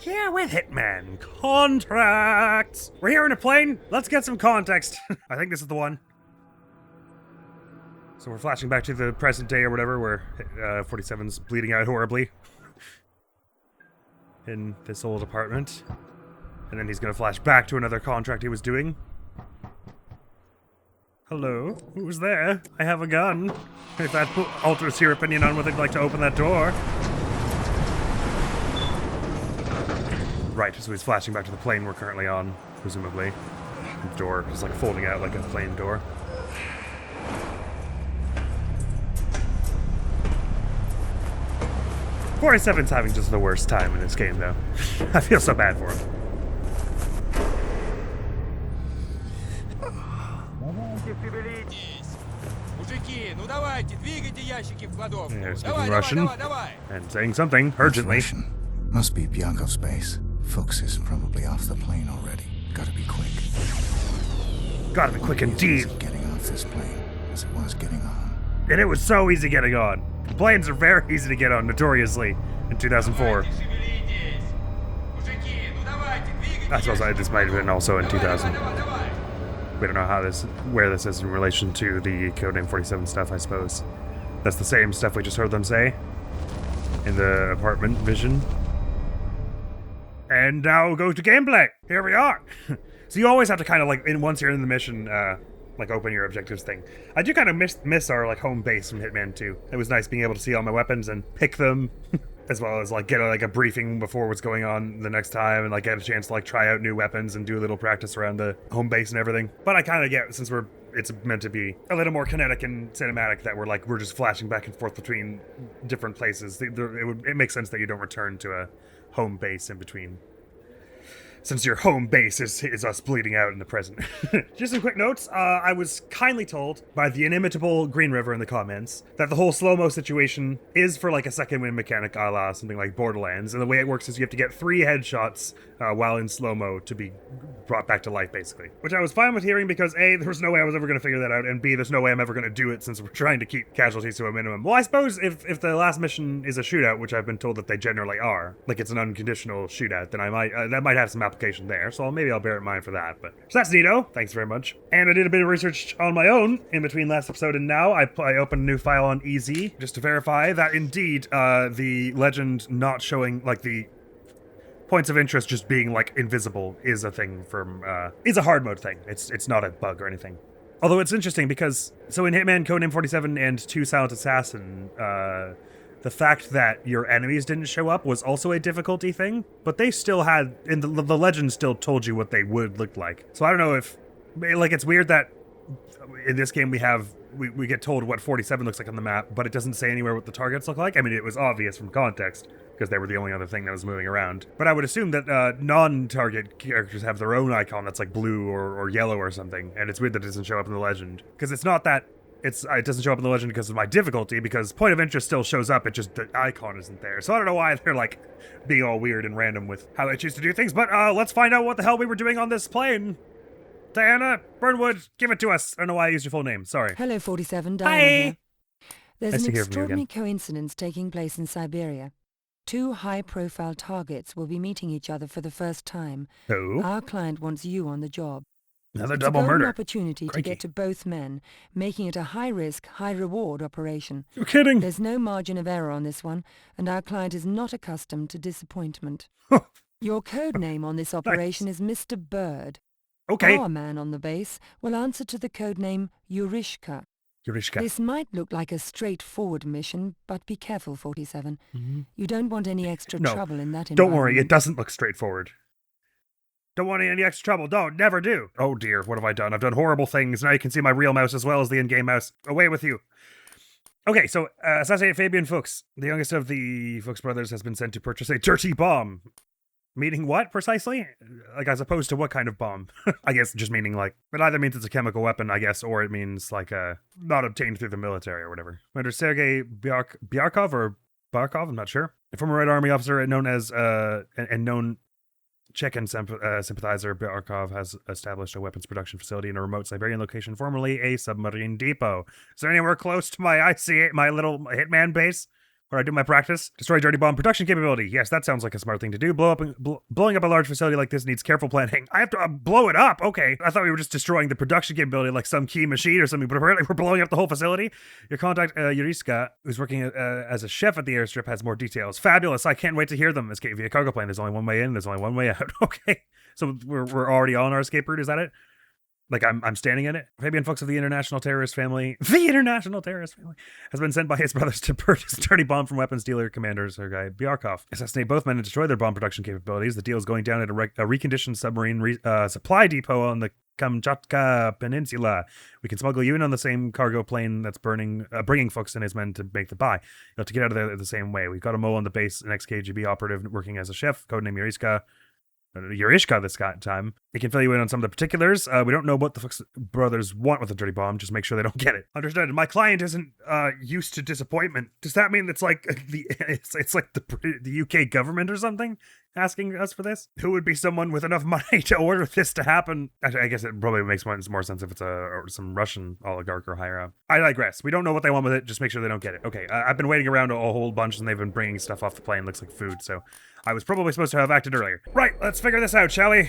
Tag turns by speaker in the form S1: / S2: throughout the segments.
S1: Back here with Hitman. Contracts. We're here in a plane. Let's get some context. I think this is the one. So we're flashing back to the present day or whatever, where 47's bleeding out horribly in this old apartment. And then he's gonna flash back to another contract he was doing. Hello? Who's there? I have a gun. If that alters your opinion on whether you'd like to open that door. Right, so he's flashing back to the plane we're currently on, presumably. The door is like folding out like a plane door. .47's having just the worst time in this game, though. I feel so bad for him. Yeah, speaking Russian and saying something urgently.
S2: Russian. Must be BJARHKOV'S base. Fuchs is probably off the plane already. Gotta be quick.
S1: Gotta be quick indeed.
S2: Getting off this plane as it was getting on.
S1: And it was so easy getting on. Planes are very easy to get on, notoriously, in 2004. I suppose this might have been also in 2000. We don't know where this is in relation to the Codename 47 stuff, I suppose. That's the same stuff we just heard them say in the apartment vision. And now we'll go to gameplay. Here we are. So you always have to kind of like, once you're in the mission, like open your objectives thing. I do kind of miss our like home base from Hitman 2. It was nice being able to see all my weapons and pick them, as well as like get a briefing before what's going on the next time, and like get a chance to like try out new weapons and do a little practice around the home base and everything. But I kind of get, since it's meant to be a little more kinetic and cinematic, that we're just flashing back and forth between different places. It makes sense that you don't return to a home base in between, since your home base is us bleeding out in the present. Just some quick notes. I was kindly told by the inimitable Green River in the comments that the whole slow-mo situation is for like a second wind mechanic a la something like Borderlands, and the way it works is you have to get 3 headshots while in slow-mo to be brought back to life, basically. Which I was fine with hearing because A, there was no way I was ever going to figure that out, and B, there's no way I'm ever going to do it since we're trying to keep casualties to a minimum. Well, I suppose if the last mission is a shootout, which I've been told that they generally are, like it's an unconditional shootout, then I might that might have some application there, so maybe I'll bear it in mind for that. But so that's neato. Thanks very much. And I did a bit of research on my own in between last episode and now. I opened a new file on EZ just to verify that indeed the legend not showing like the points of interest just being like invisible is a thing from is a hard mode thing. It's not a bug or anything. Although it's interesting because so in Hitman Codename 47 and 2 Silent Assassin, the fact that your enemies didn't show up was also a difficulty thing, but they still had, and the legend still told you what they would look like. So I don't know if, like, it's weird that in this game we get told what 47 looks like on the map, but it doesn't say anywhere what the targets look like. I mean, it was obvious from context, because they were the only other thing that was moving around. But I would assume that non-target characters have their own icon that's like blue or yellow or something, and it's weird that it doesn't show up in the legend. Because it's not that it doesn't show up in the legend because of my difficulty, because point of interest still shows up, it just the icon isn't there. So I don't know why they're like being all weird and random with how they choose to do things, but let's find out what the hell we were doing on this plane. Diana Burnwood, give it to us. I don't know why I used your full name, sorry.
S3: Hello, 47, Diana
S1: Hi.
S3: here. There's
S1: Nice
S3: an
S1: to hear from you
S3: extraordinary
S1: again.
S3: coincidence taking place in Siberia. 2 high-profile targets will be meeting each other for the first time.
S1: Oh,
S3: Our client wants you on the job.
S1: another
S3: It's
S1: double
S3: a golden
S1: murder.
S3: opportunity to
S1: Crikey.
S3: get to both men, making it a high-risk, high-reward operation.
S1: You're kidding.
S3: There's no margin of error on this one, and our client is not accustomed to disappointment. Your code name on this operation is Mr. Bird.
S1: Okay.
S3: Our man on the base will answer to the code name Yurishka.
S1: Yurishka.
S3: This might look like a straightforward mission, but be careful, 47. You don't want any extra
S1: No,
S3: trouble in that environment.
S1: Don't worry, it doesn't look straightforward. Don't want any extra trouble. Don't, never do. Oh dear, what have I done? I've done horrible things. Now you can see my real mouse as well as the in-game mouse. Away with you. Okay, so assassinate Fabian Fuchs. The youngest of the Fuchs brothers has been sent to purchase a dirty bomb. Meaning what, precisely? Like, as opposed to what kind of bomb? I guess just meaning, like, it either means it's a chemical weapon, I guess, or it means, like, not obtained through the military or whatever. Under Sergei BJARHKOV, or Barkov, I'm not sure. A former Red Army officer known as, and known Chechen sympathizer, BJARHKOV has established a weapons production facility in a remote Siberian location, formerly a submarine depot. Is there anywhere close to my IC-8, my little Hitman base? where I do my practice. Destroy dirty bomb production capability. Yes, that sounds like a smart thing to do. Blowing up a large facility like this needs careful planning. I have to blow it up. Okay. I thought we were just destroying the production capability like some key machine or something, but apparently we're blowing up the whole facility. Your contact, Yuriska, who's working as a chef at the airstrip, has more details. Fabulous. I can't wait to hear them. Escape via cargo plane. There's only one way in. There's only one way out. Okay. So we're already on our escape route. Is that it? Like, I'm standing in it. Fabian Fuchs of the International Terrorist Family, has been sent by his brothers to purchase a dirty bomb from weapons dealer commander Sergei BJARHKOV. Assassinate both men and destroy their bomb production capabilities. The deal is going down at a reconditioned submarine supply depot on the Kamchatka Peninsula. We can smuggle you in on the same cargo plane that's bringing Fuchs and his men to make the buy. You'll have to get out of there the same way. We've got a mole on the base, an ex-KGB operative working as a chef, codename Yurishka this time. He can fill you in on some of the particulars. We don't know what the Fuchs brothers want with the dirty bomb. Just make sure they don't get it. Understood. My client isn't used to disappointment. Does that mean it's like it's like the UK government or something asking us for this? Who would be someone with enough money to order this to happen? Actually, I guess it probably makes more sense if it's some Russian oligarch or higher up. I digress. We don't know what they want with it. Just make sure they don't get it. Okay, I've been waiting around a whole bunch and they've been bringing stuff off the plane. Looks like food, so I was probably supposed to have acted earlier. Right, let's figure this out, shall we?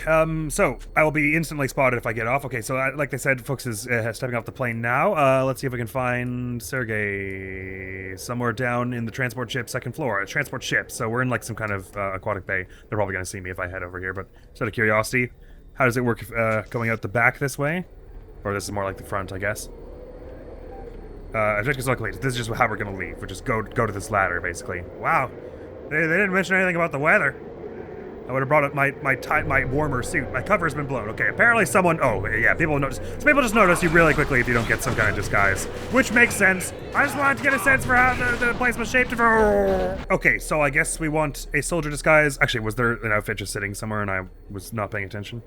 S1: So I will be instantly spotted if I get off. Okay, so like they said, Fuchs is stepping off the plane now. Let's see if we can find Sergei somewhere down in the transport ship, second floor. Transport ship, so we're in like some kind of aquatic bay. They're probably going to see me if I head over here, but just out of curiosity, how does it work going out the back this way? Or this is more like the front, I guess. Objectives not complete. This is just how we're going to leave. We just go to this ladder, basically. Wow. They didn't mention anything about the weather. I would have brought up my warmer suit. My cover's been blown. Okay, apparently someone... Oh, yeah, people notice. So people just notice you really quickly if you don't get some kind of disguise. Which makes sense. I just wanted to get a sense for how the place was shaped. Okay, so I guess we want a soldier disguise. Actually, was there an outfit just sitting somewhere and I was not paying attention?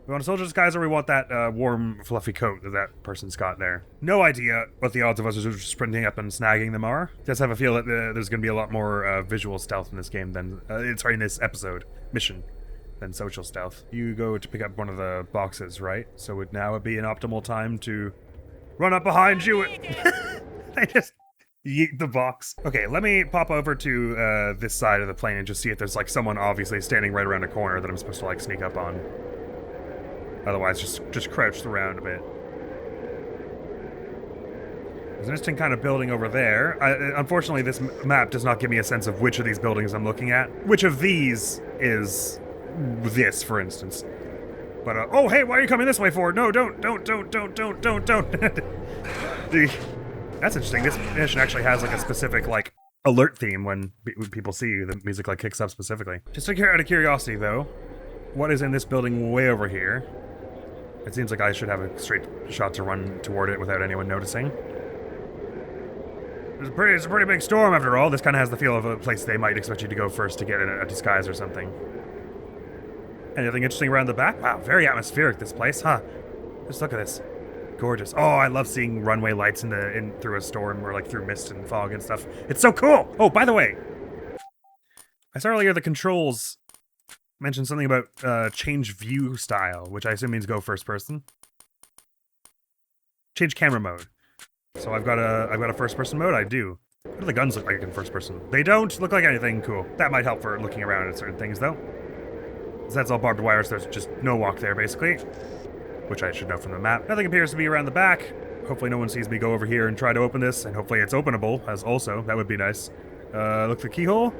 S1: We want a soldier disguise or we want that warm, fluffy coat that person's got there? No idea what the odds of us just sprinting up and snagging them are. Just have a feel that there's going to be a lot more visual stealth in this game than... in this episode, mission, than social stealth. You go to pick up one of the boxes, right? So would now be an optimal time to run up behind you. I just yeet the box. Okay, let me pop over to this side of the plane and just see if there's like someone obviously standing right around a corner that I'm supposed to like sneak up on. Otherwise, just crouched around a bit. There's an interesting kind of building over there. Unfortunately, this map does not give me a sense of which of these buildings I'm looking at. Which of these is this, for instance? But, oh, hey, why are you coming this way for? No, don't. That's interesting. This mission actually has, like, a specific, like, alert theme when people see you. The music, like, kicks up specifically. Just out of curiosity, though, what is in this building way over here? It seems like I should have a straight shot to run toward it without anyone noticing. It's a pretty big storm after all. This kind of has the feel of a place they might expect you to go first to get in a disguise or something. Anything interesting around the back? Wow, very atmospheric, this place, huh? Just look at this. Gorgeous. Oh, I love seeing runway lights through a storm or like through mist and fog and stuff. It's so cool! Oh, by the way, I saw earlier the controls mentioned something about change view style, which I assume means go first person. Change camera mode. So I've got a first person mode. I do. What do the guns look like in first person? They don't look like anything cool. That might help for looking around at certain things, though. So that's all barbed wire, so there's just no walk there, basically. Which I should know from the map. Nothing appears to be around the back. Hopefully no one sees me go over here and try to open this, and hopefully it's openable, as also. That would be nice. Look for the keyhole.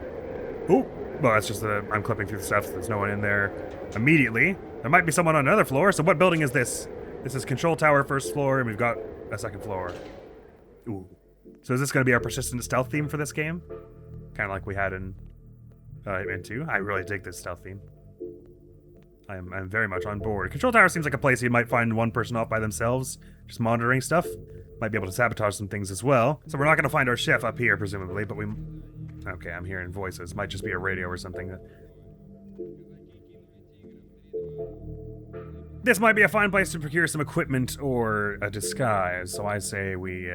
S1: Ooh. Well, that's just I'm clipping through the stuff, so there's no one in there immediately. There might be someone on another floor, so what building is this? This is control tower, first floor, and we've got a second floor. Ooh. So is this going to be our persistent stealth theme for this game? Kind of like we had in Hitman 2. I really dig this stealth theme. I'm very much on board. Control tower seems like a place you might find one person off by themselves, just monitoring stuff. Might be able to sabotage some things as well. So we're not going to find our chef up here, presumably, but we... Okay, I'm hearing voices. Might just be a radio or something. This might be a fine place to procure some equipment or a disguise, so I say we,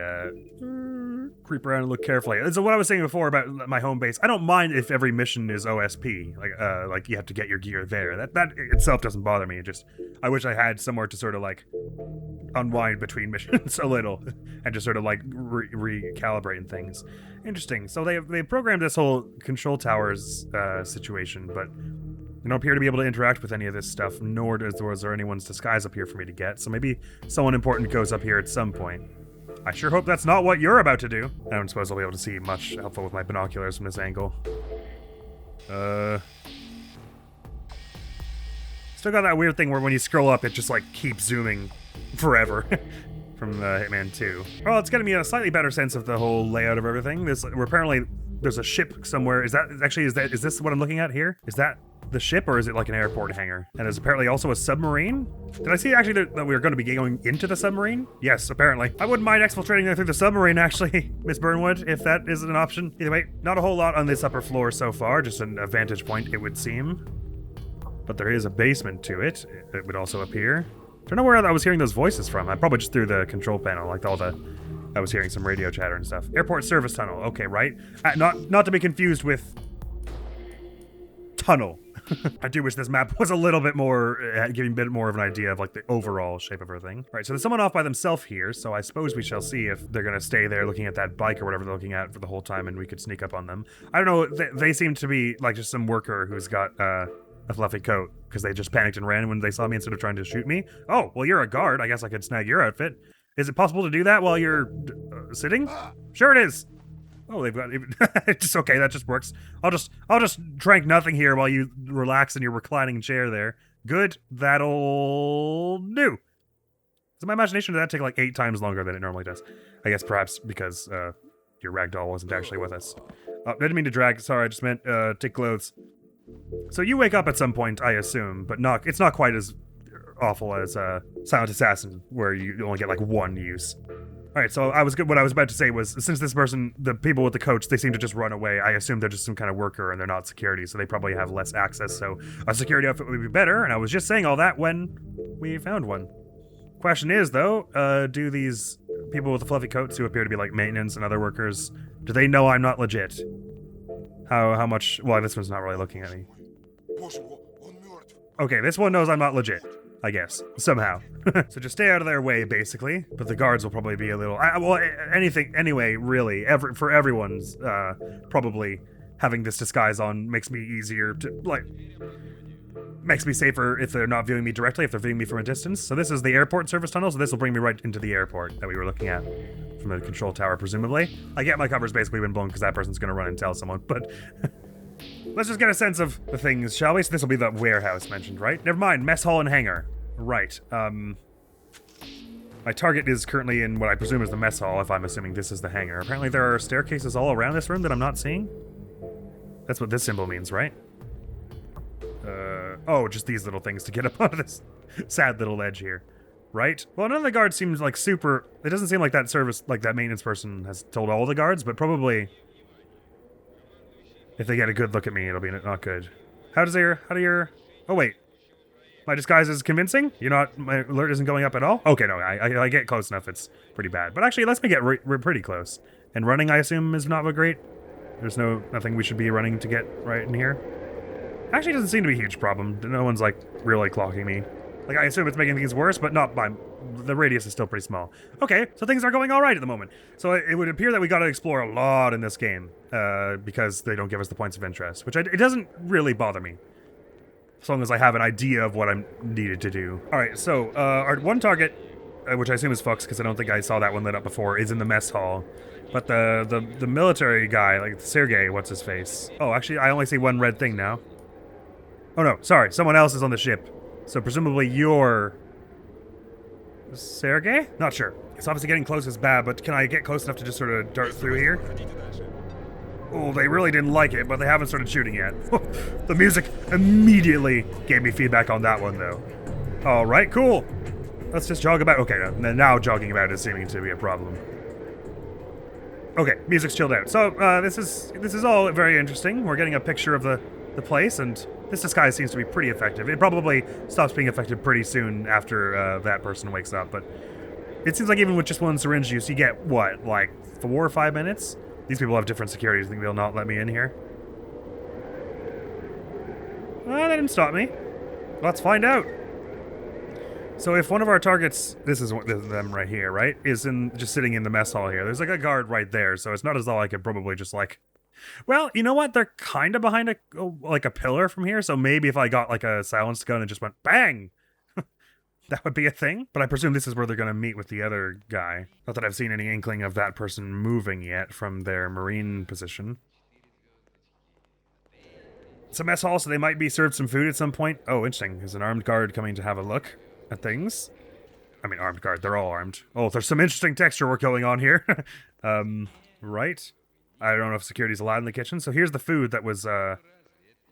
S1: creep around and look carefully. So what I was saying before about my home base, I don't mind if every mission is OSP, like you have to get your gear there. That itself doesn't bother me. Just I wish I had somewhere to sort of like unwind between missions a little and just sort of like recalibrating things. Interesting. So they programmed this whole control towers situation, but they don't appear to be able to interact with any of this stuff, nor was there anyone's disguise up here for me to get, so maybe someone important goes up here at some point. I sure hope that's not what you're about to do. I don't suppose I'll be able to see much helpful with my binoculars from this angle. Still got that weird thing where when you scroll up, it just like keeps zooming forever from Hitman 2. Well, it's getting me a slightly better sense of the whole layout of everything. Apparently there's a ship somewhere. Is this what I'm looking at here? Is that the ship, or is it like an airport hangar? And there's apparently also a submarine? Did I see actually that we were going to be going into the submarine? Yes, apparently. I wouldn't mind exfiltrating through the submarine, actually, Miss Burnwood, if that is an option. Either way, not a whole lot on this upper floor so far, just a vantage point, it would seem. But there is a basement to it, it would also appear. Don't know where I was hearing those voices from. I probably just through the control panel, like I was hearing some radio chatter and stuff. Airport service tunnel, okay, right? Not to be confused with tunnel. I do wish this map was a little bit more, giving a bit more of an idea of like the overall shape of everything. All right, so there's someone off by themselves here, so I suppose we shall see if they're gonna stay there looking at that bike or whatever they're looking at for the whole time, and we could sneak up on them. I don't know, they seem to be like just some worker who's got a fluffy coat, because they just panicked and ran when they saw me instead of trying to shoot me. Oh, well, you're a guard. I guess I could snag your outfit. Is it possible to do that while you're sitting? Sure it is. Oh, they've got just okay. That just works. I'll just drink nothing here while you relax in your reclining chair there. Good. That'll do. So my imagination did that take like 8 times longer than it normally does. I guess perhaps because your ragdoll wasn't actually with us. Didn't mean to drag. Sorry, I just meant take clothes. So you wake up at some point, I assume, but it's not quite as awful as Silent Assassin, where you only get like 1 use. All right, so what I was about to say was, since this person, the people with the coach, they seem to just run away, I assume they're just some kind of worker and they're not security, so they probably have less access, so a security outfit would be better, and I was just saying all that when we found one. Question is, though, do these people with the fluffy coats who appear to be like maintenance and other workers, do they know I'm not legit? How much, well, this one's not really looking at me. Okay, this one knows I'm not legit. I guess, somehow. So just stay out of their way, basically. But the guards will probably be a little... anyway, really. For everyone's, probably having this disguise on makes me easier to, like... Makes me safer if they're not viewing me directly, if they're viewing me from a distance. So this is the airport service tunnel, so this will bring me right into the airport that we were looking at from the control tower, presumably. I get my cover's basically been blown because that person's going to run and tell someone, but... Let's just get a sense of the things, shall we? So this will be the warehouse mentioned, right? Never mind, mess hall and hangar. Right. My target is currently in what I presume is the mess hall, if I'm assuming this is the hangar. Apparently there are staircases all around this room that I'm not seeing. That's what this symbol means, right? Oh, just these little things to get up onto this sad little ledge here. Right? Well, none of the guards seems like super... It doesn't seem like that maintenance person has told all the guards, but probably... If they get a good look at me, it'll be not good. How do your... Oh, wait. My disguise is convincing? My alert isn't going up at all? Okay, no, I get close enough, it's pretty bad. But actually, it lets me get pretty close. And running, I assume, is not great. There's nothing we should be running to get right in here. Actually, it doesn't seem to be a huge problem. No one's, like, really clocking me. Like, I assume it's making things worse, but not by... The radius is still pretty small. Okay, so things are going all right at the moment. So it would appear that we got to explore a lot in this game, because they don't give us the points of interest, which it doesn't really bother me, as long as I have an idea of what I'm needed to do. All right, so our one target, which I assume is Fuchs, because I don't think I saw that one lit up before, is in the mess hall. But the military guy, like Sergey, what's his face? Oh, actually, I only see one red thing now. Oh no, sorry, someone else is on the ship. So presumably you're... Sergey? Not sure. It's obviously getting close is bad, but can I get close enough to just sort of dart through here? Oh, they really didn't like it, but they haven't started shooting yet. The music immediately gave me feedback on that one, though. All right, cool. Let's just jog about. Okay, now jogging about is seeming to be a problem. Okay, music's chilled out. So this is all very interesting. We're getting a picture of the place, and this disguise seems to be pretty effective. It probably stops being effective pretty soon after that person wakes up, but It seems like even with just one syringe use, you get, what, like 4 or 5 minutes? These people have different securities. I think they'll not let me in here. Well, that didn't stop me. Let's find out. So if one of our targets, this is them right here, right, is just sitting in the mess hall here. There's like a guard right there, so it's not as though I could probably just like... Well, you know what? They're kind of behind a pillar from here, so maybe if I got like a silenced gun and just went bang, that would be a thing. But I presume this is where they're going to meet with the other guy. Not that I've seen any inkling of that person moving yet from their marine position. It's a mess hall, so they might be served some food at some point. Oh, interesting. There's an armed guard coming to have a look at things. I mean, armed guard. They're all armed. Oh, there's some interesting texture work going on here. Right. I don't know if security's allowed in the kitchen. So here's the food that was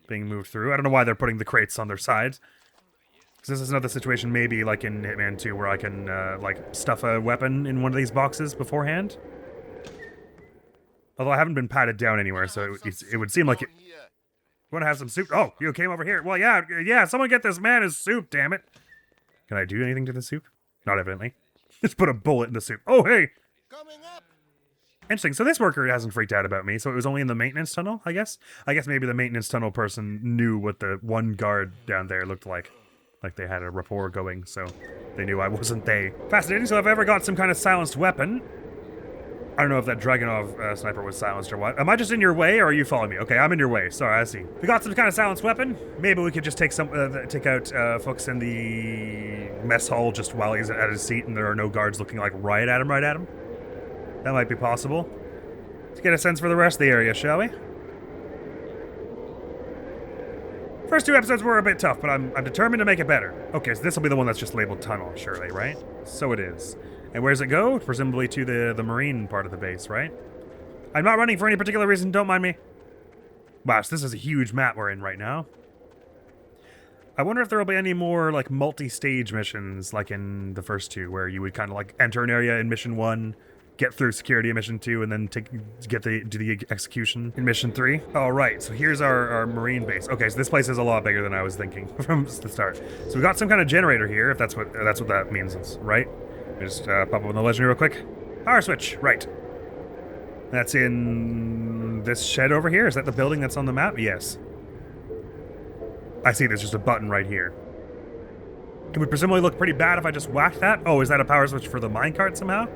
S1: being moved through. I don't know why they're putting the crates on their sides. Because this is another situation maybe like in Hitman 2 where I can like stuff a weapon in one of these boxes beforehand. Although I haven't been patted down anywhere, so it would seem like it... You want to have some soup? Oh, you came over here. Well, yeah, someone get this man his soup, damn it. Can I do anything to the soup? Not evidently. Just put a bullet in the soup. Oh, hey!
S4: Coming up.
S1: Interesting. So this worker hasn't freaked out about me, so it was only in the maintenance tunnel, I guess? I guess maybe the maintenance tunnel person knew what the one guard down there looked like. Like they had a rapport going, so they knew I wasn't they. Fascinating. So if I ever got some kind of silenced weapon... I don't know if that Dragunov sniper was silenced or what. Am I just in your way, or are you following me? Okay, I'm in your way. Sorry, I see. We got some kind of silenced weapon. Maybe we could just take out Fuchs in the mess hall just while he's at his seat and there are no guards looking like right at him. That might be possible. Let's get a sense for the rest of the area, shall we? First 2 episodes were a bit tough, but I'm determined to make it better. Okay, so this will be the one that's just labeled tunnel, surely, right? So it is. And where does it go? Presumably to the marine part of the base, right? I'm not running for any particular reason, don't mind me. Wow, so this is a huge map we're in right now. I wonder if there will be any more, like, multi-stage missions, like in the first 2, where you would kind of, like, enter an area in Mission 1, get through security in Mission 2, and then do the execution in Mission 3. All right, so here's our marine base. Okay, so this place is a lot bigger than I was thinking from the start. So we got some kind of generator here, if that's what that means, right? Just pop up on the legend real quick. Power switch, right. That's in this shed over here. Is that the building that's on the map? Yes. I see there's just a button right here. It would presumably look pretty bad if I just whacked that. Oh, is that a power switch for the minecart somehow?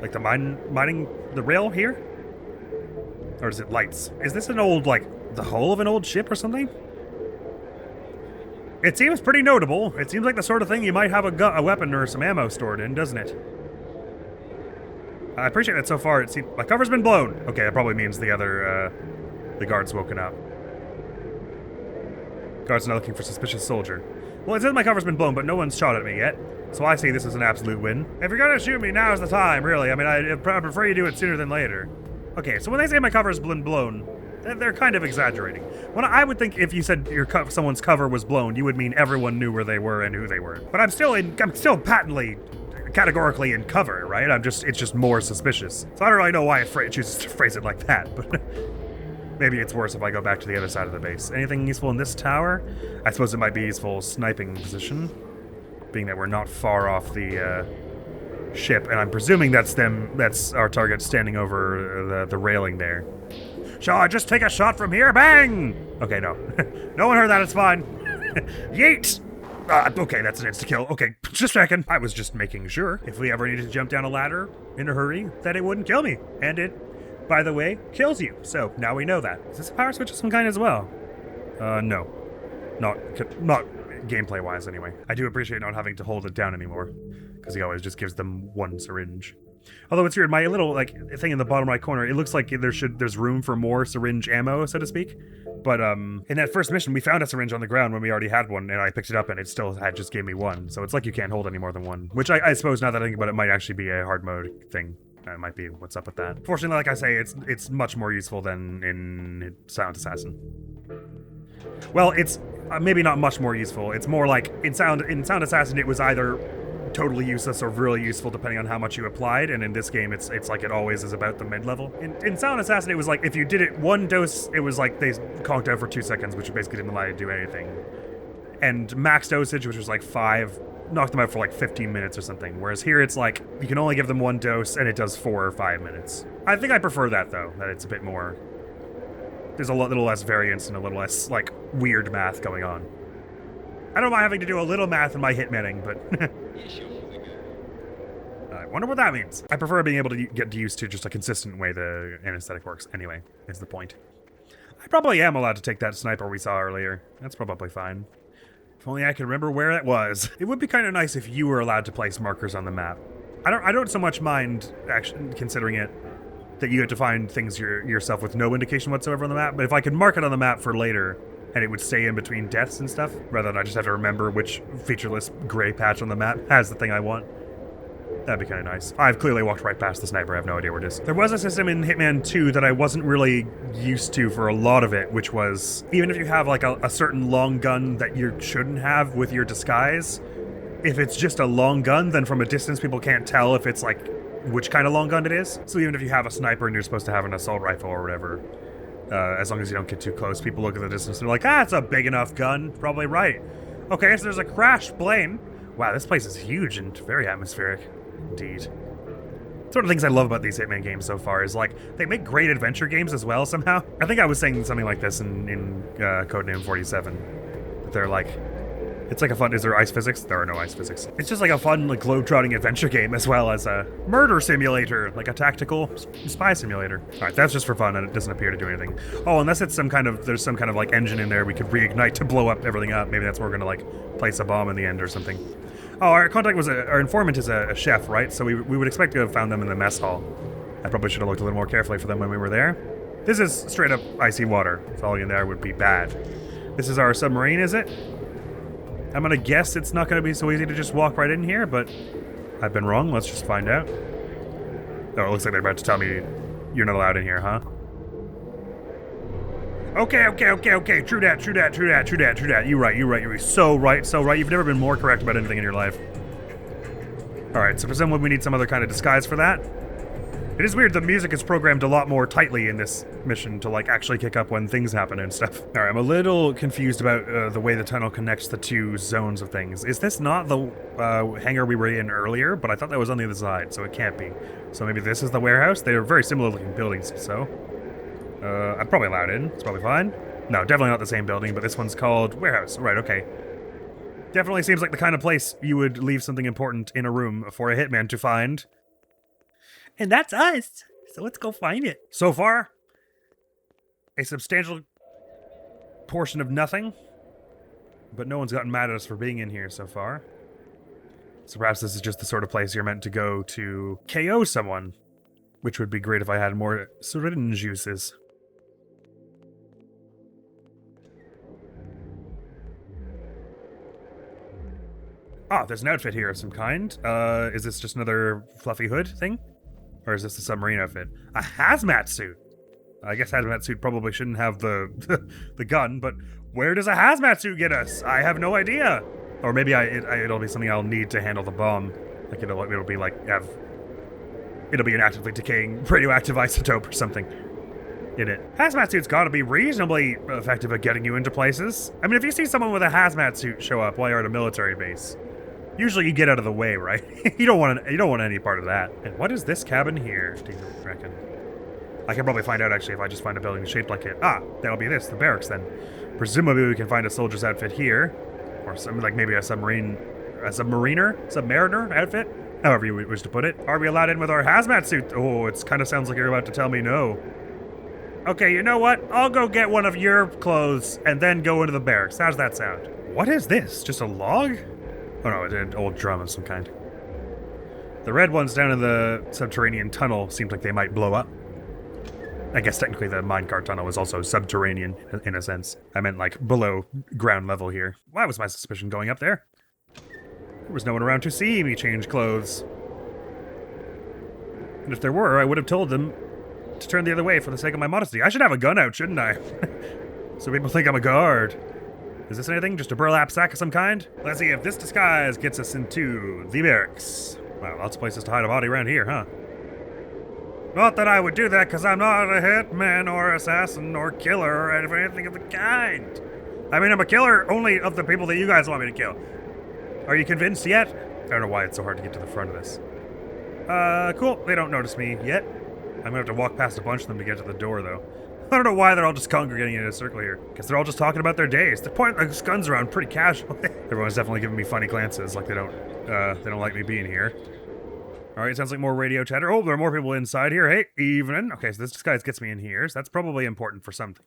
S1: Like the mining the rail here? Or is it lights? Is this an old, like, the hull of an old ship or something? It seems pretty notable. It seems like the sort of thing you might have a weapon or some ammo stored in, doesn't it? I appreciate that so far. It seems my cover's been blown. Okay, that probably means the guard's woken up. Guard's not looking for suspicious soldier. Well, it says my cover's been blown, but no one's shot at me yet. So I see this as an absolute win. If you're gonna shoot me, now's the time, really. I mean, I prefer you do it sooner than later. Okay, so when they say my cover's been blown, they're kind of exaggerating. When I would think if you said someone's cover was blown, you would mean everyone knew where they were and who they were. But I'm still patently, categorically in cover, right? It's just more suspicious. So I don't really know why it chooses to phrase it like that, but maybe it's worse if I go back to the other side of the base. Anything useful in this tower? I suppose it might be useful sniping position, being that we're not far off the ship, and I'm presuming that's our target standing over the railing there. Shall I just take a shot from here? Bang! Okay, no. No one heard that, it's fine. Yeet! Okay, that's an insta-kill. Okay, just checking. I was just making sure if we ever needed to jump down a ladder in a hurry, that it wouldn't kill me. And it, by the way, kills you. So, now we know that. Is this a power switch of some kind as well? No. Not gameplay-wise, anyway. I do appreciate not having to hold it down anymore, because he always just gives them one syringe. Although it's weird, my little, like, thing in the bottom right corner, it looks like there's room for more syringe ammo, so to speak. But, in that first mission, we found a syringe on the ground when we already had one, and I picked it up, and it still just gave me one. So it's like you can't hold any more than one. Which I suppose, now that I think about it, might actually be a hard mode thing. That might be what's up with that. Fortunately, like I say, it's much more useful than in Silent Assassin. Well, it's maybe not much more useful. It's more like, in Silent Assassin, it was either totally useless or really useful depending on how much you applied, and in this game it's like it always is about the mid-level. In Silent Assassin, it was like if you did it one dose, it was like they conked out for 2 seconds, which basically didn't allow you to do anything. And max dosage, which was like 5 knock them out for like 15 minutes or something. Whereas here it's like, you can only give them one dose and it does 4 or 5 minutes. I think I prefer that though, that it's a bit more, there's a little less variance and a little less like weird math going on. I don't mind having to do a little math in my hitmanning, but I wonder what that means. I prefer being able to get used to just a consistent way the anesthetic works anyway, is the point. I probably am allowed to take that sniper we saw earlier. That's probably fine. If only I can remember where that was. It would be kind of nice if you were allowed to place markers on the map. I don't so much mind actually considering it that you had to find things yourself with no indication whatsoever on the map, but if I could mark it on the map for later and it would stay in between deaths and stuff, rather than I just have to remember which featureless gray patch on the map has the thing I want. That'd be kind of nice. I've clearly walked right past the sniper. I have no idea where it is. There was a system in Hitman 2 that I wasn't really used to for a lot of it, which was, even if you have like a certain long gun that you shouldn't have with your disguise, if it's just a long gun, then from a distance people can't tell if it's like which kind of long gun it is. So even if you have a sniper and you're supposed to have an assault rifle or whatever, as long as you don't get too close, people look at the distance and they're like, ah, it's a big enough gun. Probably right. Okay, so there's a crashed plane. Wow, this place is huge and very atmospheric. Indeed. It's one of the things I love about these Hitman games so far is, like, they make great adventure games as well somehow. I think I was saying something like this in Codename 47. That they're like, it's like a fun, is there ice physics? There are no ice physics. It's just like a fun, like, globe-trotting adventure game as well as a murder simulator, like a tactical spy simulator. Alright, that's just for fun and it doesn't appear to do anything. Oh, unless it's there's some kind of, like, engine in there we could reignite to blow up everything up. Maybe that's where we're gonna, like, place a bomb in the end or something. Oh, our contact was our informant is a chef, right? So we would expect to have found them in the mess hall. I probably should have looked a little more carefully for them when we were there. This is straight up icy water. Falling in there would be bad. This is our submarine, is it? I'm gonna guess it's not gonna be so easy to just walk right in here, but I've been wrong. Let's just find out. Oh, it looks like they're about to tell me you're not allowed in here, huh? Okay. True that. You're right. You're so right. You've never been more correct about anything in your life. Alright, so presumably we need some other kind of disguise for that. It is weird, the music is programmed a lot more tightly in this mission to, like, actually kick up when things happen and stuff. Alright, I'm a little confused about the way the tunnel connects the two zones of things. Is this not the hangar we were in earlier? But I thought that was on the other side, so it can't be. So maybe this is the warehouse? They are very similar looking buildings, so... I'm probably allowed in. It's probably fine. No, definitely not the same building, but this one's called warehouse. Right, okay. Definitely seems like the kind of place you would leave something important in a room for a hitman to find. And that's us. So let's go find it. So far, a substantial portion of nothing. But no one's gotten mad at us for being in here so far. So perhaps this is just the sort of place you're meant to go to KO someone. Which would be great if I had more syringe juices. Ah, there's an outfit here of some kind. Is this just another fluffy hood thing? Or is this a submarine outfit? A hazmat suit! I guess hazmat suit probably shouldn't have the the gun, but where does a hazmat suit get us? I have no idea! Or maybe it'll be something I'll need to handle the bomb. Like it'll be like, it'll be an actively decaying radioactive isotope or something in it. Hazmat suit's gotta be reasonably effective at getting you into places. I mean, if you see someone with a hazmat suit show up while you're at a military base, usually you get out of the way, right? you don't want any part of that. And what is this cabin here, do you reckon? I can probably find out, actually, if I just find a building shaped like it. Ah, that'll be this, the barracks, then. Presumably we can find a soldier's outfit here. Or something like maybe a submariner outfit? However you wish to put it. Are we allowed in with our hazmat suit? Oh, it kind of sounds like you're about to tell me no. Okay, you know what? I'll go get one of your clothes and then go into the barracks. How's that sound? What is this? Just a log? Oh no, it's an old drum of some kind. The red ones down in the subterranean tunnel seems like they might blow up. I guess technically the minecart tunnel is also subterranean in a sense. I meant like below ground level here. Why was my suspicion going up there? There was no one around to see me change clothes. And if there were, I would have told them to turn the other way for the sake of my modesty. I should have a gun out, shouldn't I? So people think I'm a guard. Is this anything? Just a burlap sack of some kind? Let's see if this disguise gets us into the barracks. Wow, lots of places to hide a body around here, huh? Not that I would do that, because I'm not a hitman or assassin or killer or anything of the kind. I mean, I'm a killer only of the people that you guys want me to kill. Are you convinced yet? I don't know why it's so hard to get to the front of this. Cool. They don't notice me yet. I'm gonna have to walk past a bunch of them to get to the door, though. I don't know why they're all just congregating in a circle here. Guess they're all just talking about their days. They're pointing their guns around pretty casually. Everyone's definitely giving me funny glances, like they don't like me being here. Alright, sounds like more radio chatter. Oh, there are more people inside here. Hey, evening. Okay, so this disguise gets me in here, so that's probably important for something.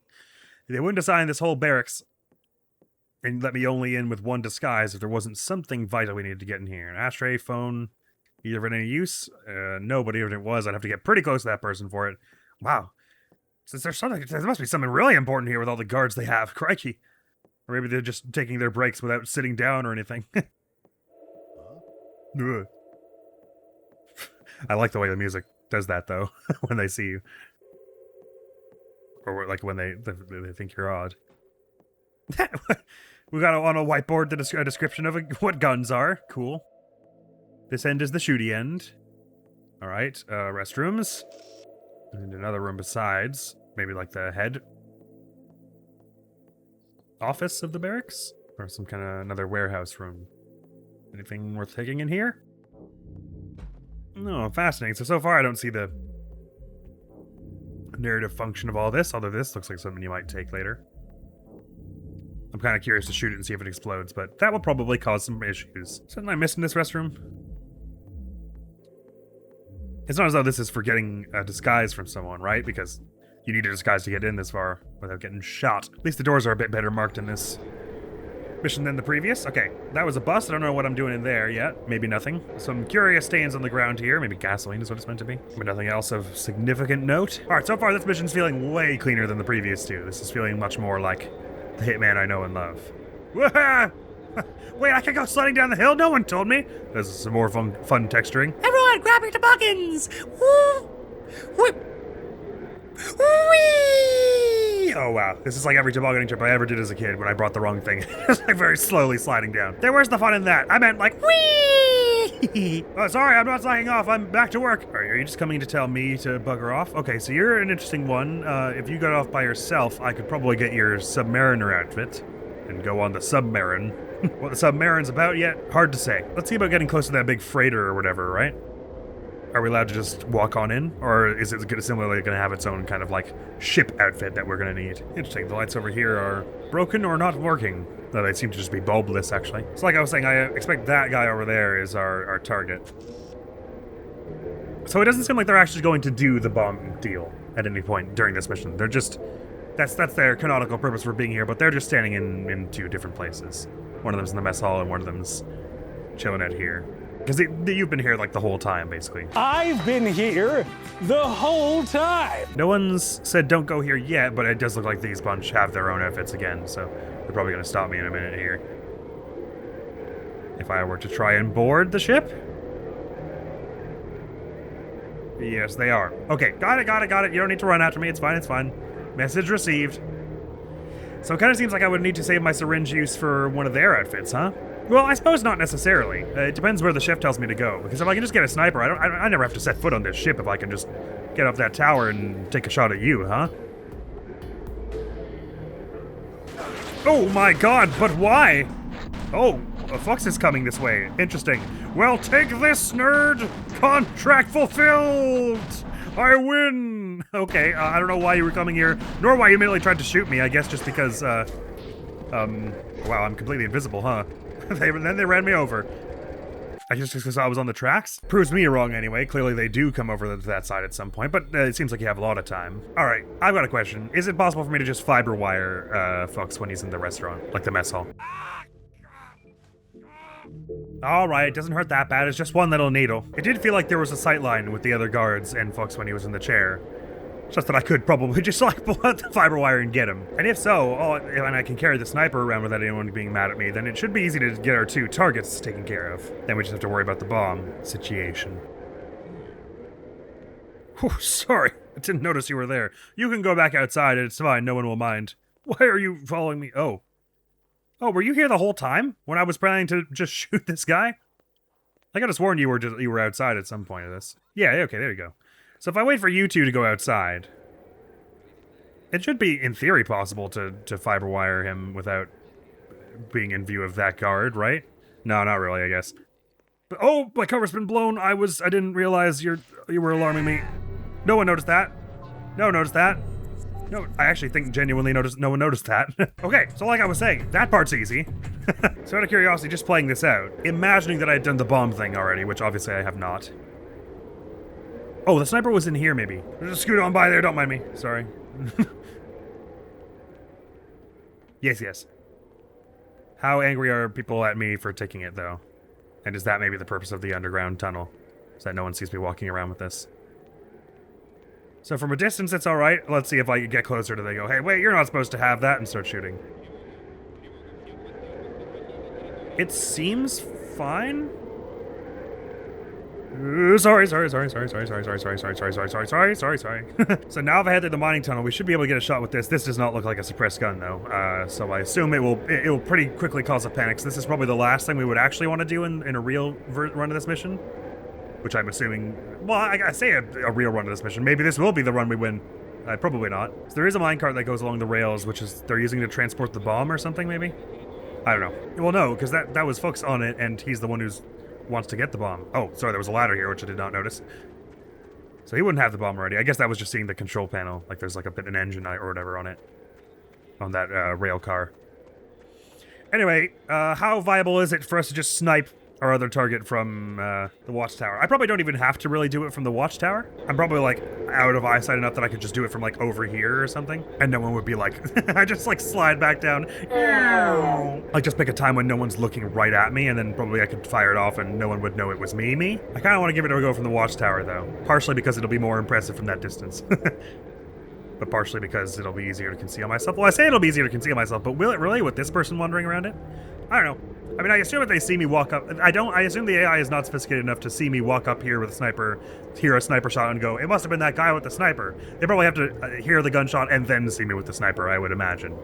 S1: They wouldn't assign this whole barracks and let me only in with one disguise if there wasn't something vital we needed to get in here. An ashtray, phone, either of any use? No, but even if it was, I'd have to get pretty close to that person for it. Wow. Since there's something, there must be something really important here with all the guards they have. Crikey. Or maybe they're just taking their breaks without sitting down or anything. I like the way the music does that, though, when they see you. Or like when they think you're odd. We got on a whiteboard a description of what guns are. Cool. This end is the shooty end. Alright, restrooms. And another room besides. Maybe like the head office of the barracks? Or some kind of another warehouse room. Anything worth taking in here? No, fascinating. So far I don't see the narrative function of all this, although this looks like something you might take later. I'm kind of curious to shoot it and see if it explodes, but that will probably cause some issues. Something I missed in this restroom? It's not as though this is for getting a disguise from someone, right? Because you need a disguise to get in this far without getting shot. At least the doors are a bit better marked in this mission than the previous. Okay, that was a bus. I don't know what I'm doing in there yet. Maybe nothing. Some curious stains on the ground here. Maybe gasoline is what it's meant to be. But nothing else of significant note. Alright, so far this mission's feeling way cleaner than the previous two. This is feeling much more like the Hitman I know and love. Wait, I can go sliding down the hill? No one told me. This is some more fun texturing. Everyone, grab your toboggans! Woo! Whip! Whee! Oh wow, this is like every tobogganing trip I ever did as a kid when I brought the wrong thing. It's like very slowly sliding down. Where's the fun in that? I meant like whee! Oh, sorry, I'm not signing off. I'm back to work. Are you just coming to tell me to bugger off? Okay, so you're an interesting one. If you got off by yourself, I could probably get your submariner outfit and go on the submarine. What the submarine's about yet? Hard to say. Let's see about getting close to that big freighter or whatever, right? Are we allowed to just walk on in? Or is it similarly going to have its own kind of like ship outfit that we're going to need? Interesting. The lights over here are broken or not working. No, they seem to just be bulbless, actually. So like I was saying, I expect that guy over there is our target. So it doesn't seem like they're actually going to do the bomb deal at any point during this mission. They're just... That's their canonical purpose for being here, but they're just standing in two different places. One of them's in the mess hall and one of them's chilling out here. Because you've been here like the whole time, basically.
S4: I've been here the whole time!
S1: No one's said don't go here yet, but it does look like these bunch have their own outfits again, so they're probably going to stop me in a minute here. If I were to try and board the ship? Yes, they are. Okay, got it. You don't need to run after me. It's fine. Message received. So it kind of seems like I would need to save my syringe use for one of their outfits, huh? Well, I suppose not necessarily. It depends where the ship tells me to go. Because if I can just get a sniper, I never have to set foot on this ship if I can just get off that tower and take a shot at you, huh? Oh my god, but why? Oh, a fox is coming this way. Interesting. Well, take this, nerd! Contract fulfilled! I win! Okay, I don't know why you were coming here, nor why you immediately tried to shoot me. I guess just because, wow, I'm completely invisible, huh? Then they ran me over. I just because I was on the tracks? Proves me wrong anyway. Clearly they do come over to that side at some point, but it seems like you have a lot of time. Alright, I've got a question. Is it possible for me to just fiber wire Fox when he's in the restaurant? Like the mess hall? Alright, doesn't hurt that bad. It's just one little needle. It did feel like there was a sight line with the other guards and Fox when he was in the chair. Just that I could probably just like pull out the fiber wire and get him. And if so, and I can carry the sniper around without anyone being mad at me, then it should be easy to get our two targets taken care of. Then we just have to worry about the bomb situation. Whew, sorry, I didn't notice you were there. You can go back outside, it's fine, no one will mind. Why are you following me? Oh, were you here the whole time? When I was planning to just shoot this guy? I could have sworn you were outside at some point of this. Yeah, okay, there you go. So if I wait for you two to go outside, it should be, in theory, possible to fiber wire him without being in view of that guard, right? No, not really, I guess. But, oh, my cover's been blown. I didn't realize you were alarming me. No one noticed that. No one noticed that. No, I actually think genuinely no one noticed that. Okay, so like I was saying, that part's easy. So out of curiosity, just playing this out, imagining that I had done the bomb thing already, which obviously I have not. Oh, the sniper was in here, maybe. Just scoot on by there, don't mind me. Sorry. Yes. How angry are people at me for taking it, though? And is that maybe the purpose of the underground tunnel? So that no one sees me walking around with this? So from a distance, it's alright. Let's see if I get closer to they go, hey, wait, you're not supposed to have that, and start shooting. It seems fine. Sorry. So now if I head to the mining tunnel, we should be able to get a shot with this. This does not look like a suppressed gun, though. So I assume it will pretty quickly cause a panic. So this is probably the last thing we would actually want to do in a real run of this mission. Which I'm assuming, well, I say a real run of this mission. Maybe this will be the run we win. Probably not. So there is a minecart that goes along the rails, which is they're using to transport the bomb or something, maybe? I don't know. Well, no, because that was Fuchs on it, and he's the one who's wants to get the bomb. Oh, sorry, there was a ladder here, which I did not notice. So he wouldn't have the bomb already. I guess that was just seeing the control panel. Like there's like an engine or whatever on it. On that rail car. Anyway, how viable is it for us to just snipe our other target from the watchtower? I probably don't even have to really do it from the watchtower. I'm probably like out of eyesight enough that I could just do it from like over here or something. And no one would be like, I just like slide back down. Like just pick a time when no one's looking right at me and then probably I could fire it off and no one would know it was me. I kind of want to give it a go from the watchtower though. Partially because it'll be more impressive from that distance. But partially because it'll be easier to conceal myself. Well, I say it'll be easier to conceal myself, but will it really with this person wandering around it? I don't know. I mean, I assume if they see me walk up, I assume the AI is not sophisticated enough to see me walk up here with a sniper, hear a sniper shot and go, it must have been that guy with the sniper. They probably have to hear the gunshot and then see me with the sniper, I would imagine.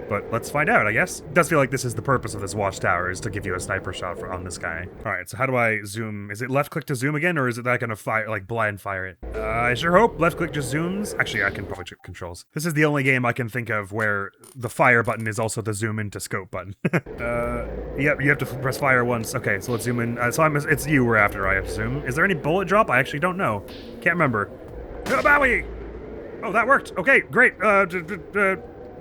S1: But let's find out, I guess. It does feel like this is the purpose of this watchtower, is to give you a sniper shot on this guy. Alright, so how do I zoom? Is it left click to zoom again, or is it that gonna fire, like blind fire it? I sure hope left click just zooms. Actually, I can probably check controls. This is the only game I can think of where the fire button is also the zoom into scope button. Yep, you have to press fire once. Okay, so let's zoom in. It's you we're after, I assume. Is there any bullet drop? I actually don't know. Can't remember. Bowie! Oh, that worked. Okay, great.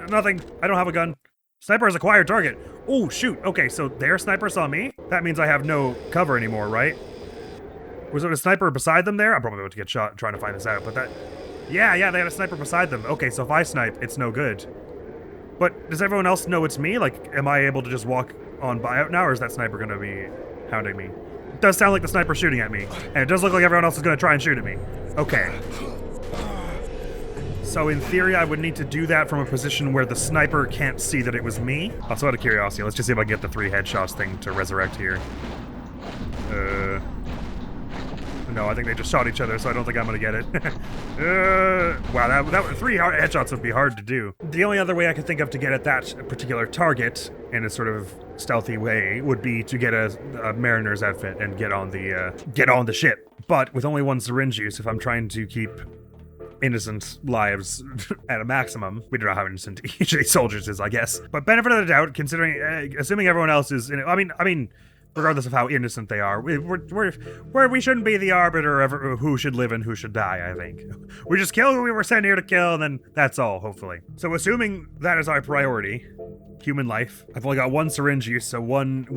S1: Nothing. I don't have a gun. Sniper has acquired target. Oh, shoot. Okay, so their sniper saw me? That means I have no cover anymore, right? Was there a sniper beside them there? I'm probably about to get shot trying to find this out, but that... Yeah, they had a sniper beside them. Okay, so if I snipe, it's no good. But does everyone else know it's me? Like, am I able to just walk on by out now, or is that sniper going to be hounding me? It does sound like the sniper's shooting at me, and it does look like everyone else is going to try and shoot at me. Okay. So in theory, I would need to do that from a position where the sniper can't see that it was me. Also, out of curiosity, let's just see if I can get the 3 headshots thing to resurrect here. No, I think they just shot each other, so I don't think I'm gonna get it. Wow, that 3 headshots would be hard to do. The only other way I could think of to get at that particular target in a sort of stealthy way would be to get a mariner's outfit and get on the ship. But with only 1 syringe use, if I'm trying to keep innocent lives at a maximum. We don't know how innocent each of these soldiers is, I guess. But benefit of the doubt, considering, assuming everyone else is, I mean, regardless of how innocent they are, we shouldn't be the arbiter of who should live and who should die, I think. We just kill who we were sent here to kill, and then that's all, hopefully. So assuming that is our priority, human life, I've only got 1 syringe use, so one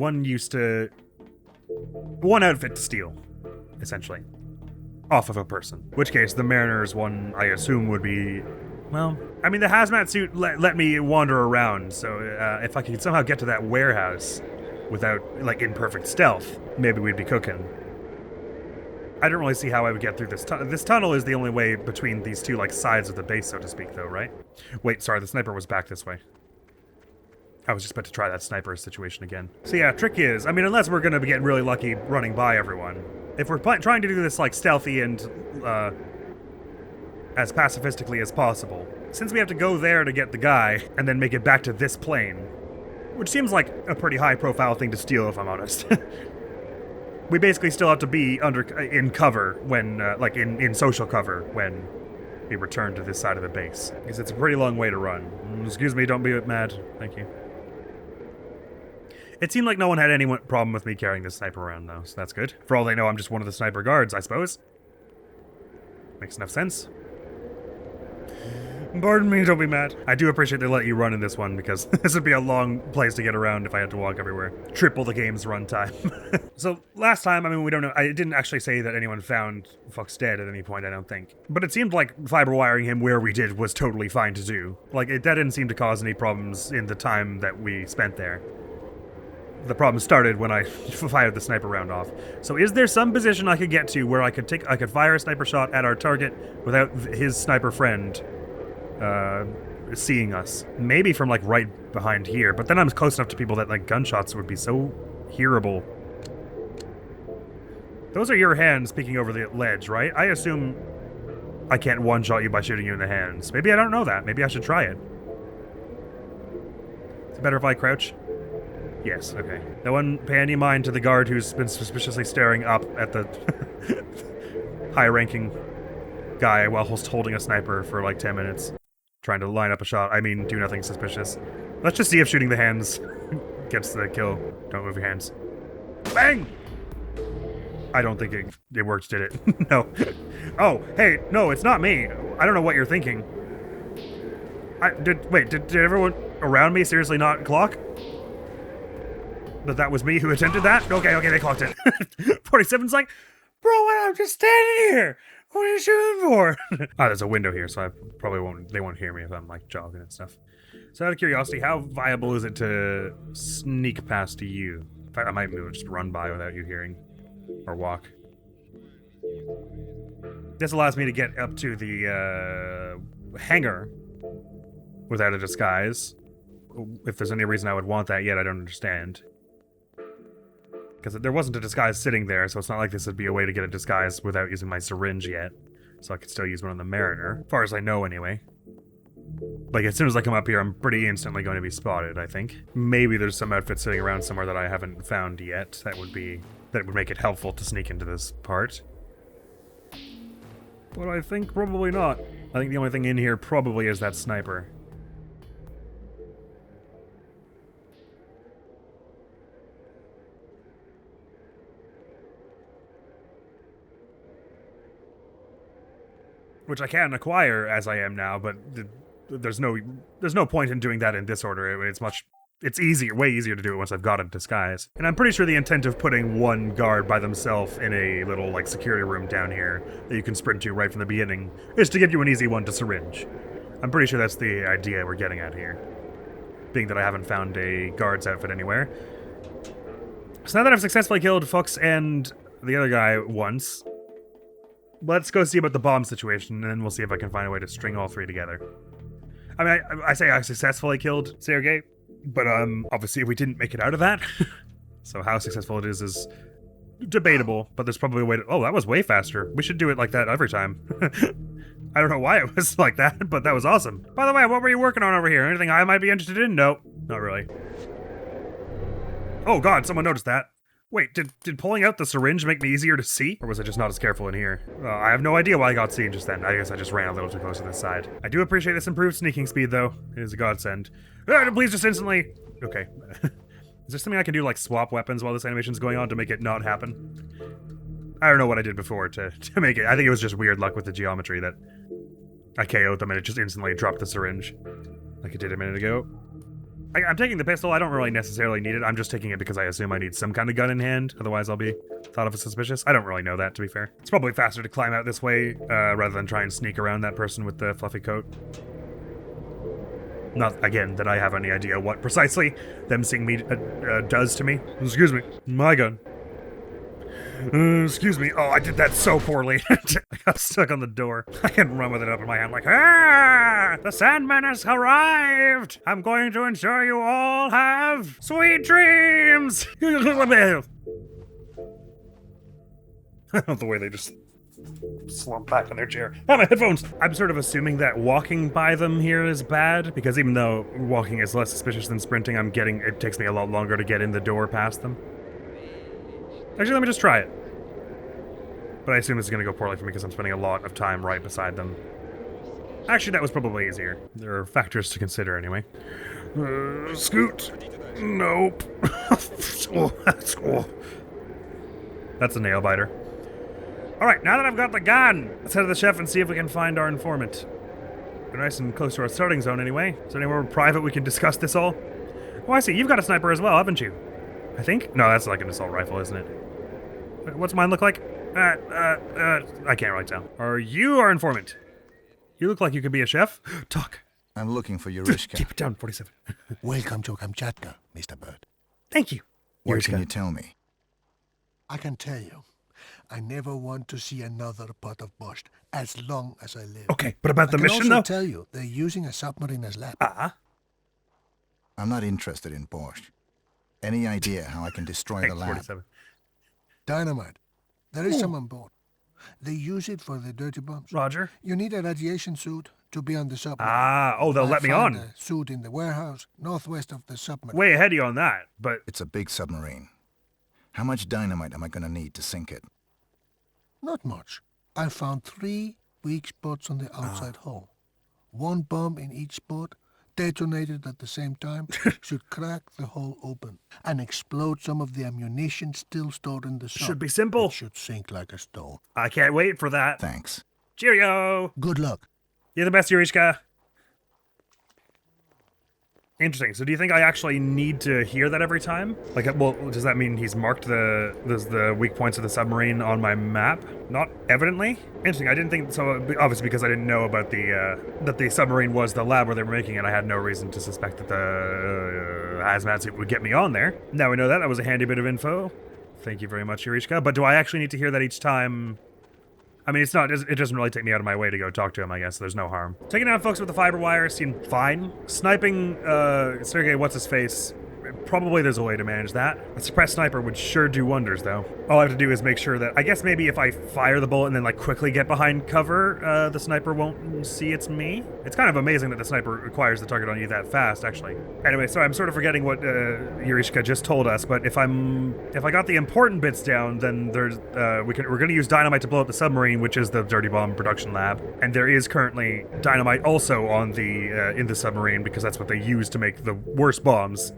S1: outfit to steal, essentially. Off of a person. In which case, the mariner's one, I assume, would be... Well, I mean, the hazmat suit let me wander around, so if I could somehow get to that warehouse without, like, in perfect stealth, maybe we'd be cooking. I don't really see how I would get through this tunnel. This tunnel is the only way between these 2, like, sides of the base, so to speak, though, right? Wait, sorry, the sniper was back this way. I was just about to try that sniper situation again. So yeah, trick is, I mean, unless we're gonna be getting really lucky running by everyone, if we're trying to do this, like, stealthy and, as pacifistically as possible, since we have to go there to get the guy, and then make it back to this plane, which seems like a pretty high-profile thing to steal, if I'm honest, we basically still have to be in cover when, like, in social cover when we return to this side of the base, because it's a pretty long way to run. Excuse me, don't be mad. Thank you. It seemed like no one had any problem with me carrying this sniper around, though, so that's good. For all they know, I'm just one of the sniper guards, I suppose. Makes enough sense. Pardon me, don't be mad. I do appreciate they let you run in this one, because this would be a long place to get around if I had to walk everywhere. Triple the game's runtime. So, last time, I mean, we don't know, I didn't actually say that anyone found Fox dead at any point, I don't think. But it seemed like fiber wiring him where we did was totally fine to do. Like, that didn't seem to cause any problems in the time that we spent there. The problem started when I fired the sniper round off. So is there some position I could get to where I could fire a sniper shot at our target without his sniper friend seeing us? Maybe from like right behind here, but then I'm close enough to people that like gunshots would be so hearable. Those are your hands peeking over the ledge, right? I assume I can't one-shot you by shooting you in the hands. Maybe I don't know that. Maybe I should try it. Is it better if I crouch? Yes, okay. No one pay any mind to the guard who's been suspiciously staring up at the high-ranking guy while holding a sniper for like 10 minutes. Trying to line up a shot. I mean, do nothing suspicious. Let's just see if shooting the hands gets the kill. Don't move your hands. Bang! I don't think it worked, did it? No. Oh, hey, no, it's not me. I don't know what you're thinking. Did everyone around me seriously not clock? That was me who attempted that? Okay, they clocked it. 47's like, bro, I'm just standing here. What are you shooting for? There's a window here, so I probably they won't hear me if I'm like jogging and stuff. So out of curiosity, how viable is it to sneak past you? In fact, I might be able to just run by without you hearing, or walk. This allows me to get up to the hangar without a disguise. If there's any reason I would want that yet, I don't understand. Because there wasn't a disguise sitting there, so it's not like this would be a way to get a disguise without using my syringe yet. So I could still use one on the Mariner, as far as I know anyway. Like, as soon as I come up here, I'm pretty instantly going to be spotted, I think. Maybe there's some outfit sitting around somewhere that I haven't found yet that would make it helpful to sneak into this part. But I think probably not. I think the only thing in here probably is that sniper. Which I can acquire as I am now, but there's no point in doing that in this order. It's easier, way easier to do it once I've got a disguise. And I'm pretty sure the intent of putting one guard by themselves in a little like security room down here that you can sprint to right from the beginning is to give you an easy one to syringe. I'm pretty sure that's the idea we're getting at here. Being that I haven't found a guard's outfit anywhere. So now that I've successfully killed Fox and the other guy once, let's go see about the bomb situation, and then we'll see if I can find a way to string all three together. I mean, I say I successfully killed Sergei, but obviously we didn't make it out of that. So how successful it is debatable, but there's probably a way to... Oh, that was way faster. We should do it like that every time. I don't know why it was like that, but that was awesome. By the way, what were you working on over here? Anything I might be interested in? Nope, not really. Oh god, someone noticed that. Wait, did pulling out the syringe make me easier to see? Or was I just not as careful in here? I have no idea why I got seen just then. I guess I just ran a little too close to this side. I do appreciate this improved sneaking speed, though. It is a godsend. Please just instantly... Okay. Is there something I can do, like swap weapons while this animation's going on to make it not happen? I don't know what I did before to make it. I think it was just weird luck with the geometry that I KO'd them and it just instantly dropped the syringe. Like it did a minute ago. I'm taking the pistol. I don't really necessarily need it. I'm just taking it because I assume I need some kind of gun in hand. Otherwise, I'll be thought of as suspicious. I don't really know that, to be fair. It's probably faster to climb out this way rather than try and sneak around that person with the fluffy coat. Not, again, that I have any idea what precisely them seeing me does to me. Excuse me. My gun. Excuse me. Oh, I did that so poorly. I got stuck on the door. I can run with it up in my hand like, ah! The Sandman has arrived! I'm going to ensure you all have sweet dreams! The way they just slump back in their chair. Ah, my headphones! I'm sort of assuming that walking by them here is bad, because even though walking is less suspicious than sprinting, it takes me a lot longer to get in the door past them. Actually, let me just try it. But I assume this is going to go poorly for me because I'm spending a lot of time right beside them. Actually, that was probably easier. There are factors to consider anyway. Scoot! Nope. That's a nail biter. Alright, now that I've got the gun, let's head to the chef and see if we can find our informant. We're nice and close to our starting zone anyway. Is there anywhere private we can discuss this all? Oh, I see. You've got a sniper as well, haven't you? I think? No, that's like an assault rifle, isn't it? What's mine look like? I can't really tell. Are you our informant? You look like you could be a chef. Talk.
S2: I'm looking for Yarishka.
S1: Keep it down, 47.
S5: Welcome to Kamchatka, Mr. Bird.
S1: Thank you.
S2: What can you tell me?
S5: I can tell you, I never want to see another pot of borscht as long as I live.
S1: Okay, but about the
S5: I
S1: mission,
S5: can
S1: though?
S5: also tell you, they're using a submarine as lab.
S2: I'm not interested in borscht. Any idea how I can destroy the
S1: Thanks,
S2: lab?
S1: 47.
S5: Dynamite. There is some on board. They use it for the dirty bombs.
S1: Roger.
S5: You need a radiation suit to be on the submarine.
S1: Oh, they'll
S5: I
S1: let me
S5: found
S1: on.
S5: a suit in the warehouse, northwest of the submarine.
S1: Way ahead of you on that, but...
S2: It's a big submarine. How much dynamite am I gonna need to sink it?
S5: Not much. I found 3 weak spots on the outside hull. 1 bomb in each spot, detonated at the same time, should crack the hull open and explode some of the ammunition still stored in the sub.
S1: Should be simple.
S5: It should sink like a stone.
S1: I can't wait for that.
S2: Thanks.
S1: Cheerio!
S5: Good luck.
S1: You're the best, Yarishka. Interesting. So do you think I actually need to hear that every time? Like, well, does that mean he's marked the weak points of the submarine on my map? Not evidently. Interesting. I didn't think so. Obviously, because I didn't know about that the submarine was the lab where they were making it. I had no reason to suspect that the hazmat suit would get me on there. Now we know that. That was a handy bit of info. Thank you very much, Yarishka. But do I actually need to hear that each time? I mean, it's not. It doesn't really take me out of my way to go talk to him, I guess. So there's no harm. Taking down folks with the fiber wire seemed fine. Sniping Sergey what's-his-face, probably there's a way to manage that. A suppressed sniper would sure do wonders, though. All I have to do is make sure that... I guess maybe if I fire the bullet and then, like, quickly get behind cover, the sniper won't see it's me. It's kind of amazing that the sniper requires the target on you that fast, actually. Anyway, so I'm sort of forgetting what Yarishka just told us, but if I got the important bits down, then there's we're going to use dynamite to blow up the submarine, which is the dirty bomb production lab, and there is currently dynamite also on the in the submarine because that's what they use to make the worst bombs.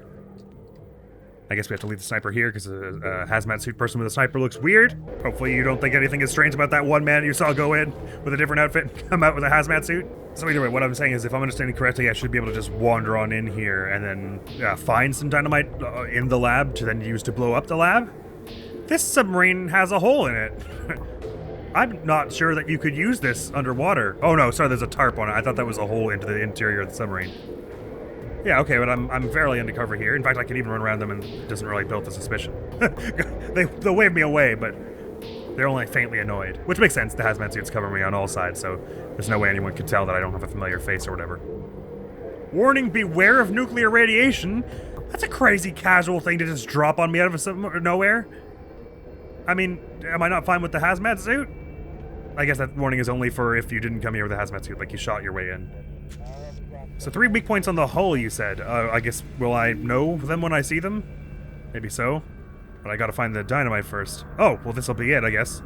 S1: I guess we have to leave the sniper here because a hazmat suit person with a sniper looks weird. Hopefully you don't think anything is strange about that one man you saw go in with a different outfit and come out with a hazmat suit. So either way, what I'm saying is if I'm understanding correctly, I should be able to just wander on in here and then find some dynamite in the lab to then use to blow up the lab. This submarine has a hole in it. I'm not sure that you could use this underwater. Oh no, sorry, there's a tarp on it. I thought that was a hole into the interior of the submarine. Yeah, okay, but I'm fairly undercover here. In fact, I can even run around them and it doesn't really build the suspicion. They'll wave me away, but they're only faintly annoyed. Which makes sense, the hazmat suits cover me on all sides, so there's no way anyone could tell that I don't have a familiar face or whatever. Warning, beware of nuclear radiation. That's a crazy casual thing to just drop on me out of nowhere. I mean, am I not fine with the hazmat suit? I guess that warning is only for if you didn't come here with a hazmat suit, like you shot your way in. So 3 weak points on the hull, you said. I guess, will I know them when I see them? Maybe so. But I gotta find the dynamite first. Oh, well this'll be it, I guess.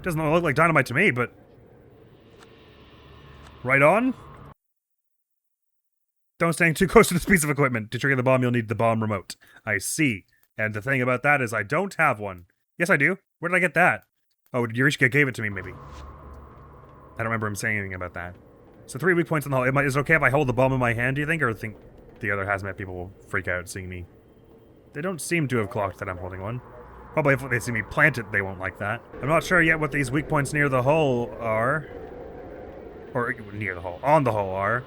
S1: Doesn't look like dynamite to me, but... Right on? Don't stand too close to this piece of equipment. To trigger the bomb, you'll need the bomb remote. I see. And the thing about that is I don't have one. Yes, I do. Where did I get that? Oh, Yarishka gave it to me, maybe. I don't remember him saying anything about that. So 3 weak points on the hull. Is it okay if I hold the bomb in my hand, do you think? Or think the other hazmat people will freak out seeing me? They don't seem to have clocked that I'm holding one. Probably if they see me plant it, they won't like that. I'm not sure yet what these weak points near the hull are. Or near the hull. On the hull are.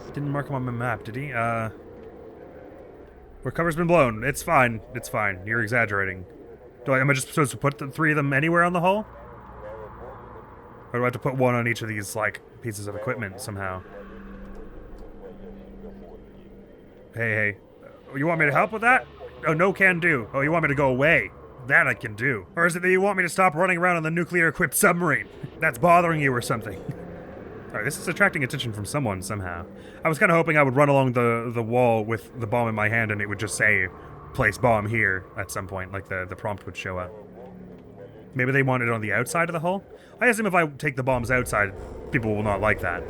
S1: Didn't mark them on my map, did he? Where cover's been blown. It's fine. It's fine. You're exaggerating. Am I just supposed to put the 3 of them anywhere on the hull? Or do I have to put 1 on each of these, like, pieces of equipment somehow? Hey. You want me to help with that? Oh, no can do. Oh, you want me to go away? That I can do. Or is it that you want me to stop running around on the nuclear-equipped submarine? That's bothering you or something. Alright, this is attracting attention from someone somehow. I was kind of hoping I would run along the wall with the bomb in my hand and it would just say, place bomb here at some point, like the prompt would show up. Maybe they want it on the outside of the hull? I assume if I take the bombs outside, people will not like that.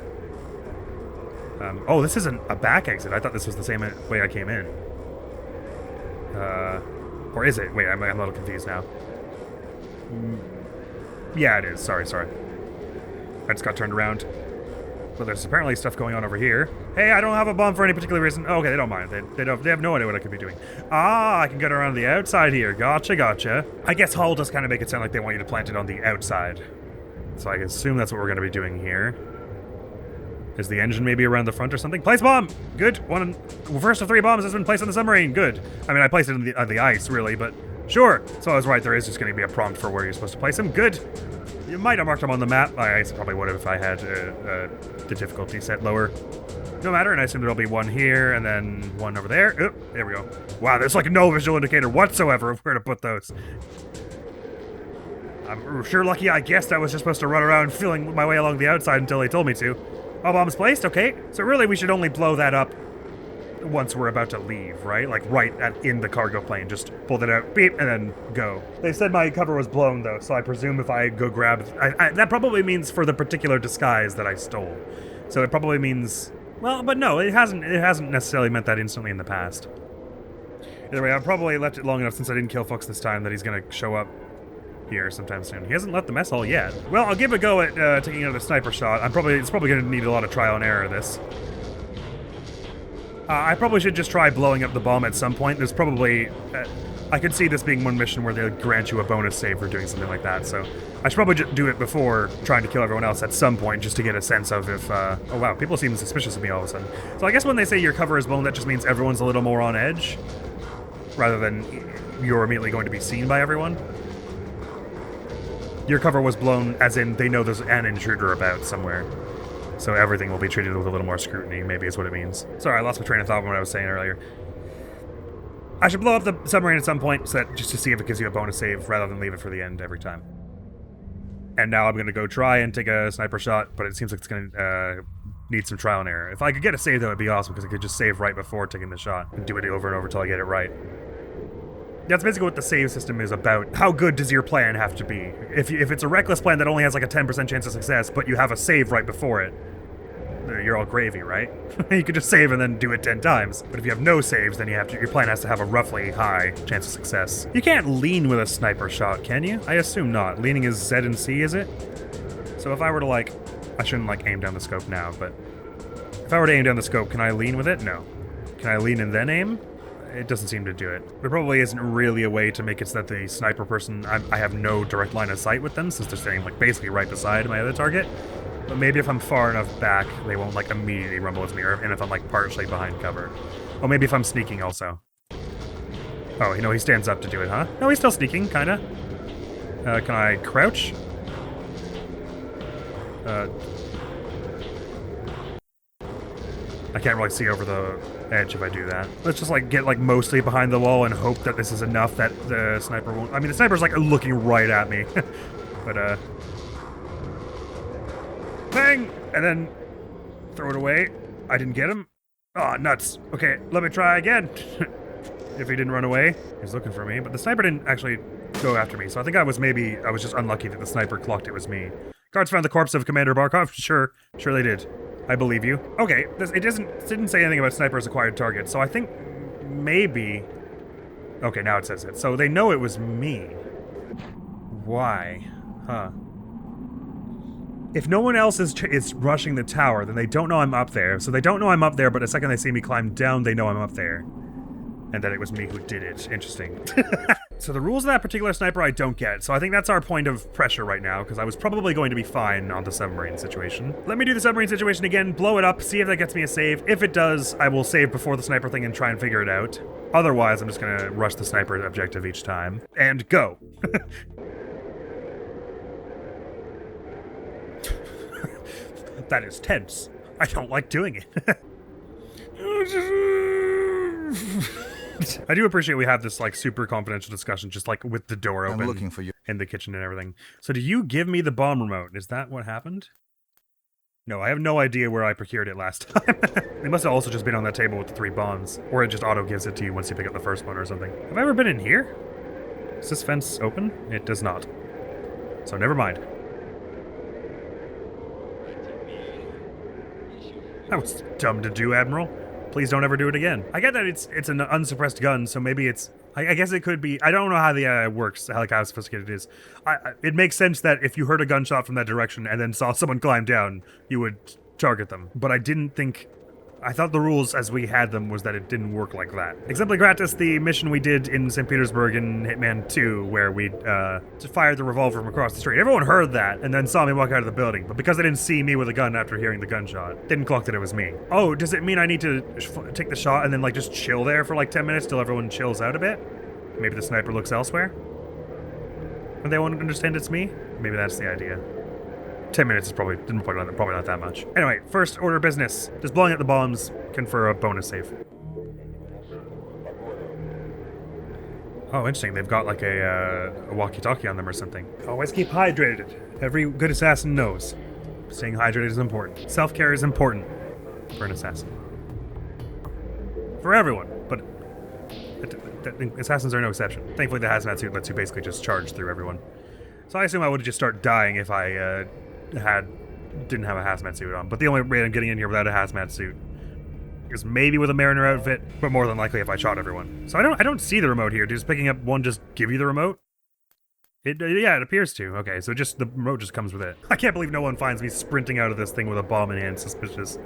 S1: Oh, this isn't a back exit. I thought this was the same way I came in. Or is it? Wait, I'm a little confused now. Yeah, it is. Sorry. I just got turned around. But there's apparently stuff going on over here. Hey, I don't have a bomb for any particular reason. Oh, okay, they don't mind. They have no idea what I could be doing. Ah, I can get around the outside here. Gotcha. I guess Hull does kind of make it sound like they want you to plant it on the outside. So I assume that's what we're going to be doing here. Is the engine maybe around the front or something? Place bomb! Good. First of 3 bombs has been placed on the submarine. Good. I mean, I placed it on the ice, really, but sure. So I was right. There is just going to be a prompt for where you're supposed to place them. Good. You might have marked them on the map. I probably would have if I had the difficulty set lower. No matter, and I assume there'll be one here, and then one over there. Oh, there we go. Wow, there's like no visual indicator whatsoever of where to put those. I'm sure lucky I guessed I was just supposed to run around feeling my way along the outside until they told me to. All bombs placed? Okay. So really we should only blow that up once we're about to leave, right? Like in the cargo plane. Just pull that out, beep, and then go. They said my cover was blown though, so I presume if I go grab... that probably means for the particular disguise that I stole. So it probably means... Well, but no, it hasn't necessarily meant that instantly in the past. Either way, I've probably left it long enough since I didn't kill Fuchs this time that he's gonna show up here sometime soon. He hasn't left the mess hall yet. Well, I'll give a go at taking another sniper shot. It's probably going to need a lot of trial and error, this. I probably should just try blowing up the bomb at some point. There's probably... I could see this being one mission where they'll grant you a bonus save for doing something like that, so... I should probably just do it before trying to kill everyone else at some point, just to get a sense of if... oh wow, people seem suspicious of me all of a sudden. So I guess when they say your cover is blown, that just means everyone's a little more on edge, rather than you're immediately going to be seen by everyone. Your cover was blown, as in they know there's an intruder about somewhere. So everything will be treated with a little more scrutiny, maybe is what it means. Sorry, I lost my train of thought from what I was saying earlier. I should blow up the submarine at some point, just to see if it gives you a bonus save, rather than leave it for the end every time. And now I'm going to go try and take a sniper shot, but it seems like it's going to need some trial and error. If I could get a save, that would be awesome, because I could just save right before taking the shot, and do it over and over until I get it right. That's basically what the save system is about. How good does your plan have to be? If it's a reckless plan that only has like a 10% chance of success, but you have a save right before it, you're all gravy, right? You could just save and then do it 10 times. But if you have no saves, then your plan has to have a roughly high chance of success. You can't lean with a sniper shot, can you? I assume not. Leaning is Z and C, is it? So if I were to I shouldn't aim down the scope now, but if I were to aim down the scope, can I lean with it? No. Can I lean and then aim? It doesn't seem to do it. There probably isn't really a way to make it so that the sniper person, I have no direct line of sight with them, since they're staying basically right beside my other target. But maybe if I'm far enough back, they won't immediately rumble at me, and if I'm partially behind cover. Oh, maybe if I'm sneaking also. Oh, he stands up to do it, huh? No, he's still sneaking, kinda. Can I crouch? I can't really see over the edge if I do that. Let's just get mostly behind the wall and hope that this is enough that the sniper won't... I mean, the sniper's looking right at me. But bang! And then throw it away. I didn't get him. Oh, nuts. Okay, let me try again. If he didn't run away. He's looking for me, but the sniper didn't actually go after me. So I think I was just unlucky that the sniper clocked it was me. Guards found the corpse of Commander BJARHKOV. Sure they did. I believe you. Okay, it didn't say anything about snipers acquired targets, so I think maybe... Okay, now it says it. So they know it was me. Why? Huh. If no one else is rushing the tower, then they don't know I'm up there. So they don't know I'm up there, but the second they see me climb down, they know I'm up there. And that it was me who did it. Interesting. So the rules of that particular sniper I don't get, so I think that's our point of pressure right now, because I was probably going to be fine on the submarine situation. Let me do the submarine situation again, blow it up, see if that gets me a save. If it does, I will save before the sniper thing and try and figure it out. Otherwise, I'm just gonna rush the sniper objective each time. And go! That is tense. I don't like doing it. I do appreciate we have this super confidential discussion, just with the door open.
S2: I'm looking for you
S1: in the kitchen and everything. So do you give me the bomb remote? Is that what happened? No, I have no idea where I procured it last time. It must have also just been on that table with the 3 bombs, or it just auto gives it to you once you pick up the first one or something. Have I ever been in here? Is this fence open? It does not. So never mind. That was dumb to do, Admiral. Please don't ever do it again. I get that it's an unsuppressed gun, so maybe it's... I guess it could be... I don't know how the AI works, how sophisticated it is. It makes sense that if you heard a gunshot from that direction and then saw someone climb down, you would target them. But I didn't think... I thought the rules as we had them was that it didn't work like that. Exempli gratis, the mission we did in St. Petersburg in Hitman 2, where we fired the revolver from across the street. Everyone heard that and then saw me walk out of the building, but because they didn't see me with a gun after hearing the gunshot, didn't clock that it was me. Oh, does it mean I need to take the shot and then like just chill there for like 10 minutes till everyone chills out a bit? Maybe the sniper looks elsewhere? And they won't understand it's me? Maybe that's the idea. 10 minutes is probably not that much. Anyway, first order of business. Does blowing up the bombs confer a bonus save? Oh, interesting. They've got like a walkie-talkie on them or something. Always keep hydrated. Every good assassin knows. Staying hydrated is important. Self-care is important for an assassin. For everyone, but assassins are no exception. Thankfully, the hazmat suit lets you basically just charge through everyone. So I assume I would just start dying if I didn't have a hazmat suit on. But the only way I'm getting in here without a hazmat suit is maybe with a Mariner outfit, but more than likely if I shot everyone. So I don't see the remote here. Does picking up one just give you the remote? Yeah, it appears to. Okay, so just the remote just comes with it. I can't believe no one finds me sprinting out of this thing with a bomb in hand. Suspicious.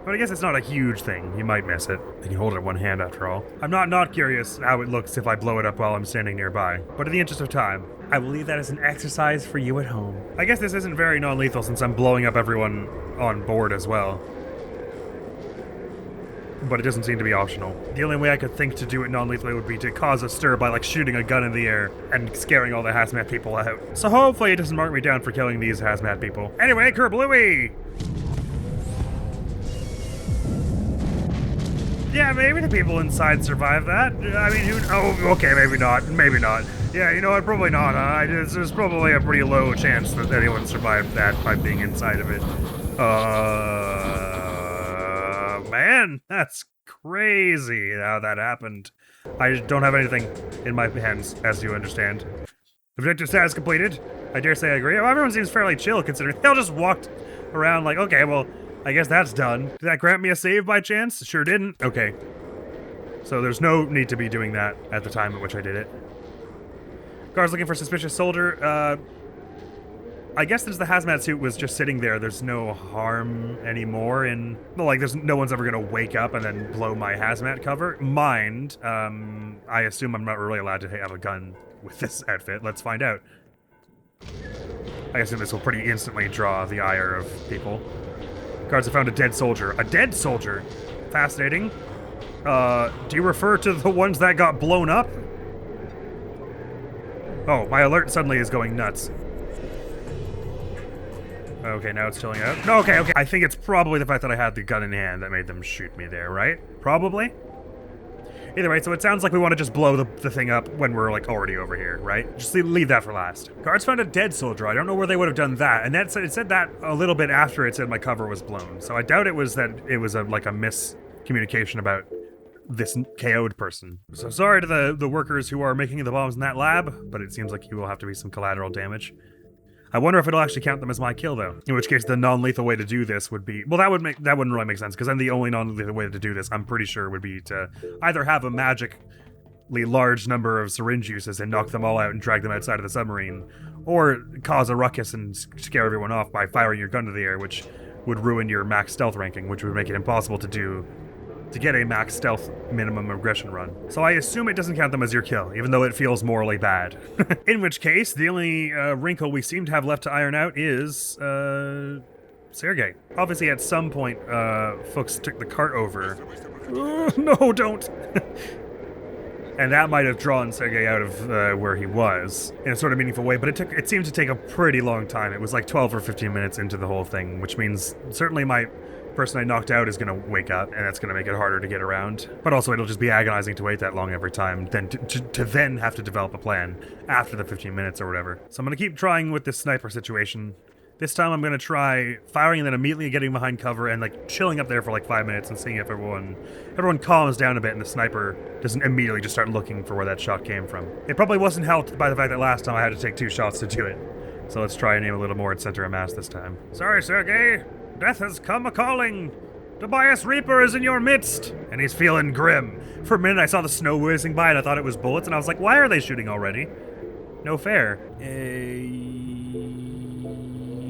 S1: But I guess it's not a huge thing. You might miss it. And you hold it in one hand after all. I'm not curious how it looks if I blow it up while I'm standing nearby. But in the interest of time, I will leave that as an exercise for you at home. I guess this isn't very non-lethal since I'm blowing up everyone on board as well. But it doesn't seem to be optional. The only way I could think to do it non-lethally would be to cause a stir by like shooting a gun in the air and scaring all the hazmat people out. So hopefully it doesn't mark me down for killing these hazmat people. Anyway, Kerblooey! Yeah, maybe the people inside survive that. I mean, okay, maybe not. Maybe not. Yeah, you know what? Probably not. There's probably a pretty low chance that anyone survived that by being inside of it. Man, that's crazy how that happened. I don't have anything in my hands, as you understand. Objective status completed. I dare say I agree. Well, everyone seems fairly chill considering they all just walked around like, okay, well, I guess that's done. Did that grant me a save by chance? Sure didn't. Okay. So there's no need to be doing that at the time at which I did it. Guards looking for suspicious soldier. I guess since the hazmat suit was just sitting there, there's no harm anymore in... Well, like, no one's ever gonna wake up and then blow my hazmat cover. Mind, I assume I'm not really allowed to have a gun with this outfit. Let's find out. I assume this will pretty instantly draw the ire of people. Guards have found a dead soldier. A dead soldier? Fascinating. Do you refer to the ones that got blown up? Oh, my alert suddenly is going nuts. Okay, now it's chilling out. No, okay. I think it's probably the fact that I had the gun in hand that made them shoot me there, right? Probably? Either way, so it sounds like we want to just blow the thing up when we're, like, already over here, right? Just leave that for last. Guards found a dead soldier. I don't know where they would have done that. And it said that a little bit after it said my cover was blown. So I doubt it was that it was like a miscommunication about this KO'd person. So sorry to the workers who are making the bombs in that lab, but it seems like you will have to be some collateral damage. I wonder if it'll actually count them as my kill, though. In which case, the non-lethal way to do this would be... Well, that wouldn't really make sense, because then the only non-lethal way to do this, I'm pretty sure, would be to either have a magically large number of syringe uses and knock them all out and drag them outside of the submarine, or cause a ruckus and scare everyone off by firing your gun to the air, which would ruin your max stealth ranking, which would make it impossible to get a max stealth minimum aggression run. So I assume it doesn't count them as your kill, even though it feels morally bad. In which case, the only wrinkle we seem to have left to iron out is, Sergei. Obviously, at some point, folks took the cart over. No, don't! And that might have drawn Sergei out of where he was in a sort of meaningful way, but it seemed to take a pretty long time. It was like 12 or 15 minutes into the whole thing, which means certainly my person I knocked out is going to wake up, and that's going to make it harder to get around. But also, it'll just be agonizing to wait that long every time, then to then have to develop a plan after the 15 minutes or whatever. So I'm going to keep trying with this sniper situation. This time I'm going to try firing and then immediately getting behind cover and like chilling up there for like 5 minutes and seeing if everyone calms down a bit and the sniper doesn't immediately just start looking for where that shot came from. It probably wasn't helped by the fact that last time I had to take 2 shots to do it. So let's try and aim a little more at center of mass this time. Sorry, Sergei. Death has come a-calling! Tobias Reaper is in your midst! And he's feeling grim. For a minute I saw the snow whizzing by and I thought it was bullets, and I was like, why are they shooting already? No fair.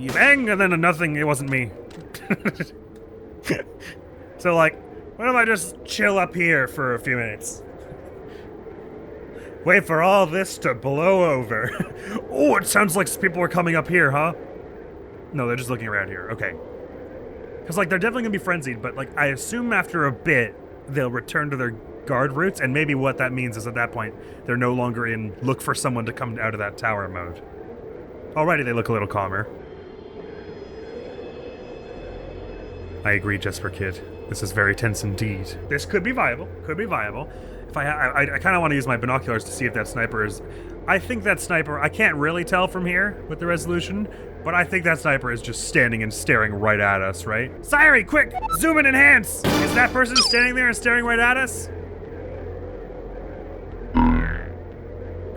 S1: Bang! And then a nothing, it wasn't me. So like, what if I just chill up here for a few minutes? Wait for all this to blow over. Oh, it sounds like people are coming up here, huh? No, they're just looking around here. Okay. Because, like, they're definitely going to be frenzied, but, like, I assume after a bit, they'll return to their guard routes, and maybe what that means is at that point, they're no longer in look for someone to come out of that tower mode. Already they look a little calmer. I agree, Jesper Kid. This is very tense indeed. This could be viable. Could be viable. If I kind of want to use my binoculars to see if that sniper is... I think that sniper... I can't really tell from here with the resolution, but I think that sniper is just standing and staring right at us, right? Siri, quick! Zoom and enhance! Is that person standing there and staring right at us?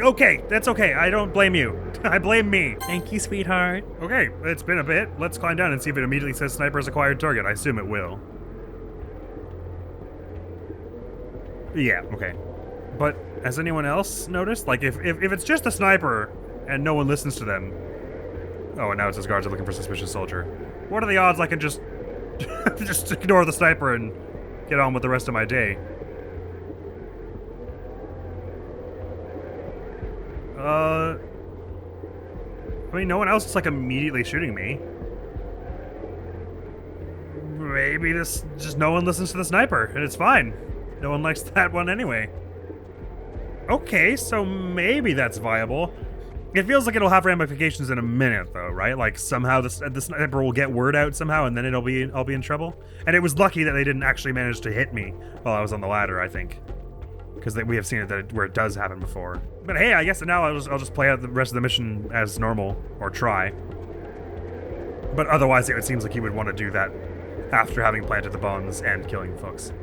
S1: Okay, that's okay. I don't blame you. I blame me. Thank you, sweetheart. Okay, it's been a bit. Let's climb down and see if it immediately says sniper's acquired target. I assume it will. Yeah, okay. But has anyone else noticed? Like, if it's just a sniper and no one listens to them... Oh, and now it says guards are looking for suspicious soldier. What are the odds I can just... just ignore the sniper and get on with the rest of my day? I mean, no one else is, like, immediately shooting me. Maybe this... just no one listens to the sniper, and it's fine. No one likes that one anyway. Okay, so maybe that's viable. It feels like it'll have ramifications in a minute, though, right? Like, somehow the sniper will get word out somehow, and then I'll be in trouble. And it was lucky that they didn't actually manage to hit me while I was on the ladder, I think. Because we have seen it where it does happen before. But hey, I guess now I'll just play out the rest of the mission as normal, or try. But otherwise, it seems like you would want to do that after having planted the bombs and killing folks.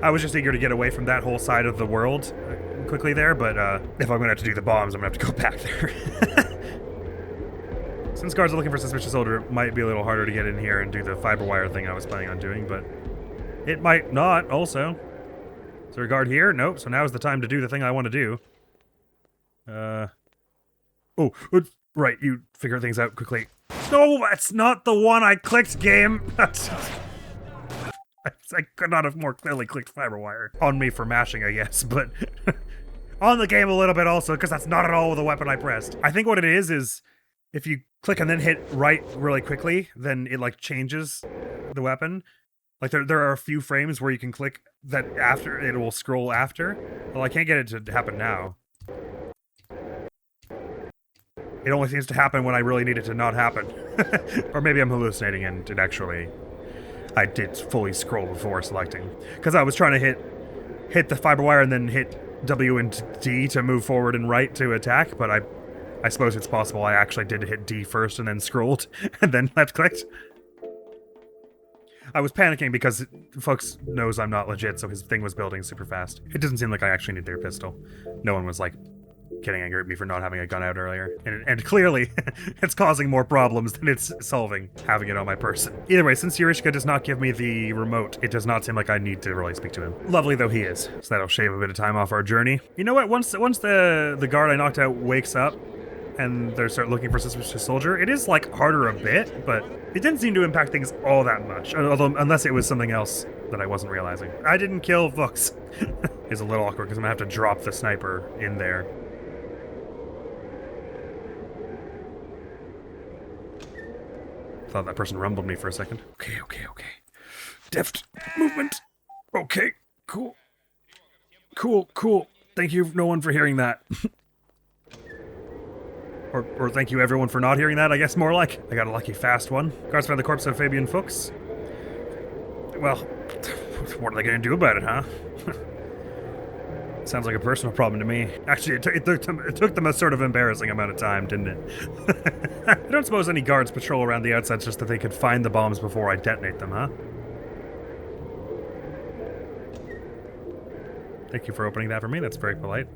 S1: I was just eager to get away from that whole side of the world quickly there, but if I'm going to have to do the bombs, I'm going to have to go back there. Since guards are looking for suspicious soldier, it might be a little harder to get in here and do the fiber wire thing I was planning on doing, but it might not also. Is there a guard here? Nope, so now is the time to do the thing I want to do. Oh, right, you figure things out quickly. No, that's not the one I clicked, game! I could not have more clearly clicked fiber wire. On me for mashing, I guess, but on the game a little bit also, because that's not at all the weapon I pressed. I think what it is if you click and then hit right really quickly, then it like changes the weapon. Like there are a few frames where you can click that after it will scroll after. Well, I can't get it to happen now. It only seems to happen when I really need it to not happen. Or maybe I'm hallucinating and it actually... I did fully scroll before selecting. Because I was trying to hit the fiber wire and then hit W and D to move forward and right to attack, but I suppose it's possible I actually did hit D first and then scrolled, and then left clicked. I was panicking because folks knows I'm not legit, so his thing was building super fast. It doesn't seem like I actually need their pistol. No one was like getting angry at me for not having a gun out earlier. And clearly, it's causing more problems than it's solving, having it on my person. Either way, since Yurishka does not give me the remote, it does not seem like I need to really speak to him. Lovely though he is, so that'll shave a bit of time off our journey. You know what, once the guard I knocked out wakes up, and they start looking for suspicious soldier, it is like harder a bit, but it didn't seem to impact things all that much, although unless it was something else that I wasn't realizing. I didn't kill Vux. It's a little awkward because I'm gonna have to drop the sniper in there. Thought that person rumbled me for a second. Okay. Deft movement. Okay, cool. Thank you, no one, for hearing that. or thank you, everyone, for not hearing that, I guess more like. I got a lucky fast one. Guards found the corpse of Fabian Fuchs. Well, what are they going to do about it, huh? Sounds like a personal problem to me. Actually, it took them a sort of embarrassing amount of time, didn't it? I don't suppose any guards patrol around the outside just that they could find the bombs before I detonate them, huh? Thank you for opening that for me. That's very polite.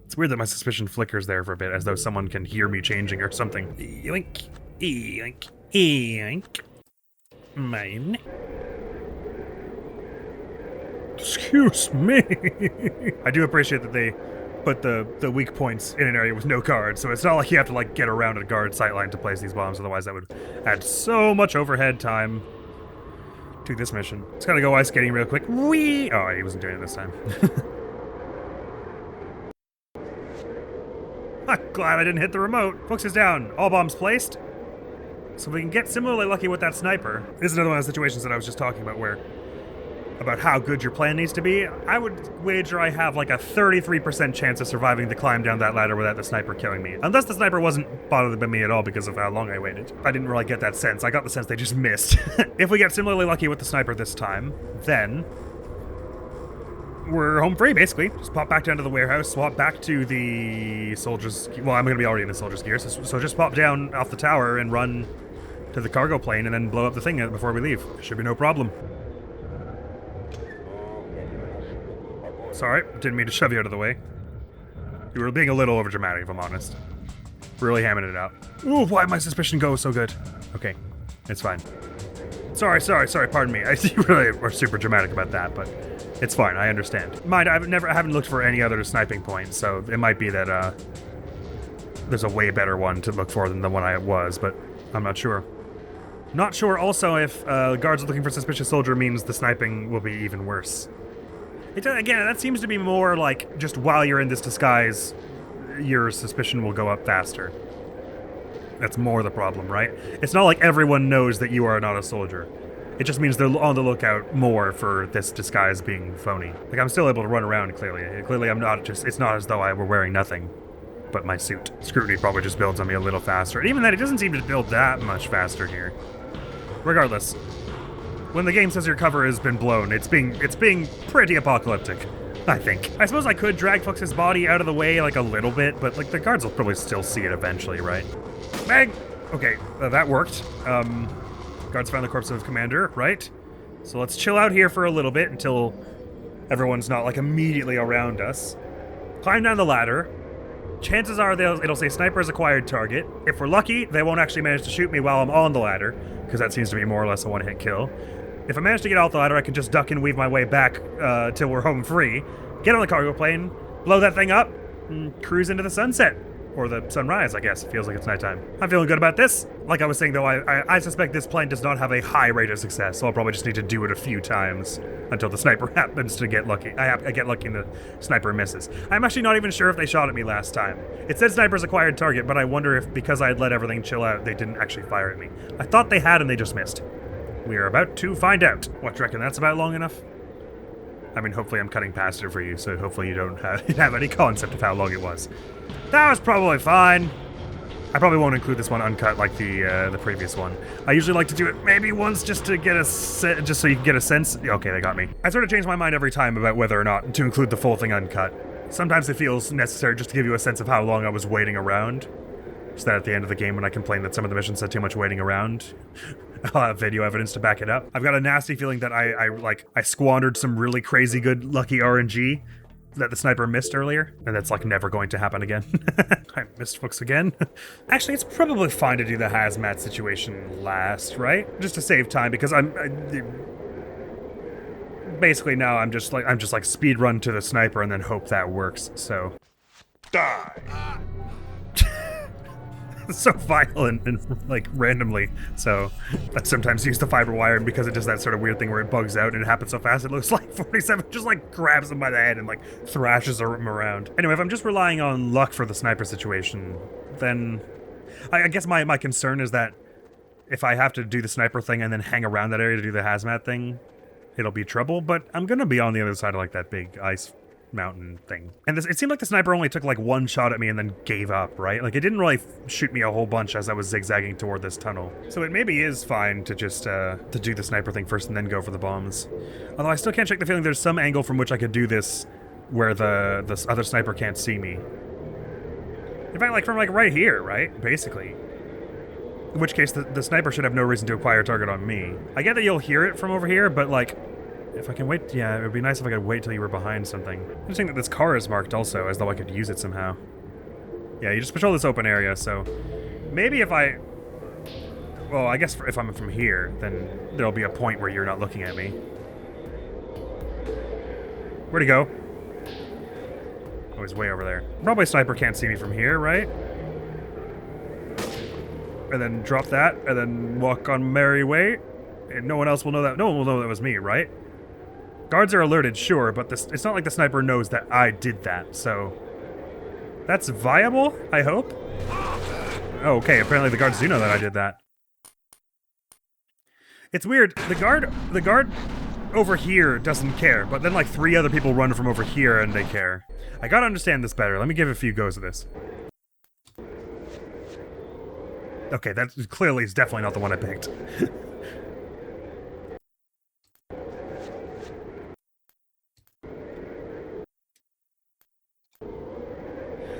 S1: It's weird that my suspicion flickers there for a bit, as though someone can hear me changing or something. Yoink, yoink, yoink. Mine. Excuse me. I do appreciate that they put the weak points in an area with no guards, so it's not like you have to like get around a guard sightline to place these bombs, otherwise that would add so much overhead time to this mission. Just gotta go ice skating real quick. Whee! Oh, he wasn't doing it this time. I'm glad I didn't hit the remote. Focus is down. All bombs placed. So we can get similarly lucky with that sniper. This is another one of the situations that I was just talking about where about how good your plan needs to be. I would wager I have like a 33% chance of surviving the climb down that ladder without the sniper killing me. Unless the sniper wasn't bothered by me at all because of how long I waited. I didn't really get that sense. I got the sense they just missed. If we get similarly lucky with the sniper this time, then we're home free, basically. Just pop back down to the warehouse, swap back to the soldiers. Well, I'm going to be already in the soldiers' gear, so just pop down off the tower and run to the cargo plane and then blow up the thing before we leave. Should be no problem. Sorry, didn't mean to shove you out of the way. You were being a little overdramatic, if I'm honest. Really hamming it out. Ooh, why did my suspicion go so good? Okay, it's fine. Sorry, pardon me. You really are super dramatic about that, but it's fine, I understand. Mind, I haven't looked for any other sniping points, so it might be that there's a way better one to look for than the one I was, but I'm not sure. Not sure also if guards looking for suspicious soldier means the sniping will be even worse. Again, that seems to be more like just while you're in this disguise, your suspicion will go up faster. That's more the problem, right? It's not like everyone knows that you are not a soldier. It just means they're on the lookout more for this disguise being phony. Like, I'm still able to run around, clearly. Clearly, I'm not just... It's not as though I were wearing nothing but my suit. Scrutiny probably just builds on me a little faster. And even then, it doesn't seem to build that much faster here. Regardless, when the game says your cover has been blown, it's being pretty apocalyptic, I think. I suppose I could drag Fux's body out of the way, like, a little bit, but, like, the guards will probably still see it eventually, right? Bang! Okay, that worked. Guards found the corpse of Commander, right? So let's chill out here for a little bit until everyone's not, like, immediately around us. Climb down the ladder. Chances are it'll say sniper's acquired target. If we're lucky, they won't actually manage to shoot me while I'm on the ladder, because that seems to be more or less a one-hit kill. If I manage to get off the ladder, I can just duck and weave my way back till we're home free, get on the cargo plane, blow that thing up, and cruise into the sunset. Or the sunrise, I guess. It feels like it's nighttime. I'm feeling good about this. Like I was saying, though, I suspect this plane does not have a high rate of success, so I'll probably just need to do it a few times until the sniper happens to get lucky. I get lucky and the sniper misses. I'm actually not even sure if they shot at me last time. It said sniper's acquired target, but I wonder if because I had let everything chill out, they didn't actually fire at me. I thought they had and they just missed. We are about to find out. What, do you reckon that's about long enough? I mean, hopefully I'm cutting past it for you, so hopefully you don't have any concept of how long it was. That was probably fine. I probably won't include this one uncut like the previous one. I usually like to do it maybe once just to get just so you can get a sense. Okay, they got me. I sort of change my mind every time about whether or not to include the full thing uncut. Sometimes it feels necessary just to give you a sense of how long I was waiting around. So that at the end of the game when I complain that some of the missions had too much waiting around, I'll have video evidence to back it up. I've got a nasty feeling that I squandered some really crazy good lucky RNG that the sniper missed earlier, and that's like never going to happen again. I missed Fuchs again. Actually, it's probably fine to do the hazmat situation last, right? Just to save time, because basically now I'm just like speed run to the sniper and then hope that works. So die. So violent and like randomly. So I sometimes use the fiber wire, and because it does that sort of weird thing where it bugs out and it happens so fast, it looks like 47 just like grabs him by the head and like thrashes him around. Anyway, if I'm just relying on luck for the sniper situation, then I guess my concern is that if I have to do the sniper thing and then hang around that area to do the hazmat thing, it'll be trouble. But I'm gonna be on the other side of like that big ice mountain thing. And it seemed like the sniper only took like one shot at me and then gave up, right? Like it didn't really shoot me a whole bunch as I was zigzagging toward this tunnel. So it maybe is fine to just to do the sniper thing first and then go for the bombs. Although I still can't shake the feeling there's some angle from which I could do this where the other sniper can't see me. In fact, like from like right here, right? Basically. In which case the sniper should have no reason to acquire a target on me. I get that you'll hear it from over here, but like If I can wait, yeah, it would be nice if I could wait till you were behind something. Interesting that this car is marked also, as though I could use it somehow. Yeah, you just patrol this open area, so maybe if I... Well, I guess if I'm from here, then there'll be a point where you're not looking at me. Where'd he go? Oh, he's way over there. Probably a sniper can't see me from here, right? And then drop that, and then walk on merry way. And no one else will know that. No one will know that was me, right? Guards are alerted, sure, but it's not like the sniper knows that I did that, so... That's viable, I hope? Oh, okay, apparently the guards do know that I did that. It's weird, the guard over here doesn't care, but then like 3 other people run from over here and they care. I gotta understand this better. Let me give a few goes of this. Okay, that clearly is definitely not the one I picked.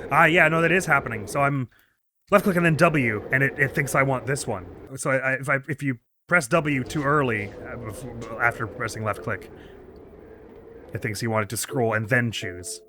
S1: Yeah, no, that is happening. So I'm left-click and then W, and it thinks I want this one. So if you press W too early after pressing left-click, it thinks you want it to scroll and then choose.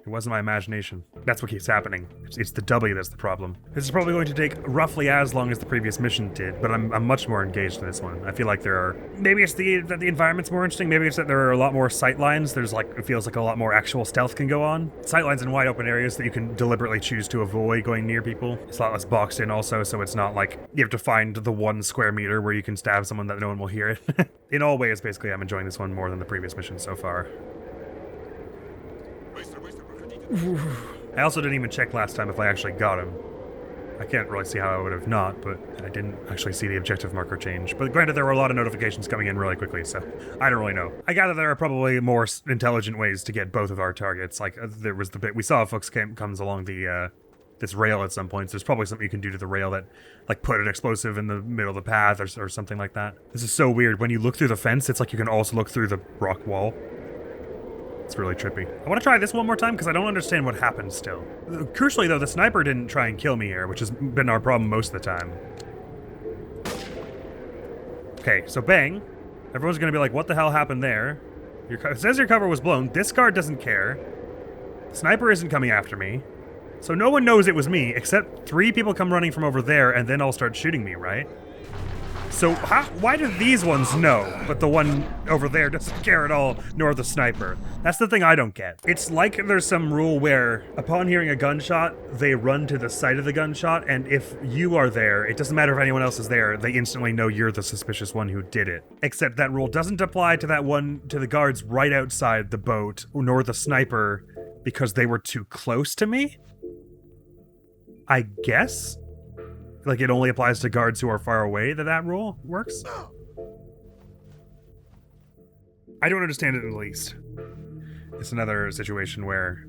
S1: It wasn't my imagination. That's what keeps happening. It's the W that's the problem. This is probably going to take roughly as long as the previous mission did, but I'm much more engaged in this one. I feel like there are... Maybe it's that the environment's more interesting. Maybe it's that there are a lot more sight lines. There's like... It feels like a lot more actual stealth can go on. Sight lines in wide open areas that you can deliberately choose to avoid going near people. It's a lot less boxed in also, so it's not like you have to find the 1 square meter where you can stab someone that no one will hear it. In all ways, basically, I'm enjoying this one more than the previous mission so far. I also didn't even check last time if I actually got him. I can't really see how I would have not, but I didn't actually see the objective marker change. But granted, there were a lot of notifications coming in really quickly, so I don't really know. I gather there are probably more intelligent ways to get both of our targets. Like, there was the bit we saw Fox comes along the this rail at some points. There's probably something you can do to the rail that, like, put an explosive in the middle of the path or something like that. This is so weird. When you look through the fence, it's like you can also look through the rock wall. It's really trippy. I want to try this one more time because I don't understand what happened still. Crucially, though, the sniper didn't try and kill me here, which has been our problem most of the time. Okay, so bang. Everyone's going to be like, what the hell happened there? It says your cover was blown. This guard doesn't care. The sniper isn't coming after me. So no one knows it was me, except 3 people come running from over there and then all start shooting me, right? So why do these ones know, but the one over there doesn't care at all, nor the sniper? That's the thing I don't get. It's like there's some rule where, upon hearing a gunshot, they run to the site of the gunshot, and if you are there, it doesn't matter if anyone else is there, they instantly know you're the suspicious one who did it. Except that rule doesn't apply to the guards right outside the boat, nor the sniper, because they were too close to me? I guess? Like, it only applies to guards who are far away that rule works? I don't understand it in the least. It's another situation where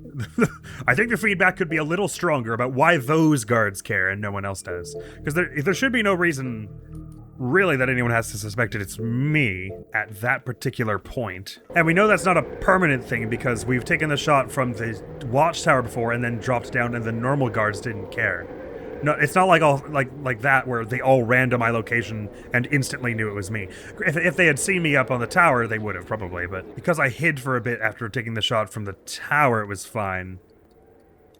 S1: I think the feedback could be a little stronger about why those guards care and no one else does. Because there should be no reason, really, that anyone has to suspect that it's me at that particular point. And we know that's not a permanent thing because we've taken the shot from the watchtower before and then dropped down and the normal guards didn't care. No, it's not like that where they all ran to my location and instantly knew it was me. If they had seen me up on the tower, they would have probably, but because I hid for a bit after taking the shot from the tower, it was fine.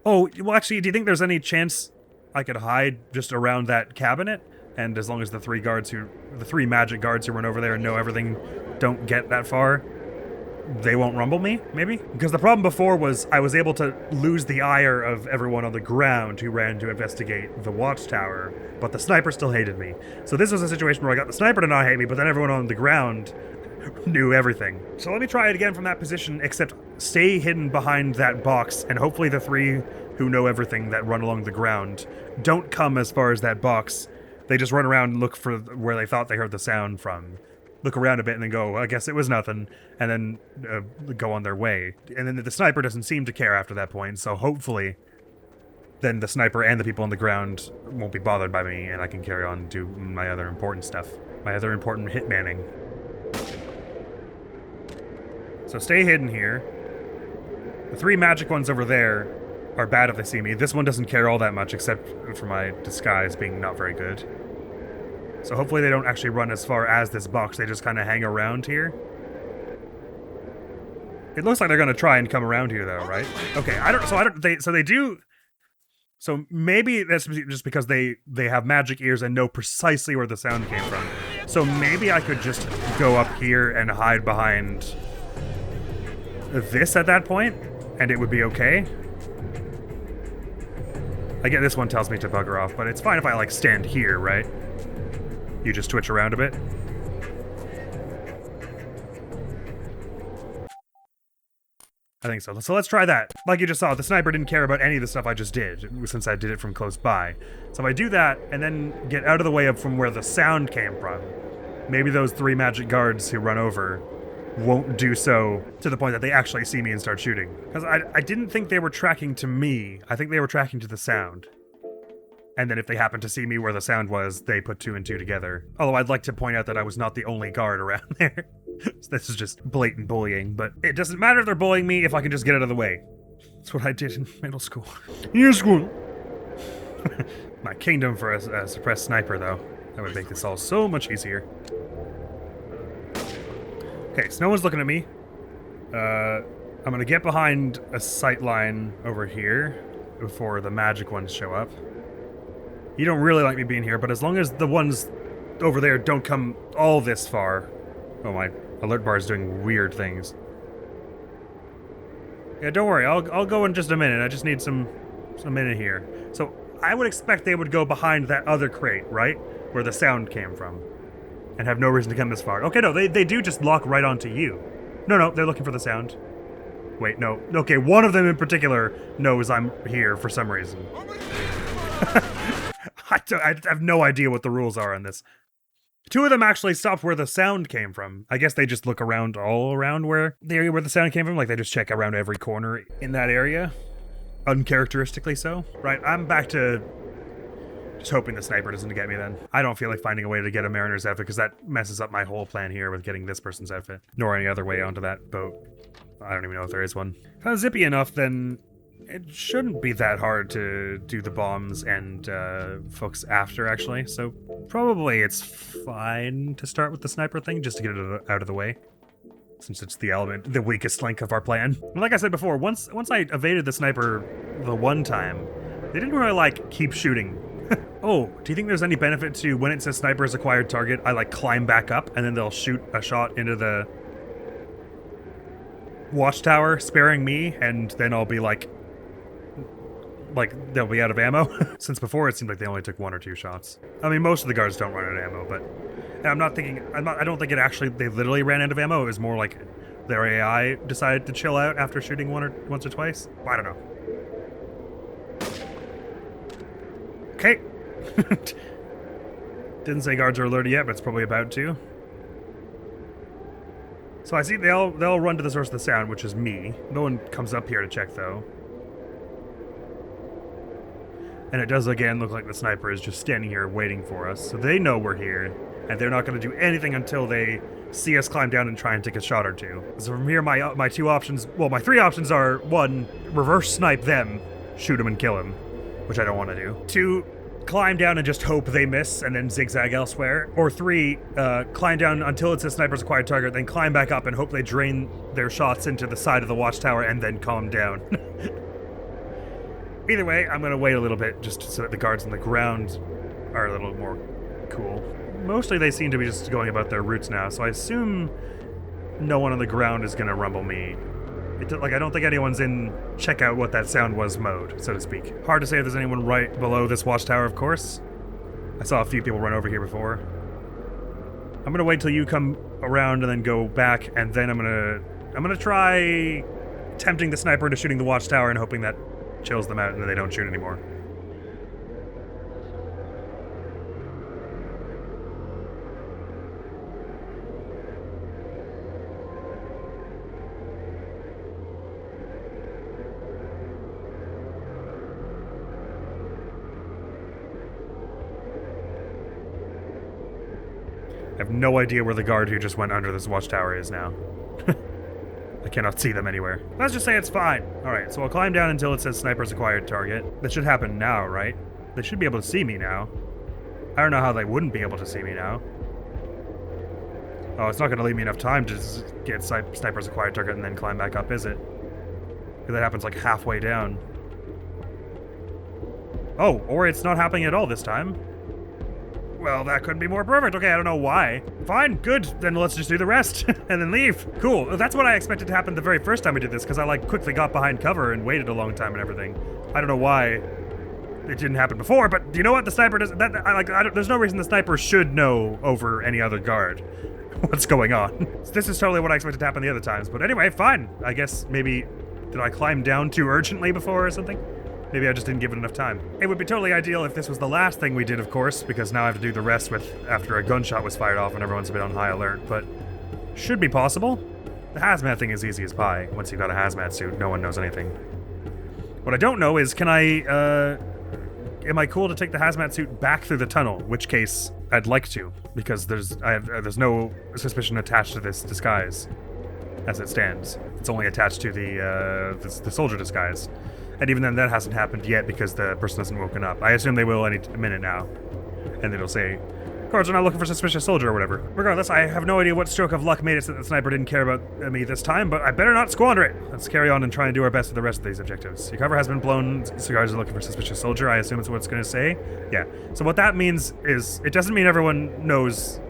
S1: Oh, well, actually, do you think there's any chance I could hide just around that cabinet? And as long as the 3 magic guards who run over there and know everything don't get that far, they won't rumble me, maybe? Because the problem before was I was able to lose the ire of everyone on the ground who ran to investigate the watchtower, but the sniper still hated me. So this was a situation where I got the sniper to not hate me, but then everyone on the ground knew everything. So let me try it again from that position, except stay hidden behind that box, and hopefully the 3 who know everything that run along the ground don't come as far as that box. They just run around and look for where they thought they heard the sound from. Look around a bit and then go, I guess it was nothing, and then go on their way. And then the sniper doesn't seem to care after that point, so hopefully then the sniper and the people on the ground won't be bothered by me, and I can carry on and do my other important stuff. My other important hitmanning. So stay hidden here. The 3 magic ones over there are bad if they see me. This one doesn't care all that much, except for my disguise being not very good. So hopefully they don't actually run as far as this box, they just kind of hang around here. It looks like they're gonna try and come around here, though, right? Okay, they do. So maybe that's just because they have magic ears and know precisely where the sound came from. So maybe I could just go up here and hide behind this at that point, and it would be okay. Again, this one tells me to bugger off, but it's fine if I, like, stand here, right? You just twitch around a bit. I think so. So let's try that. Like you just saw, the sniper didn't care about any of the stuff I just did, since I did it from close by. So if I do that, and then get out of the way of from where the sound came from, maybe those 3 magic guards who run over won't do so to the point that they actually see me and start shooting. Because I didn't think they were tracking to me. I think they were tracking to the sound. And then if they happened to see me where the sound was, they put 2 and 2 together. Although I'd like to point out that I was not the only guard around there. So this is just blatant bullying, but it doesn't matter if they're bullying me if I can just get out of the way. That's what I did in middle school. In school. My kingdom for a suppressed sniper, though. That would make this all so much easier. Okay, so no one's looking at me. I'm gonna get behind a sight line over here before the magic ones show up. You don't really like me being here, but as long as the ones over there don't come all this far... Oh, my alert bar is doing weird things. Yeah, don't worry, I'll go in just a minute. I just need some minute here. So, I would expect they would go behind that other crate, right? Where the sound came from. And have no reason to come this far. Okay, no, they do just lock right onto you. No, they're looking for the sound. Wait, no. Okay, one of them in particular knows I'm here for some reason. I have no idea what the rules are on this. 2 of them actually stopped where the sound came from. I guess they just look around all around where the area where the sound came from. Like, they just check around every corner in that area. Uncharacteristically so. Right, I'm back to just hoping the sniper doesn't get me then. I don't feel like finding a way to get a mariner's outfit because that messes up my whole plan here with getting this person's outfit. Nor any other way onto that boat. I don't even know if there is one. If I was zippy enough, then it shouldn't be that hard to do the bombs and folks after, actually. So probably it's fine to start with the sniper thing just to get it out of the way, since it's the weakest link of our plan. And like I said before, once I evaded the sniper the one time, they didn't really, like, keep shooting. Oh, do you think there's any benefit to when it says sniper's acquired target, I, like, climb back up and then they'll shoot a shot into the watchtower, sparing me, and then I'll be like they'll be out of ammo? Since before it seemed like they only took 1 or 2 shots. I mean, most of the guards don't run out of ammo, but I don't think they literally ran out of ammo. It was more like their AI decided to chill out after shooting once or twice. I don't know. Okay. Didn't say guards are alerted yet, but it's probably about to. So I see they'll run to the source of the sound, which is me. No one comes up here to check, though. And it does again look like the sniper is just standing here waiting for us. So they know we're here, and they're not going to do anything until they see us climb down and try and take a shot or 2. So from here, my 2 options, well, my 3 options are: 1, reverse snipe them, shoot them and kill them, which I don't want to do. 2, climb down and just hope they miss and then zigzag elsewhere. Or 3, climb down until it says sniper's acquired target, then climb back up and hope they drain their shots into the side of the watchtower and then calm down. Either way, I'm going to wait a little bit just so that the guards on the ground are a little more cool. Mostly they seem to be just going about their routes now, so I assume no one on the ground is going to rumble me. I don't think anyone's in check out what that sound was mode, so to speak. Hard to say if there's anyone right below this watchtower, of course. I saw a few people run over here before. I'm going to wait till you come around and then go back, and then I'm going to try tempting the sniper into shooting the watchtower and hoping that chills them out and then they don't shoot anymore. I have no idea where the guard who just went under this watchtower is now. I cannot see them anywhere. Let's just say it's fine. Alright, so I'll climb down until it says sniper's acquired target. That should happen now, right? They should be able to see me now. I don't know how they wouldn't be able to see me now. Oh, it's not going to leave me enough time to just get sniper's acquired target and then climb back up, is it? Because that happens like halfway down. Oh, or it's not happening at all this time. Well, that couldn't be more perfect. Okay, I don't know why. Fine, good. Then let's just do the rest and then leave. Cool. That's what I expected to happen the very first time we did this, because I like quickly got behind cover and waited a long time and everything. I don't know why it didn't happen before, but do you know what the sniper does? There's no reason the sniper should know over any other guard what's going on. So this is totally what I expected to happen the other times. But anyway, fine. I guess maybe did I climb down too urgently before or something? Maybe I just didn't give it enough time. It would be totally ideal if this was the last thing we did, of course, because now I have to do the rest after a gunshot was fired off and everyone's been on high alert, but should be possible. The hazmat thing is easy as pie. Once you've got a hazmat suit, no one knows anything. What I don't know is, am I cool to take the hazmat suit back through the tunnel? In which case, I'd like to, because there's no suspicion attached to this disguise, as it stands. It's only attached to the soldier disguise. And even then, that hasn't happened yet because the person hasn't woken up. I assume they will any minute now. And it'll say, "Guards are not looking for suspicious soldier," or whatever. Regardless, I have no idea what stroke of luck made it so that the sniper didn't care about me this time, but I better not squander it. Let's carry on and try and do our best with the rest of these objectives. Your cover has been blown. Guards are looking for suspicious soldier. I assume it's what it's going to say. Yeah. So what that means is, it doesn't mean everyone knows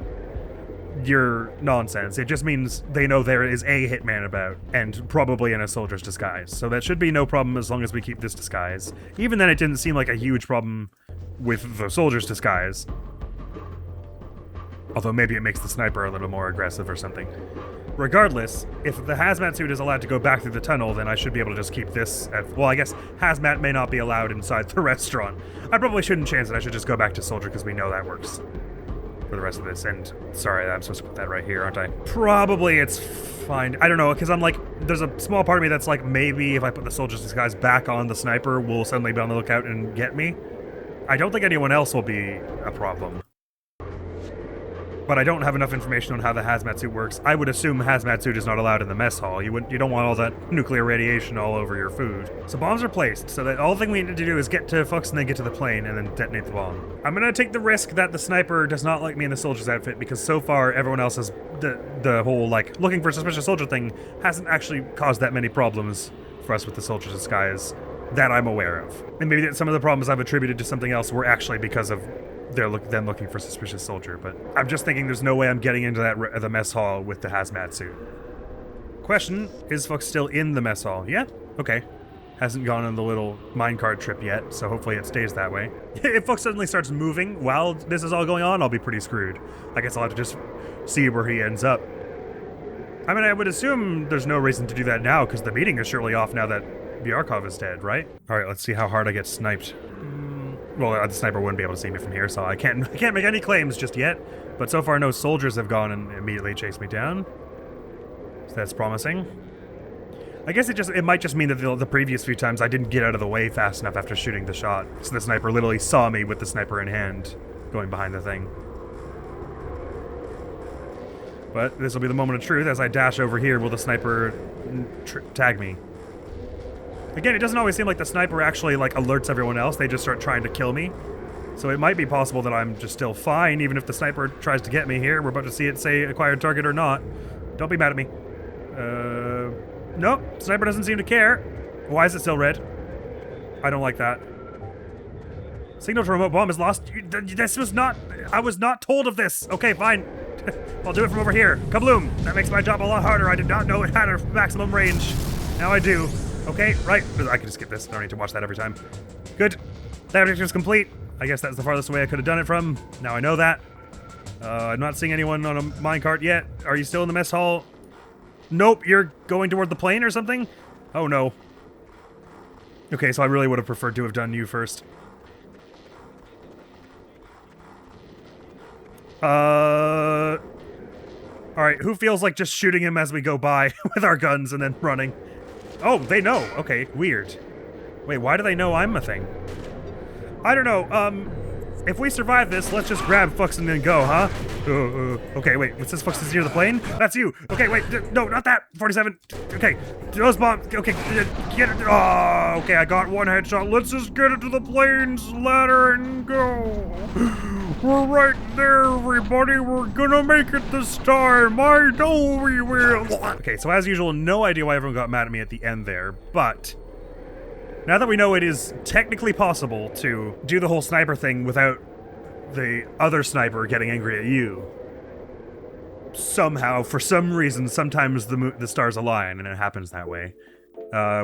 S1: your nonsense. It just means they know there is a hitman about, and probably in a soldier's disguise. So that should be no problem as long as we keep this disguise. Even then, it didn't seem like a huge problem with the soldier's disguise. Although maybe it makes the sniper a little more aggressive or something. Regardless, if the hazmat suit is allowed to go back through the tunnel, then I should be able to just keep this at... Well, I guess hazmat may not be allowed inside the restaurant. I probably shouldn't chance it. I should just go back to soldier because we know that works for the rest of this. And sorry, I'm supposed to put that right here, aren't I? Probably it's fine. I don't know, because I'm like, there's a small part of me that's like, maybe if I put the soldier's disguise back on the sniper, we'll suddenly be on the lookout and get me. I don't think anyone else will be a problem. But I don't have enough information on how the hazmat suit works. I would assume hazmat suit is not allowed in the mess hall. You don't want all that nuclear radiation all over your food. So bombs are placed, so that all thing we need to do is get to folks and then get to the plane and then detonate the bomb. I'm gonna take the risk that the sniper does not like me in the soldier's outfit, because so far everyone else has the whole like looking for a suspicious soldier thing hasn't actually caused that many problems for us with the soldier's disguise that I'm aware of. And maybe that some of the problems I've attributed to something else were actually because of them looking for suspicious soldier, but I'm just thinking there's no way I'm getting into the mess hall with the hazmat suit. Question, is folks still in the mess hall? Yeah? Okay. Hasn't gone on the little minecart trip yet, so hopefully it stays that way. If folks suddenly starts moving while this is all going on, I'll be pretty screwed. I guess I'll have to just see where he ends up. I mean, I would assume there's no reason to do that now, because the meeting is surely off now that BJARHKOV is dead, right? Alright, let's see how hard I get sniped. Well, the sniper wouldn't be able to see me from here, so I can't make any claims just yet. But so far, no soldiers have gone and immediately chased me down. So that's promising. I guess it might just mean that the previous few times I didn't get out of the way fast enough after shooting the shot. So the sniper literally saw me with the sniper in hand, going behind the thing. But this will be the moment of truth. As I dash over here, will the sniper tag me? Again, it doesn't always seem like the sniper actually like alerts everyone else. They just start trying to kill me. So it might be possible that I'm just still fine, even if the sniper tries to get me here. We're about to see it say acquired target or not. Don't be mad at me. Nope, sniper doesn't seem to care. Why is it still red? I don't like that. Signal to remote bomb is lost. This was not... I was not told of this. Okay, fine. I'll do it from over here. Kabloom. That makes my job a lot harder. I did not know it had a maximum range. Now I do. Okay, right. I can just skip this. I don't need to watch that every time. Good. That objective is complete. I guess that's the farthest away I could have done it from. Now I know that. I'm not seeing anyone on a minecart yet. Are you still in the mess hall? Nope, you're going toward the plane or something? Oh no. Okay, so I really would have preferred to have done you first. Alright, who feels like just shooting him as we go by with our guns and then running? Oh, they know. Okay, weird. Wait, why do they know I'm a thing? I don't know. If we survive this, let's just grab Fuchs and then go, huh? Okay, wait, what's this? Fuchs is near the plane? That's you. Okay, wait, no, not that. 47. Okay, those bombs. Okay, Get it. Oh, okay, I got one headshot. Let's just get it to the plane's ladder and go. We're right there, everybody. We're gonna make it this time. I know we will. Okay, so as usual, no idea why everyone got mad at me at the end there, but now that we know it is technically possible to do the whole sniper thing without the other sniper getting angry at you, somehow, for some reason, sometimes the stars align and it happens that way.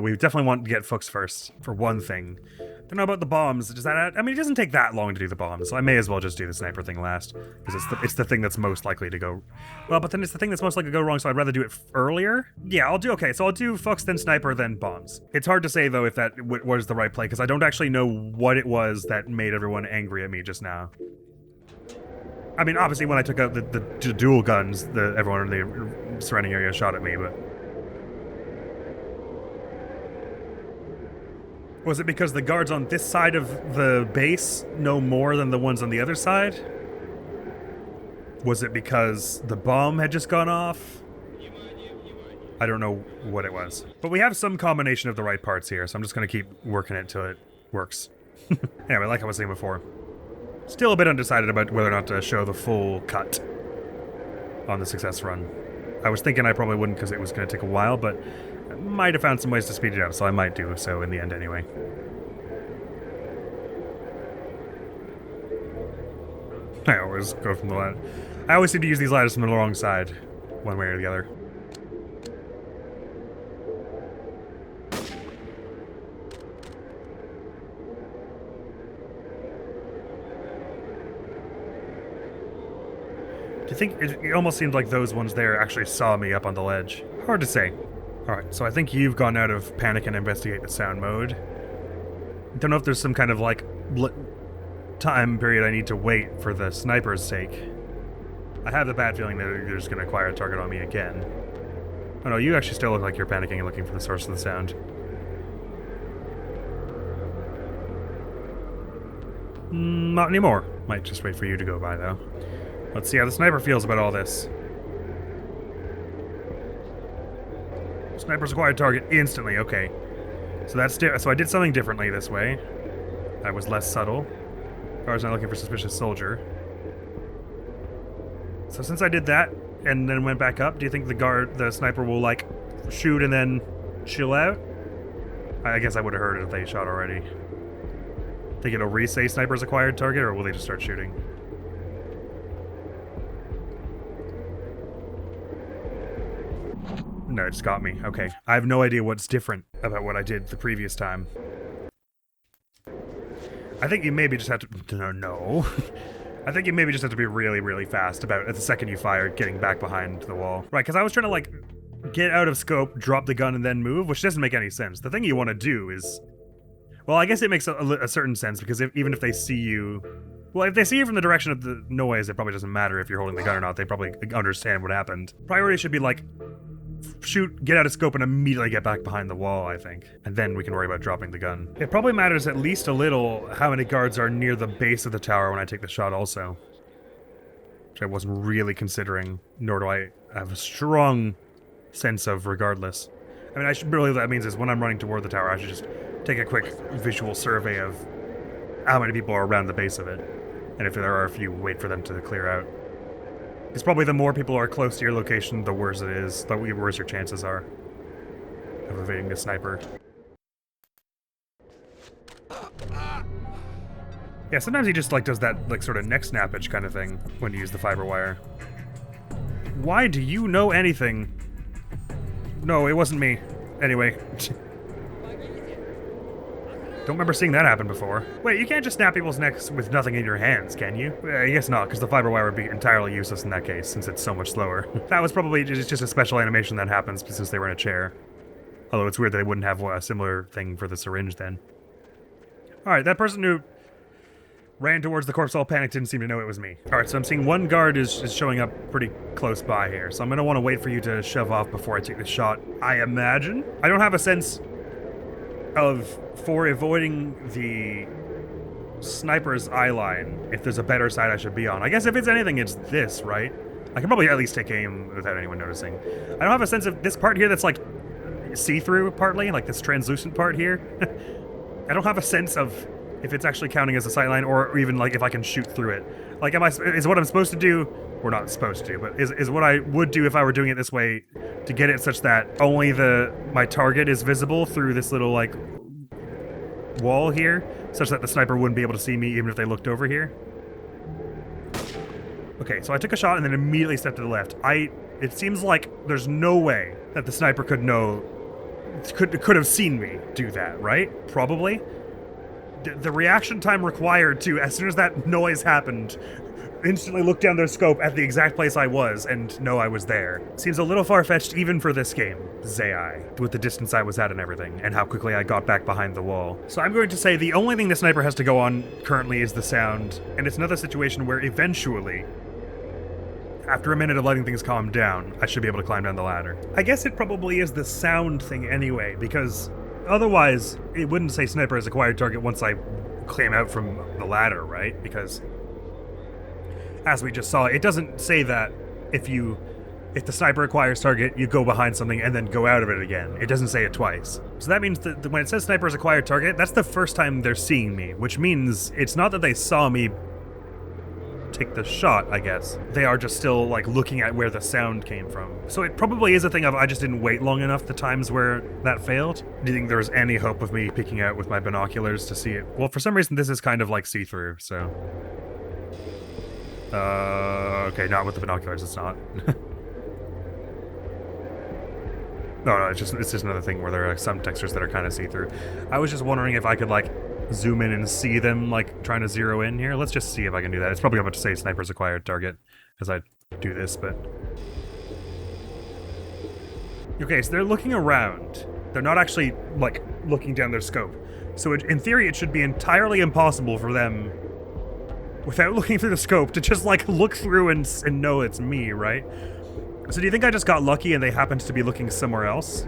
S1: We definitely want to get Fuchs first, for one thing. Don't know about the bombs. Does that I mean, it doesn't take that long to do the bombs, so I may as well just do the sniper thing last, because it's the thing that's most likely to go... Well, but then it's the thing that's most likely to go wrong, so I'd rather do it earlier? Yeah, I'll do Fuchs, then sniper, then bombs. It's hard to say, though, if that was the right play, because I don't actually know what it was that made everyone angry at me just now. I mean, obviously, when I took out the dual guns, everyone in the surrounding area shot at me, but... Was it because the guards on this side of the base know more than the ones on the other side? Was it because the bomb had just gone off? I don't know what it was. But we have some combination of the right parts here, so I'm just going to keep working it till it works. Anyway, like I was saying before, still a bit undecided about whether or not to show the full cut on the success run. I was thinking I probably wouldn't because it was going to take a while, but I might have found some ways to speed it up, so I might do so in the end anyway. I always go from the ladder. I always seem to use these ladders from the wrong side, one way or the other. Do you think it almost seemed like those ones there actually saw me up on the ledge? Hard to say. Alright, so I think you've gone out of panic and investigate the sound mode. Don't know if there's some kind of like time period I need to wait for the sniper's sake. I have the bad feeling that you're just going to acquire a target on me again. Oh no, you actually still look like you're panicking and looking for the source of the sound. Not anymore. Might just wait for you to go by though. Let's see how the sniper feels about all this. Sniper's acquired target instantly, okay. So I did something differently this way. I was less subtle. Guard's not looking for suspicious soldier. So since I did that and then went back up, do you think the sniper will like shoot and then chill out? I guess I would have heard it if they shot already. Think it'll re-say sniper's acquired target, or will they just start shooting? No, it just got me. Okay. I have no idea what's different about what I did the previous time. I think you maybe just have to... No. I think you maybe just have to be really, really fast about at the second you fire, getting back behind the wall. Right, because I was trying to, like, get out of scope, drop the gun, and then move, which doesn't make any sense. The thing you want to do is... Well, I guess it makes a certain sense, because even if they see you... Well, if they see you from the direction of the noise, it probably doesn't matter if you're holding the gun or not. They probably understand what happened. Priority should be, like... Shoot, get out of scope, and immediately get back behind the wall, I think. And then we can worry about dropping the gun. It probably matters at least a little how many guards are near the base of the tower when I take the shot also. Which I wasn't really considering, nor do I have a strong sense of regardless. I mean, I should really, what that means is when I'm running toward the tower, I should just take a quick visual survey of how many people are around the base of it. And if there are a few, wait for them to clear out. Because probably the more people are close to your location, the worse it is, the worse your chances are of evading the sniper. Yeah, sometimes he just like does that like sort of neck snappage kind of thing when you use the fiber wire. Why do you know anything? No, it wasn't me. Anyway. Don't remember seeing that happen before. Wait, you can't just snap people's necks with nothing in your hands, can you? I guess not, because the fiber wire would be entirely useless in that case, since it's so much slower. That was probably just a special animation that happens since they were in a chair. Although it's weird that they wouldn't have a similar thing for the syringe then. Alright, that person who ran towards the corpse all panicked didn't seem to know it was me. Alright, so I'm seeing one guard is showing up pretty close by here, so I'm going to want to wait for you to shove off before I take the shot, I imagine. I don't have a sense for avoiding the sniper's eye line, if there's a better side I should be on. I guess if it's anything, it's this, right? I can probably at least take aim without anyone noticing. I don't have a sense of this part here that's like see-through partly, like this translucent part here. I don't have a sense of if it's actually counting as a sightline or even like if I can shoot through it. Like, is what I'm supposed to do, or not supposed to, but is what I would do if I were doing it this way to get it such that only my target is visible through this little like wall here, such that the sniper wouldn't be able to see me even if they looked over here. Okay, so I took a shot and then immediately stepped to the left. It seems like there's no way that the sniper could have seen me do that, right? Probably. The reaction time required to, as soon as that noise happened, instantly look down their scope at the exact place I was and know I was there. Seems a little far-fetched even for this game, say I, with the distance I was at and everything, and how quickly I got back behind the wall. So I'm going to say the only thing the sniper has to go on currently is the sound, and it's another situation where eventually, after a minute of letting things calm down, I should be able to climb down the ladder. I guess it probably is the sound thing anyway, because otherwise, it wouldn't say sniper as acquired target once I climb out from the ladder, right? Because, as we just saw, it doesn't say that if the sniper acquires target, you go behind something and then go out of it again. It doesn't say it twice. So that means that when it says sniper is acquired target, that's the first time they're seeing me, which means it's not that they saw me take the shot, I guess. They are just still, like, looking at where the sound came from. So it probably is a thing of I just didn't wait long enough the times where that failed. Do you think there's any hope of me peeking out with my binoculars to see it? Well, for some reason, this is kind of like see-through, so... okay, not with the binoculars, it's not. No, it's just another thing where there are some textures that are kind of see-through. I was just wondering if I could, like, zoom in and see them, like, trying to zero in here. Let's just see if I can do that. It's probably about to say sniper's acquired target as I do this, but... Okay, so they're looking around. They're not actually, like, looking down their scope. So in theory, it should be entirely impossible for them, without looking through the scope, to just, like, look through and know it's me, right? So do you think I just got lucky and they happened to be looking somewhere else?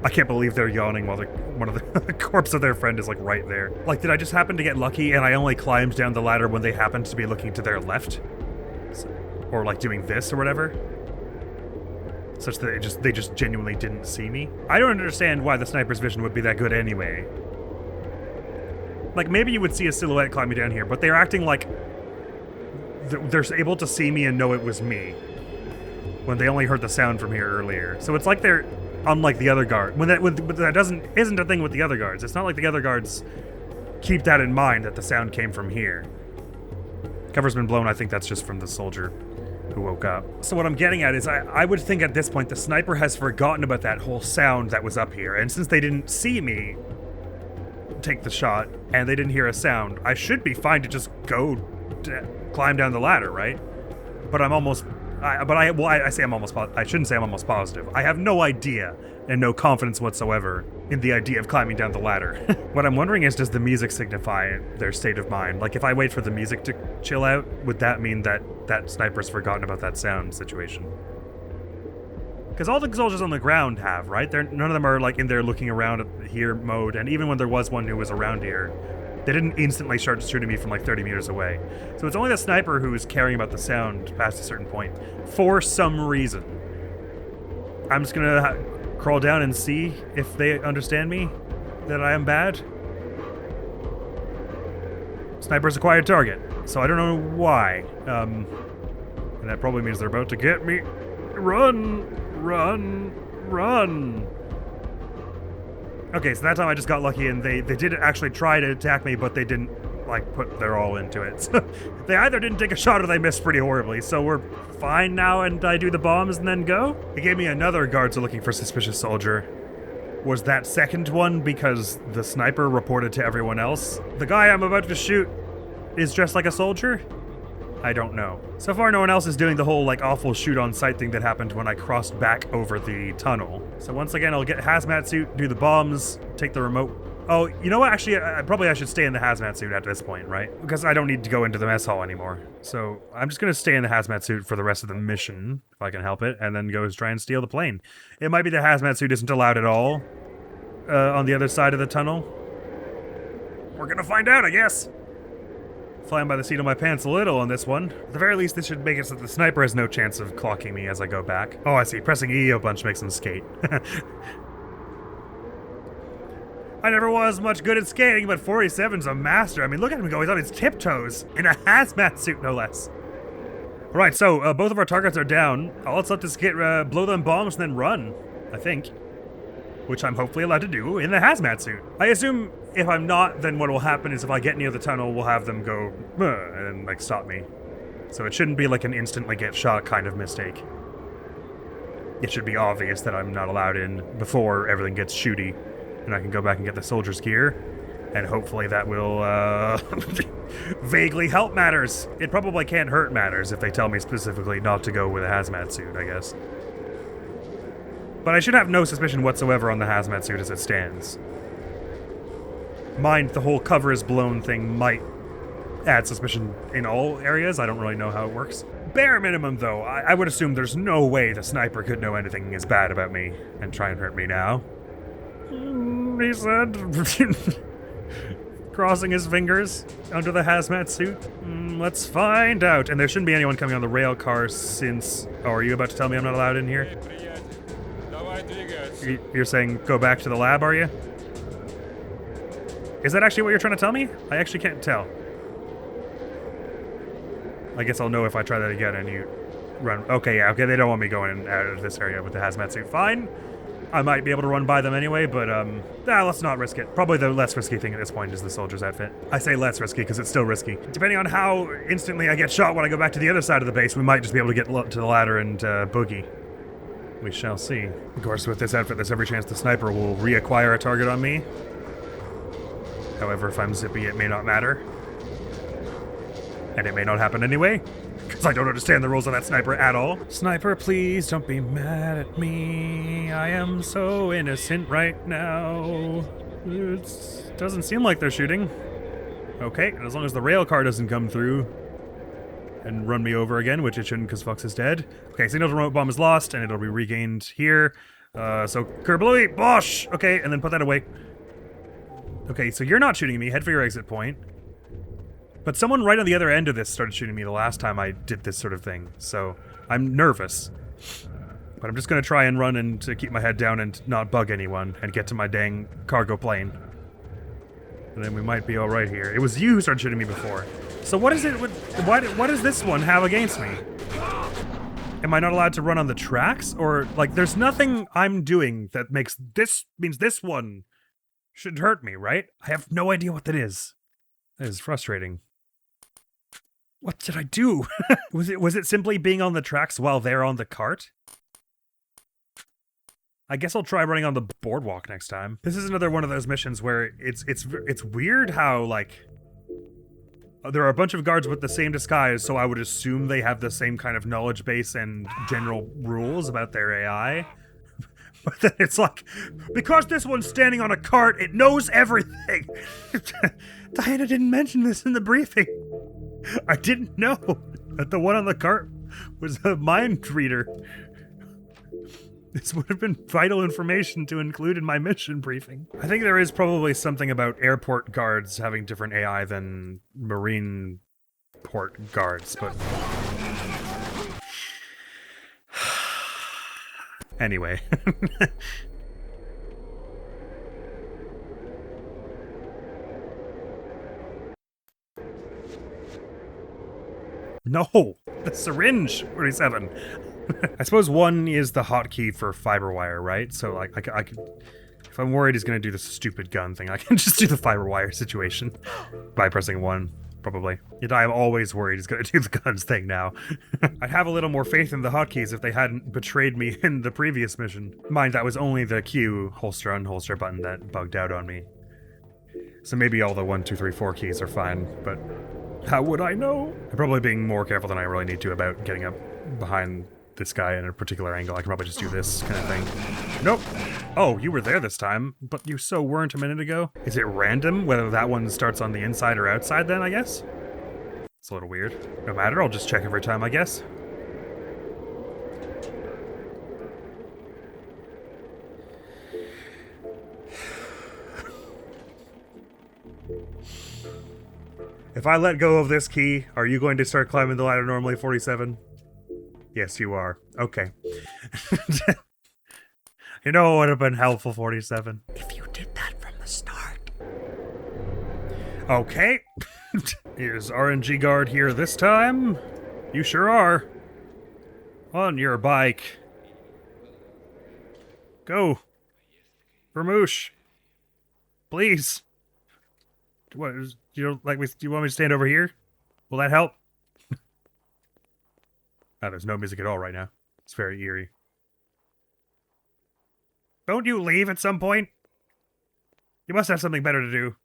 S1: I can't believe they're yawning while one of the corpse of their friend is, like, right there. Like, did I just happen to get lucky and I only climbed down the ladder when they happened to be looking to their left? Or, like, doing this or whatever? Such that they just genuinely didn't see me? I don't understand why the sniper's vision would be that good anyway. Like, maybe you would see a silhouette climbing down here, but they're acting like they're able to see me and know it was me when they only heard the sound from here earlier. So it's like they're unlike the other guard. But that isn't a thing with the other guards. It's not like the other guards keep that in mind that the sound came from here. Cover's been blown. I think that's just from the soldier who woke up. So what I'm getting at is I would think at this point the sniper has forgotten about that whole sound that was up here. And since they didn't see me take the shot and they didn't hear a sound, I should be fine to just go climb down the ladder, right? But I'm almost... I say I'm almost... I shouldn't say I'm almost positive. I have no idea and no confidence whatsoever in the idea of climbing down the ladder. What I'm wondering is, does the music signify their state of mind? Like, if I wait for the music to chill out, would that mean that that sniper's forgotten about that sound situation? Because all the soldiers on the ground have, right? None of them are, like, in there looking around at here mode, and even when there was one who was around here, they didn't instantly start shooting me from, like, 30 meters away. So it's only the sniper who is caring about the sound past a certain point, for some reason. I'm just gonna crawl down and see if they understand me, that I am bad. Sniper's acquired target, so I don't know why. And that probably means they're about to get me. Run! Run! Run! Okay, so that time I just got lucky and they did actually try to attack me, but they didn't, like, put their all into it. So they either didn't take a shot or they missed pretty horribly, so we're fine now and I do the bombs and then go? It gave me another guards looking for suspicious soldier. Was that second one because the sniper reported to everyone else? The guy I'm about to shoot is dressed like a soldier? I don't know. So far, no one else is doing the whole, like, awful shoot-on-sight thing that happened when I crossed back over the tunnel. So once again, I'll get hazmat suit, do the bombs, take the remote. Oh, you know what? Actually, I should stay in the hazmat suit at this point, right? Because I don't need to go into the mess hall anymore. So I'm just going to stay in the hazmat suit for the rest of the mission, if I can help it, and then go try and steal the plane. It might be the hazmat suit isn't allowed at all on the other side of the tunnel. We're going to find out, I guess. flying by the seat of my pants a little on this one. At the very least, this should make it so that the sniper has no chance of clocking me as I go back. Oh, I see. Pressing E a bunch makes him skate. I never was much good at skating, but 47's a master. I mean, look at him go. He's on his tiptoes in a hazmat suit, no less. All right, so both of our targets are down. All that's left is get blow them bombs and then run, I think. Which I'm hopefully allowed to do in the hazmat suit. I assume if I'm not, then what will happen is if I get near the tunnel, we'll have them go, and then, like, stop me. So it shouldn't be like an instantly get shot kind of mistake. It should be obvious that I'm not allowed in before everything gets shooty. And I can go back and get the soldier's gear, and hopefully that will, vaguely help matters. It probably can't hurt matters if they tell me specifically not to go with a hazmat suit, I guess. But I should have no suspicion whatsoever on the hazmat suit as it stands. Mind the whole cover is blown thing might add suspicion in all areas. I don't really know how it works. Bare minimum, though, I would assume there's no way the sniper could know anything is bad about me and try and hurt me now. He said, crossing his fingers under the hazmat suit. Let's find out. And there shouldn't be anyone coming on the rail car since... Oh, are you about to tell me I'm not allowed in here? You're saying go back to the lab, are you? Is that actually what you're trying to tell me? I actually can't tell. I guess I'll know if I try that again and you run... Okay, yeah, okay, they don't want me going out of this area with the hazmat suit. Fine. I might be able to run by them anyway, but, let's not risk it. Probably the less risky thing at this point is the soldier's outfit. I say less risky because it's still risky. Depending on how instantly I get shot when I go back to the other side of the base, we might just be able to get to the ladder and, boogie. We shall see. Of course, with this outfit, there's every chance the sniper will reacquire a target on me. However, if I'm zippy, it may not matter. And it may not happen anyway. Because I don't understand the rules of that sniper at all. Sniper, please don't be mad at me. I am so innocent right now. It doesn't seem like they're shooting. Okay, and as long as the rail car doesn't come through and run me over again, which it shouldn't because Fox is dead. Okay, signal to remote bomb is lost, and it'll be regained here. So, Kerblooey, Bosh! Okay, and then put that away. Okay, so you're not shooting me. Head for your exit point. But someone right on the other end of this started shooting me the last time I did this sort of thing, so I'm nervous. But I'm just gonna try and run and to keep my head down and not bug anyone and get to my dang cargo plane. And then we might be alright here. It was you who started shooting me before. So what is it with... What does this one have against me? Am I not allowed to run on the tracks? Or, like, there's nothing I'm doing that makes this... means this one should hurt me, right? I have no idea what that is. That is frustrating. What did I do? Was it simply being on the tracks while they're on the cart? I guess I'll try running on the boardwalk next time. This is another one of those missions where it's weird how, like, there are a bunch of guards with the same disguise, so I would assume they have the same kind of knowledge base and general rules about their AI. But then it's like, because this one's standing on a cart, it knows everything. Diana didn't mention this in the briefing. I didn't know that the one on the cart was a mind reader. This would have been vital information to include in my mission briefing. I think there is probably something about airport guards having different AI than marine port guards, but... Anyway. No! The syringe! 47. I suppose 1 is the hotkey for fiber wire, right? So, like, I could... If I'm worried he's gonna do this stupid gun thing, I can just do the fiber wire situation by pressing 1, probably. Yet I am always worried he's gonna do the guns thing now. I'd have a little more faith in the hotkeys if they hadn't betrayed me in the previous mission. Mind, that was only the Q holster unholster button that bugged out on me. So maybe all the 1, 2, 3, 4 keys are fine, but how would I know? I'm probably being more careful than I really need to about getting up behind this guy in a particular angle. I can probably just do this kind of thing. Nope. Oh, you were there this time, but you so weren't a minute ago. Is it random whether that one starts on the inside or outside then, I guess? It's a little weird. No matter, I'll just check every time, I guess. If I let go of this key, are you going to start climbing the ladder normally, 47? Yes, you are. Okay. You know what would have been helpful, 47? If you did that from the start. Okay. Here's RNG guard here this time. You sure are. On your bike. Go. Vermouche. Please. What, do you want me to stand over here? Will that help? Oh, there's no music at all right now. It's very eerie. Don't you leave at some point? You must have something better to do.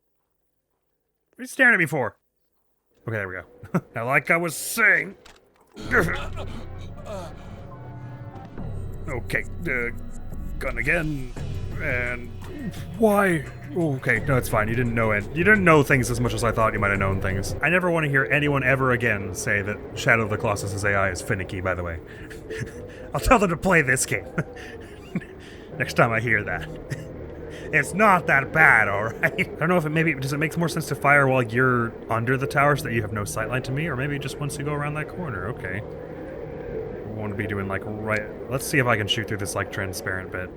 S1: What are you staring at me for? Okay, there we go. Now, like I was saying... Okay, gun again, and... Why? Okay, no, it's fine. You didn't know it. You didn't know things as much as I thought you might have known things. I never want to hear anyone ever again say that Shadow of the Colossus' AI is finicky, by the way. I'll tell them to play this game. Next time I hear that. It's not that bad, alright? I don't know if does it make more sense to fire while you're under the tower so that you have no sightline to me, or maybe just once you go around that corner, okay. I want to be doing like let's see if I can shoot through this like transparent bit.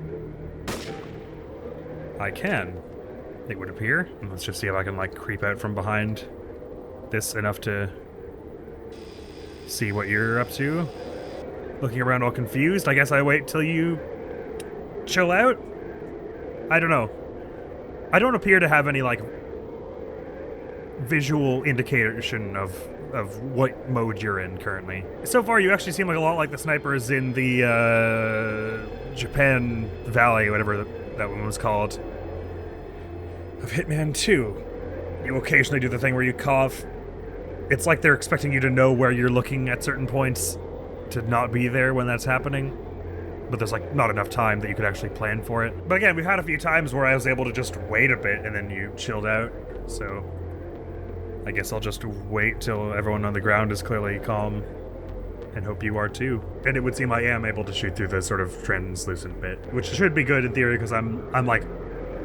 S1: I can, it would appear. And let's just see if I can like creep out from behind this enough to see what you're up to. Looking around all confused, I guess I wait till you chill out? I don't know. I don't appear to have any, like, visual indication of what mode you're in currently. So far, you actually seem like a lot like the snipers in the, Japan Valley, whatever that one was called, of Hitman 2. You occasionally do the thing where you cough. It's like they're expecting you to know where you're looking at certain points to not be there when that's happening. But there's like not enough time that you could actually plan for it. But again, we've had a few times where I was able to just wait a bit and then you chilled out. So I guess I'll just wait till everyone on the ground is clearly calm and hope you are too. And it would seem I am able to shoot through the sort of translucent bit, which should be good in theory because I'm like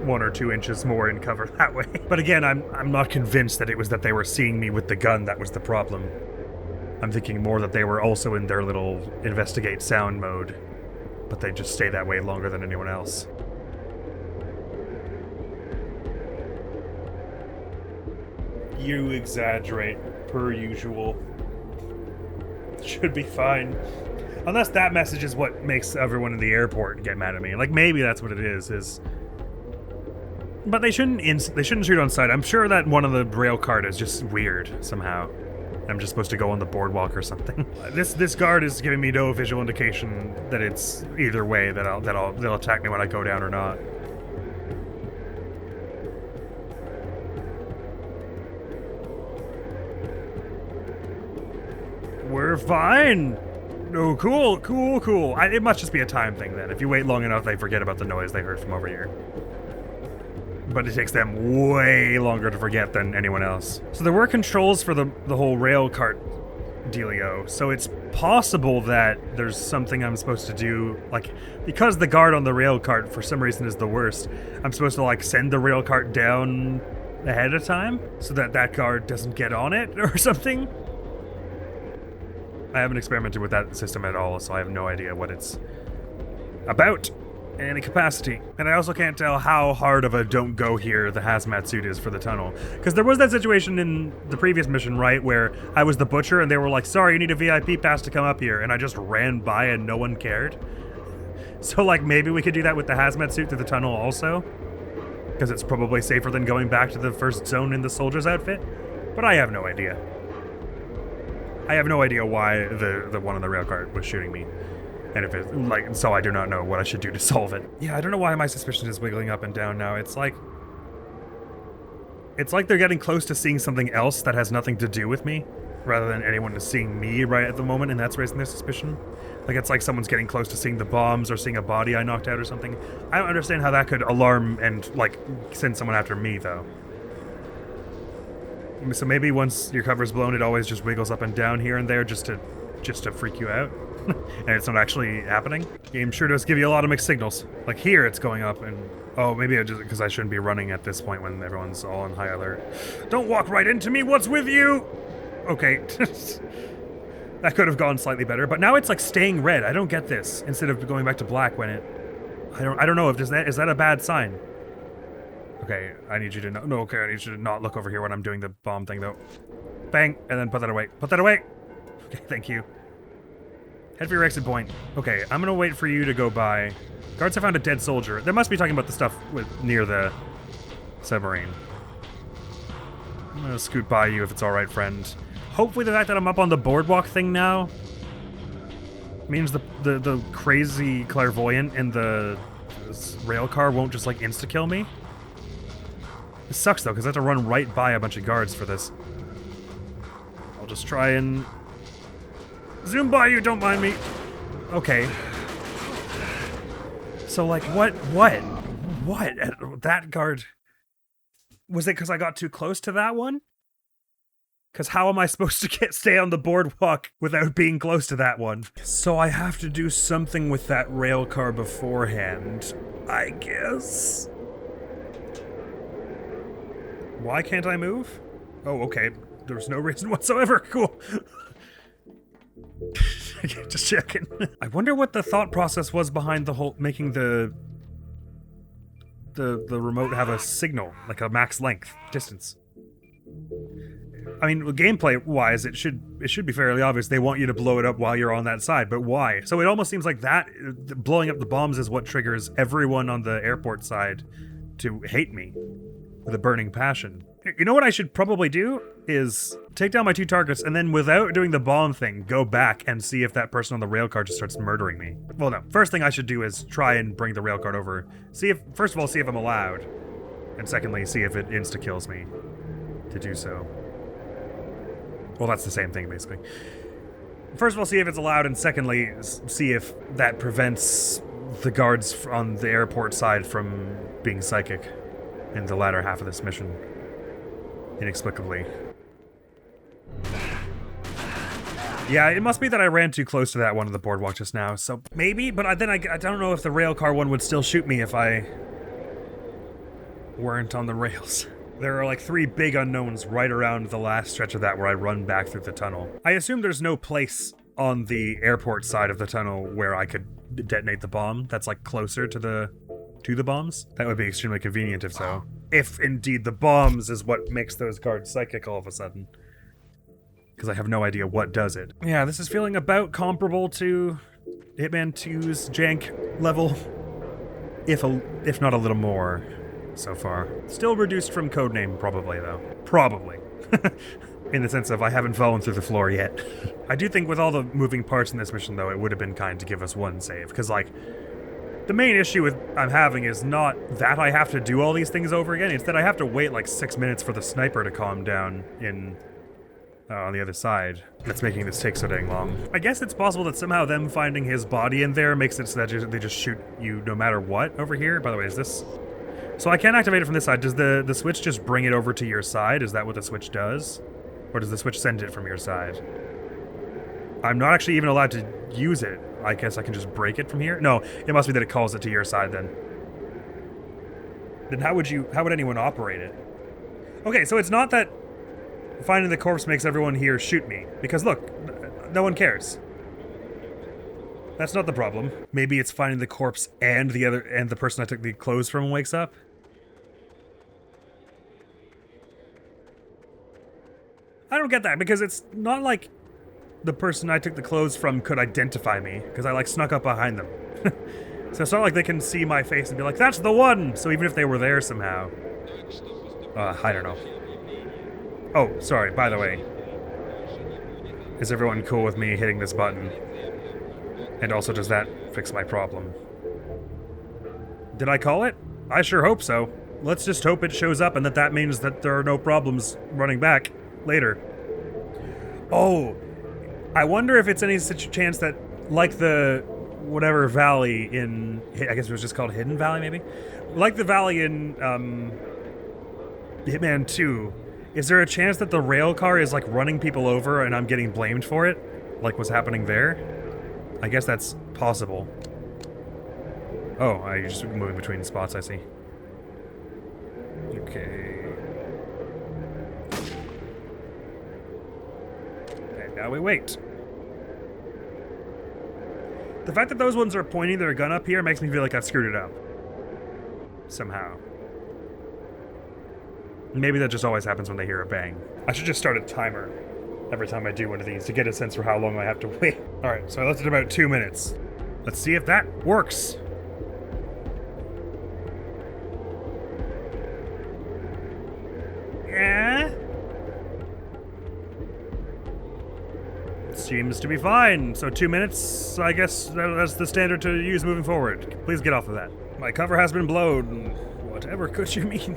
S1: 1 or 2 inches more in cover that way. But again, I'm not convinced that it was that they were seeing me with the gun that was the problem. I'm thinking more that they were also in their little investigate sound mode. But they just stay that way longer than anyone else. You exaggerate, per usual. Should be fine. Unless that message is what makes everyone in the airport get mad at me. Like, maybe that's what it is... But they shouldn't shoot on sight. I'm sure that one of the rail cart is just weird, somehow. I'm just supposed to go on the boardwalk or something. This guard is giving me no visual indication that it's either way that they'll attack me when I go down or not. We're fine. Oh, cool. It must just be a time thing then. If you wait long enough, they forget about the noise they heard from over here. But it takes them way longer to forget than anyone else. So there were controls for the whole rail cart dealio, so it's possible that there's something I'm supposed to do, like, because the guard on the rail cart for some reason is the worst, I'm supposed to, like, send the rail cart down ahead of time so that that guard doesn't get on it or something. I haven't experimented with that system at all, so I have no idea what it's about. In any capacity. And I also can't tell how hard of a don't go here the hazmat suit is for the tunnel. Because there was that situation in the previous mission, right, where I was the butcher and they were like, sorry, you need a VIP pass to come up here, and I just ran by and no one cared. So, like, maybe we could do that with the hazmat suit through the tunnel also. Because it's probably safer than going back to the first zone in the soldier's outfit. But I have no idea. I have no idea why the one on the railcart was shooting me. And if it, like, so I do not know what I should do to solve it. Yeah, I don't know why my suspicion is wiggling up and down now. It's like they're getting close to seeing something else that has nothing to do with me, rather than anyone is seeing me right at the moment, and that's raising their suspicion. Like, it's like someone's getting close to seeing the bombs or seeing a body I knocked out or something. I don't understand how that could alarm and, like, send someone after me, though. So maybe once your cover's blown, it always just wiggles up and down here and there just to freak you out. and it's not actually happening. Game sure does give you a lot of mixed signals. Like here it's going up and... Oh, maybe just because I shouldn't be running at this point when everyone's all on high alert. Don't walk right into me, what's with you? Okay. That could have gone slightly better, but now it's like staying red. I don't get this. Instead of going back to black when it... I don't know if is that a bad sign? Okay, I need you to know. No, okay, I need you to not look over here when I'm doing the bomb thing though. Bang, and then put that away. Put that away! Okay, thank you. Head for your exit point. Okay, I'm gonna wait for you to go by. Guards have found a dead soldier. They must be talking about the stuff near the submarine. I'm gonna scoot by you if it's alright, friend. Hopefully the fact that I'm up on the boardwalk thing now means the crazy clairvoyant in the rail car won't just like insta-kill me. It sucks though, because I have to run right by a bunch of guards for this. I'll just try and zoom by you, don't mind me. Okay. So like, what? That guard... Was it because I got too close to that one? Because how am I supposed to stay on the boardwalk without being close to that one? So I have to do something with that rail car beforehand, I guess. Why can't I move? Oh, okay. There's no reason whatsoever. Cool. Just checking. I wonder what the thought process was behind the whole making the remote have a signal, like a max length distance. I mean, gameplay-wise, it should be fairly obvious. They want you to blow it up while you're on that side, but why? So it almost seems like that blowing up the bombs is what triggers everyone on the airport side to hate me with a burning passion. You know what I should probably do is take down my 2 targets and then without doing the bomb thing, go back and see if that person on the rail car just starts murdering me. Well, no. First thing I should do is try and bring the rail car over. First of all, see if I'm allowed. And secondly, see if it insta-kills me to do so. Well, that's the same thing, basically. First of all, see if it's allowed, and secondly, see if that prevents the guards on the airport side from being psychic in the latter half of this mission. Inexplicably. Yeah, it must be that I ran too close to that one on the boardwalk just now, so maybe, but then I don't know if the railcar one would still shoot me if I weren't on the rails. There are like 3 big unknowns right around the last stretch of that where I run back through the tunnel. I assume there's no place on the airport side of the tunnel where I could detonate the bomb that's like closer to the bombs. That would be extremely convenient if so. If indeed the bombs is what makes those guards psychic all of a sudden. Because I have no idea what does it. Yeah, this is feeling about comparable to Hitman 2's jank level. If not a little more so far. Still reduced from codename probably though. Probably. In the sense of I haven't fallen through the floor yet. I do think with all the moving parts in this mission though, it would have been kind to give us 1 save. Because like, the main issue I'm having is not that I have to do all these things over again, it's that I have to wait like 6 minutes for the sniper to calm down on the other side. That's making this take so dang long. I guess it's possible that somehow them finding his body in there makes it so that they just shoot you no matter what over here. By the way, is this... So I can't activate it from this side. Does the switch just bring it over to your side? Is that what the switch does? Or does the switch send it from your side? I'm not actually even allowed to use it. I guess I can just break it from here? No, it must be that it calls it to your side then. Then how would anyone operate it? Okay, so it's not that finding the corpse makes everyone here shoot me. Because look, no one cares. That's not the problem. Maybe it's finding the corpse and the person I took the clothes from wakes up? I don't get that, because it's not like the person I took the clothes from could identify me, because I like snuck up behind them. So it's not like they can see my face and be like, that's the one! So even if they were there somehow. I don't know. Oh, sorry, by the way. Is everyone cool with me hitting this button? And also, does that fix my problem? Did I call it? I sure hope so. Let's just hope it shows up and that means that there are no problems running back later. Oh, I wonder if it's any such chance that, like the whatever valley in, I guess it was just called Hidden Valley, maybe? Like the valley in Hitman 2, is there a chance that the rail car is like running people over and I'm getting blamed for it? Like what's happening there? I guess that's possible. Oh, you're just moving between spots, I see. Okay. And now we wait. The fact that those ones are pointing their gun up here makes me feel like I've screwed it up. Somehow. Maybe that just always happens when they hear a bang. I should just start a timer every time I do one of these to get a sense for how long I have to wait. Alright, so I left it about 2 minutes. Let's see if that works. Yeah? Seems to be fine. So 2 minutes, I guess that's the standard to use moving forward. Please get off of that. My cover has been blown. Whatever could you mean?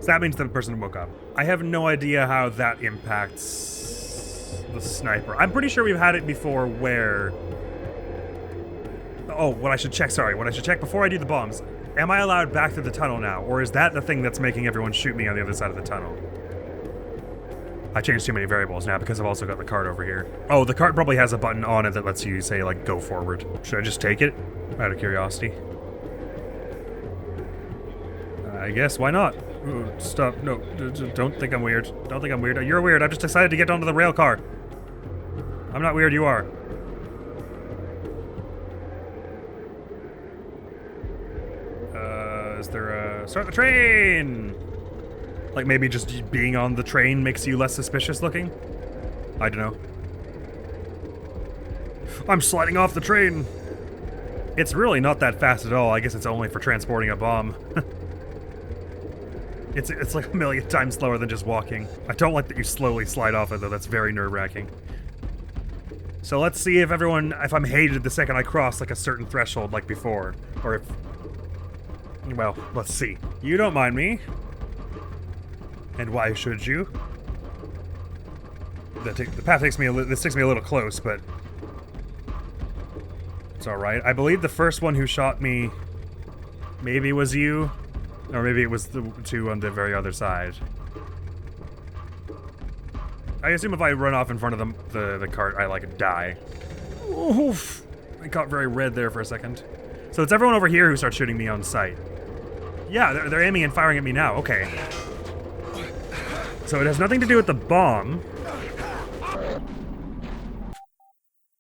S1: So that means that the person woke up. I have no idea how that impacts the sniper. I'm pretty sure we've had it before where... Oh, what I should check before I do the bombs. Am I allowed back through the tunnel now? Or is that the thing that's making everyone shoot me on the other side of the tunnel? I changed too many variables now because I've also got the card over here. Oh, the card probably has a button on it that lets you say, like, go forward. Should I just take it? Out of curiosity. I guess, why not? Ooh, stop, no, don't think I'm weird. Don't think I'm weird. You're weird, I've just decided to get onto the rail car. I'm not weird, you are. Is there a... Start the train! Like maybe just being on the train makes you less suspicious looking? I don't know. I'm sliding off the train! It's really not that fast at all. I guess it's only for transporting a bomb. It's like a million times slower than just walking. I don't like that you slowly slide off it though. That's very nerve-wracking. So let's see if I'm hated the second I cross like a certain threshold like before. Or if... Well, let's see. You don't mind me. And why should you? The path takes me a little close, but it's all right. I believe the first one who shot me maybe was you, or maybe it was the two on the very other side. I assume if I run off in front of the cart, I like die. Oof! I got very red there for a second. So it's everyone over here who starts shooting me on sight. Yeah, they're aiming and firing at me now. Okay. So it has nothing to do with the bomb.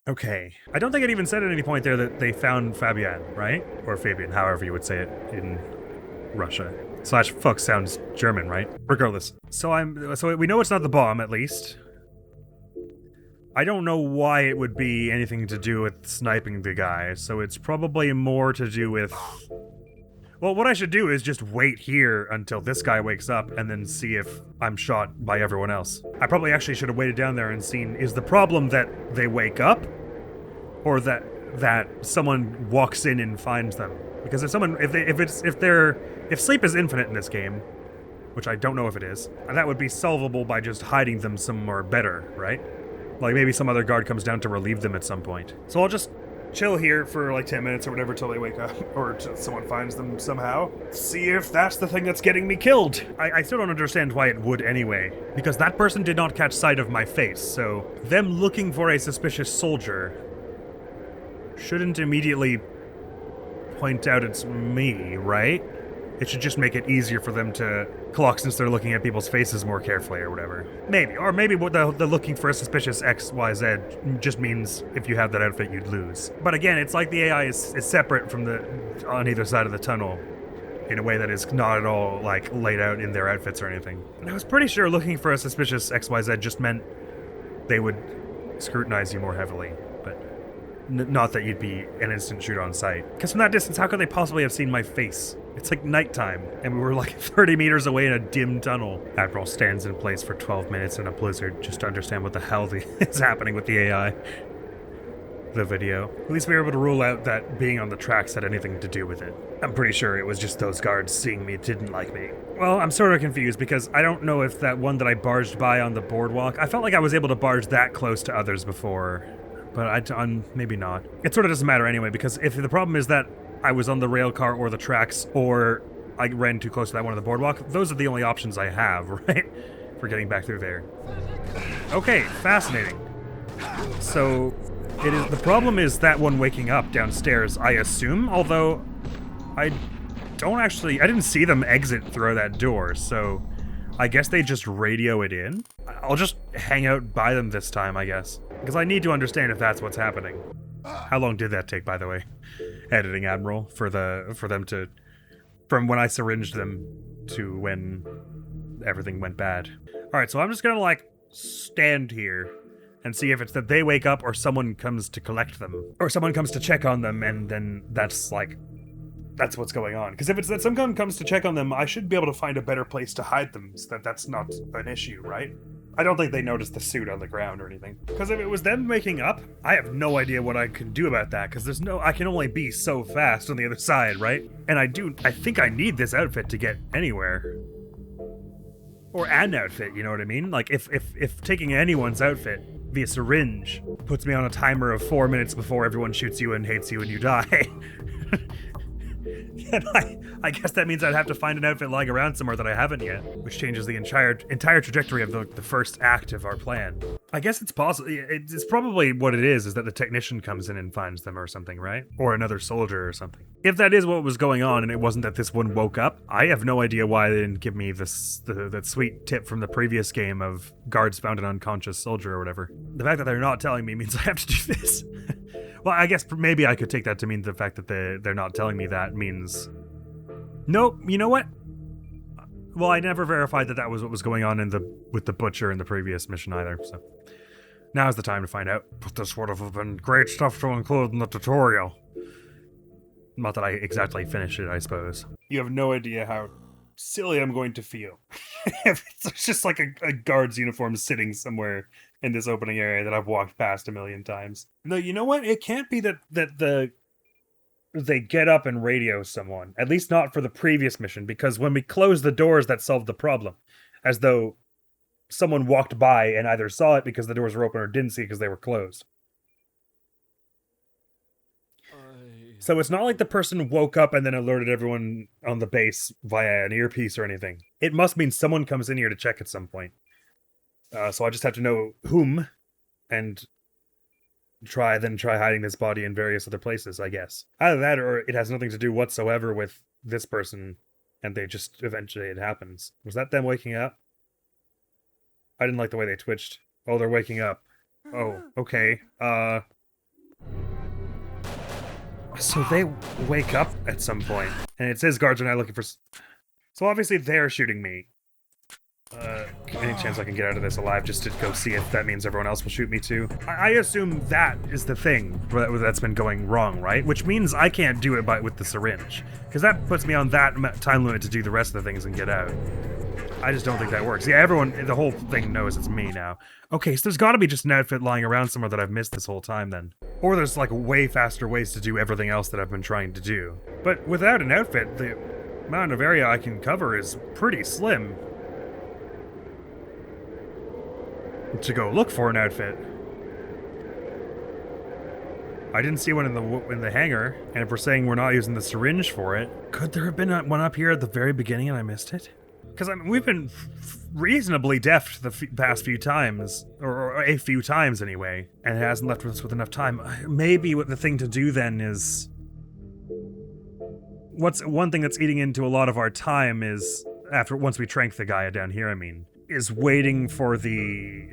S1: Okay. I don't think it even said at any point there that they found Fabian, right? Or Fabian, however you would say it in Russia. / Fuchs sounds German, right? Regardless. So we know it's not the bomb, at least. I don't know why it would be anything to do with sniping the guy, so it's probably more to do with... Well, what I should do is just wait here until this guy wakes up and then see if I'm shot by everyone else. I probably actually should have waited down there and seen, is the problem that they wake up? Or that someone walks in and finds them? Because if sleep is infinite in this game, which I don't know if it is, that would be solvable by just hiding them somewhere better, right? Like maybe some other guard comes down to relieve them at some point. So I'll just chill here for like 10 minutes or whatever till they wake up, or till someone finds them somehow. See if that's the thing that's getting me killed. I still don't understand why it would anyway, because that person did not catch sight of my face, so them looking for a suspicious soldier shouldn't immediately point out it's me, right? It should just make it easier for them to clock since they're looking at people's faces more carefully or whatever. Maybe. Or maybe what the looking for a suspicious XYZ just means if you have that outfit, you'd lose. But again, it's like the AI is separate from on either side of the tunnel in a way that is not at all, like, laid out in their outfits or anything. And I was pretty sure looking for a suspicious XYZ just meant they would scrutinize you more heavily. But not that you'd be an instant shoot on sight. Because from that distance, how could they possibly have seen my face? It's like nighttime, and we were like 30 meters away in a dim tunnel. Admiral stands in place for 12 minutes in a blizzard just to understand what the hell is happening with the AI. The video. At least we were able to rule out that being on the tracks had anything to do with it. I'm pretty sure it was just those guards seeing me didn't like me. Well, I'm sort of confused because I don't know if that one that I barged by on the boardwalk, I felt like I was able to barge that close to others before, but maybe not. It sort of doesn't matter anyway, because if the problem is that I was on the rail car or the tracks, or I ran too close to that one on the boardwalk, those are the only options I have, right? For getting back through there. Okay, fascinating. So, It is, the problem is that one waking up downstairs, I assume, although I didn't see them exit through that door, so I guess they just radio it in. I'll just hang out by them this time, I guess, because I need to understand if that's what's happening. How long did that take, by the way? Editing Admiral, for them to, from when I syringed them to when everything went bad. Alright, so I'm just gonna, like, stand here and see if it's that they wake up or someone comes to collect them. Or someone comes to check on them, and then that's what's going on. Because if it's that someone comes to check on them, I should be able to find a better place to hide them so that that's not an issue, right? I don't think they noticed the suit on the ground or anything. Because if it was them waking up, I have no idea what I can do about that, because I can only be so fast on the other side, right? And I think I need this outfit to get anywhere. Or an outfit, you know what I mean? Like, if taking anyone's outfit via syringe puts me on a timer of 4 minutes before everyone shoots you and hates you and you die, and I guess that means I'd have to find an outfit lying around somewhere that I haven't yet, which changes the entire trajectory of the first act of our plan. I guess it's possible. It's probably what it is that the technician comes in and finds them or something, right? Or another soldier or something. If that is what was going on and it wasn't that this one woke up, I have no idea why they didn't give me that sweet tip from the previous game of guards found an unconscious soldier or whatever. The fact that they're not telling me means I have to do this. Well, I guess maybe I could take that to mean the fact that they're not telling me that means... Nope, you know what? Well, I never verified that was what was going on with the butcher in the previous mission either, so... Now's the time to find out. But this would have been great stuff to include in the tutorial. Not that I exactly finished it, I suppose. You have no idea how silly I'm going to feel. It's just like a guard's uniform sitting somewhere in this opening area that I've walked past a million times. No, you know what? It can't be that they get up and radio someone. At least not for the previous mission, because when we closed the doors, that solved the problem. As though someone walked by and either saw it because the doors were open or didn't see it because they were closed. So it's not like the person woke up and then alerted everyone on the base via an earpiece or anything. It must mean someone comes in here to check at some point. So I just have to know whom and try hiding this body in various other places, I guess. Either that or it has nothing to do whatsoever with this person and they just eventually it happens. Was that them waking up? I didn't like the way they twitched. Oh, they're waking up. Oh, okay. So they wake up at some point, and it says guards are not looking for... So obviously they're shooting me. Any chance I can get out of this alive just to go see if that means everyone else will shoot me too? I assume that is the thing that's been going wrong, right? Which means I can't do it with the syringe. Because that puts me on that time limit to do the rest of the things and get out. I just don't think that works. Yeah, the whole thing knows it's me now. Okay, so there's gotta be just an outfit lying around somewhere that I've missed this whole time then. Or there's like way faster ways to do everything else that I've been trying to do. But without an outfit, the amount of area I can cover is pretty slim. To go look for an outfit. I didn't see one in the hangar, and if we're saying we're not using the syringe for it, could there have been one up here at the very beginning and I missed it? Because we've been reasonably deft the past few times, or a few times anyway, and it hasn't left us with enough time. Maybe what the thing to do then is... What's one thing that's eating into a lot of our time is, once we trank the guy down here, is waiting for the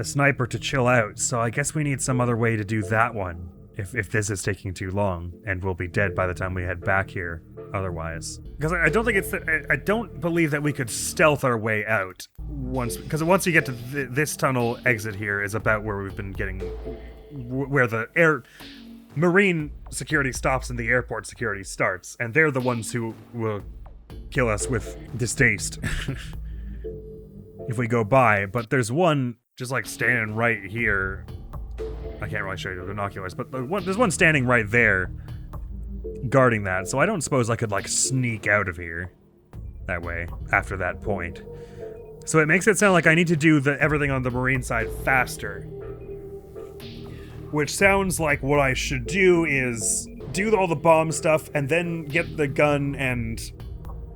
S1: sniper to chill out. So I guess we need some other way to do that one, if this is taking too long, and we'll be dead by the time we head back here otherwise. Because I don't think I don't believe that we could stealth our way out because once you get to this tunnel exit here is about where we've been getting, where the marine security stops and the airport security starts, and they're the ones who will kill us with distaste if we go by. But there's one just like standing right here. I can't really show you the binoculars, but there's one standing right there guarding that, so I don't suppose I could like sneak out of here that way after that point. So it makes it sound like I need to do everything on the marine side faster, which sounds like what I should do is do all the bomb stuff and then get the gun and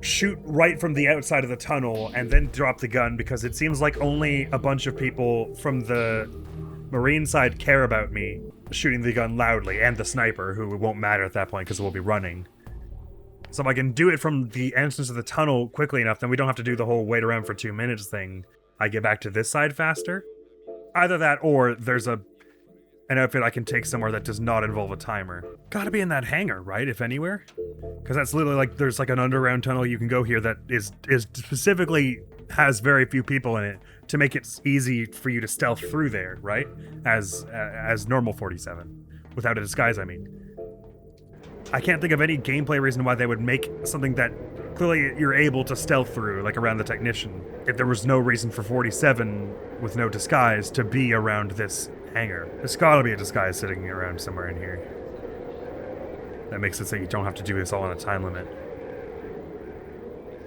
S1: shoot right from the outside of the tunnel and then drop the gun, because it seems like only a bunch of people from the marine side care about me, shooting the gun loudly, and the sniper, who won't matter at that point because we'll be running. So if I can do it from the entrance of the tunnel quickly enough, then we don't have to do the whole wait around for 2 minutes thing. I get back to this side faster. Either that, or there's an outfit I can take somewhere that does not involve a timer. Gotta be in that hangar, right, if anywhere? Because that's literally like, there's like an underground tunnel you can go here that is specifically has very few people in it to make it easy for you to stealth through there, right? As normal 47. Without a disguise, I mean. I can't think of any gameplay reason why they would make something that clearly you're able to stealth through, like around the technician, if there was no reason for 47 with no disguise to be around this hangar. There's gotta be a disguise sitting around somewhere in here. That makes it so you don't have to do this all on a time limit.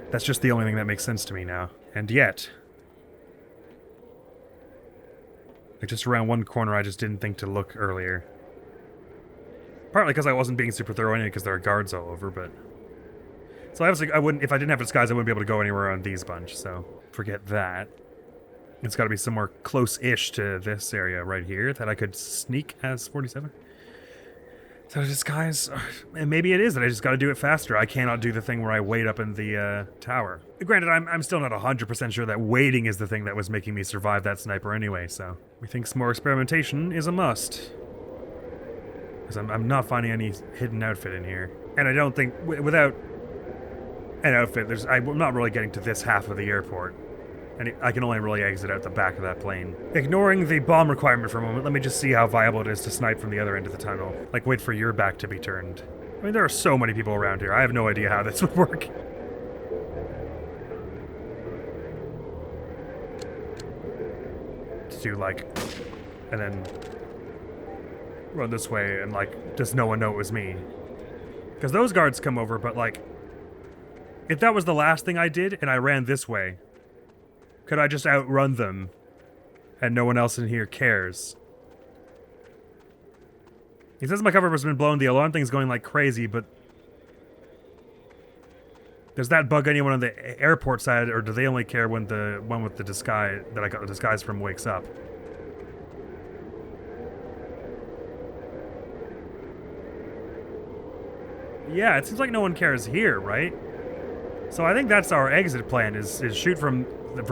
S1: That's just the only thing that makes sense to me now. And yet, like just around one corner I just didn't think to look earlier. Partly because I wasn't being super thorough anyway because there are guards all over, but... So obviously I wouldn't, if I didn't have a disguise, I wouldn't be able to go anywhere on these bunch, so forget that. It's gotta be somewhere close-ish to this area right here that I could sneak as 47. Is that a disguise? And maybe it is that I just gotta do it faster. I cannot do the thing where I wait up in the tower. Granted, I'm still not 100% sure that waiting is the thing that was making me survive that sniper anyway, so... We think some more experimentation is a must. Because I'm not finding any hidden outfit in here. And I don't think, without an outfit, I'm not really getting to this half of the airport. And I can only really exit out the back of that plane. Ignoring the bomb requirement for a moment, let me just see how viable it is to snipe from the other end of the tunnel. Like, wait for your back to be turned. I mean, there are so many people around here, I have no idea how this would work. To do, like, and then... run this way and, like, just no one know it was me. Because those guards come over, but, like, if that was the last thing I did and I ran this way, could I just outrun them and no one else in here cares? He says my cover has been blown, the alarm thing's going like crazy, but does that bug anyone on the airport side, or do they only care when the one with the disguise that I got the disguise from wakes up? Yeah, it seems like no one cares here, right? So I think that's our exit plan, is shoot from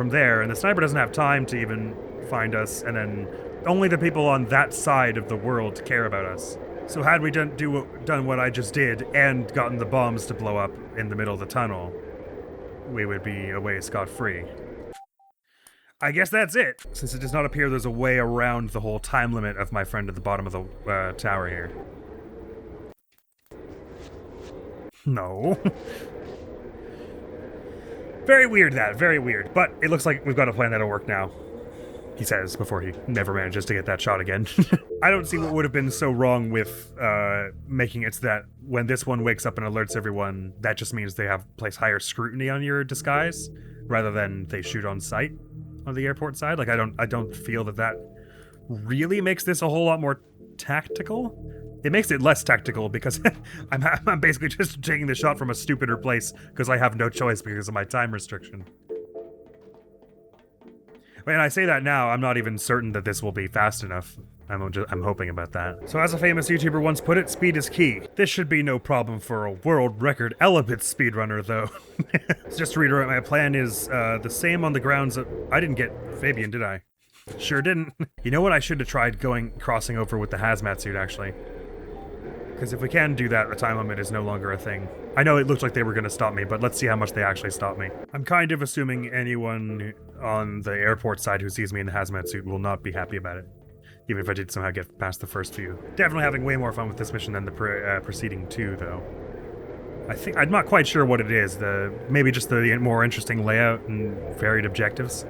S1: there, and the sniper doesn't have time to even find us, and then only the people on that side of the world care about us. So had we done what I just did and gotten the bombs to blow up in the middle of the tunnel, we would be away scot-free. I guess that's it, since it does not appear there's a way around the whole time limit of my friend at the bottom of the tower here. No. Very weird, that. Very weird. But it looks like we've got a plan that'll work now, he says, before he never manages to get that shot again. I don't see what would have been so wrong with making it so that when this one wakes up and alerts everyone, that just means they have place higher scrutiny on your disguise, rather than they shoot on sight on the airport side. Like, I don't feel that really makes this a whole lot more tactical. It makes it less tactical because I'm basically just taking the shot from a stupider place because I have no choice because of my time restriction. And I say that now, I'm not even certain that this will be fast enough. I'm hoping about that. So as a famous YouTuber once put it, speed is key. This should be no problem for a world record Elebit speedrunner, though. So just to reiterate, my plan is the same on the grounds that I didn't get Fabian, did I? Sure didn't. You know what? I should have tried crossing over with the hazmat suit, actually. Because if we can do that, the time limit is no longer a thing. I know it looked like they were going to stop me, but let's see how much they actually stop me. I'm kind of assuming anyone on the airport side who sees me in the hazmat suit will not be happy about it. Even if I did somehow get past the first few. Definitely having way more fun with this mission than the preceding two, though. I'm not quite sure what it is. Maybe just the more interesting layout and varied objectives.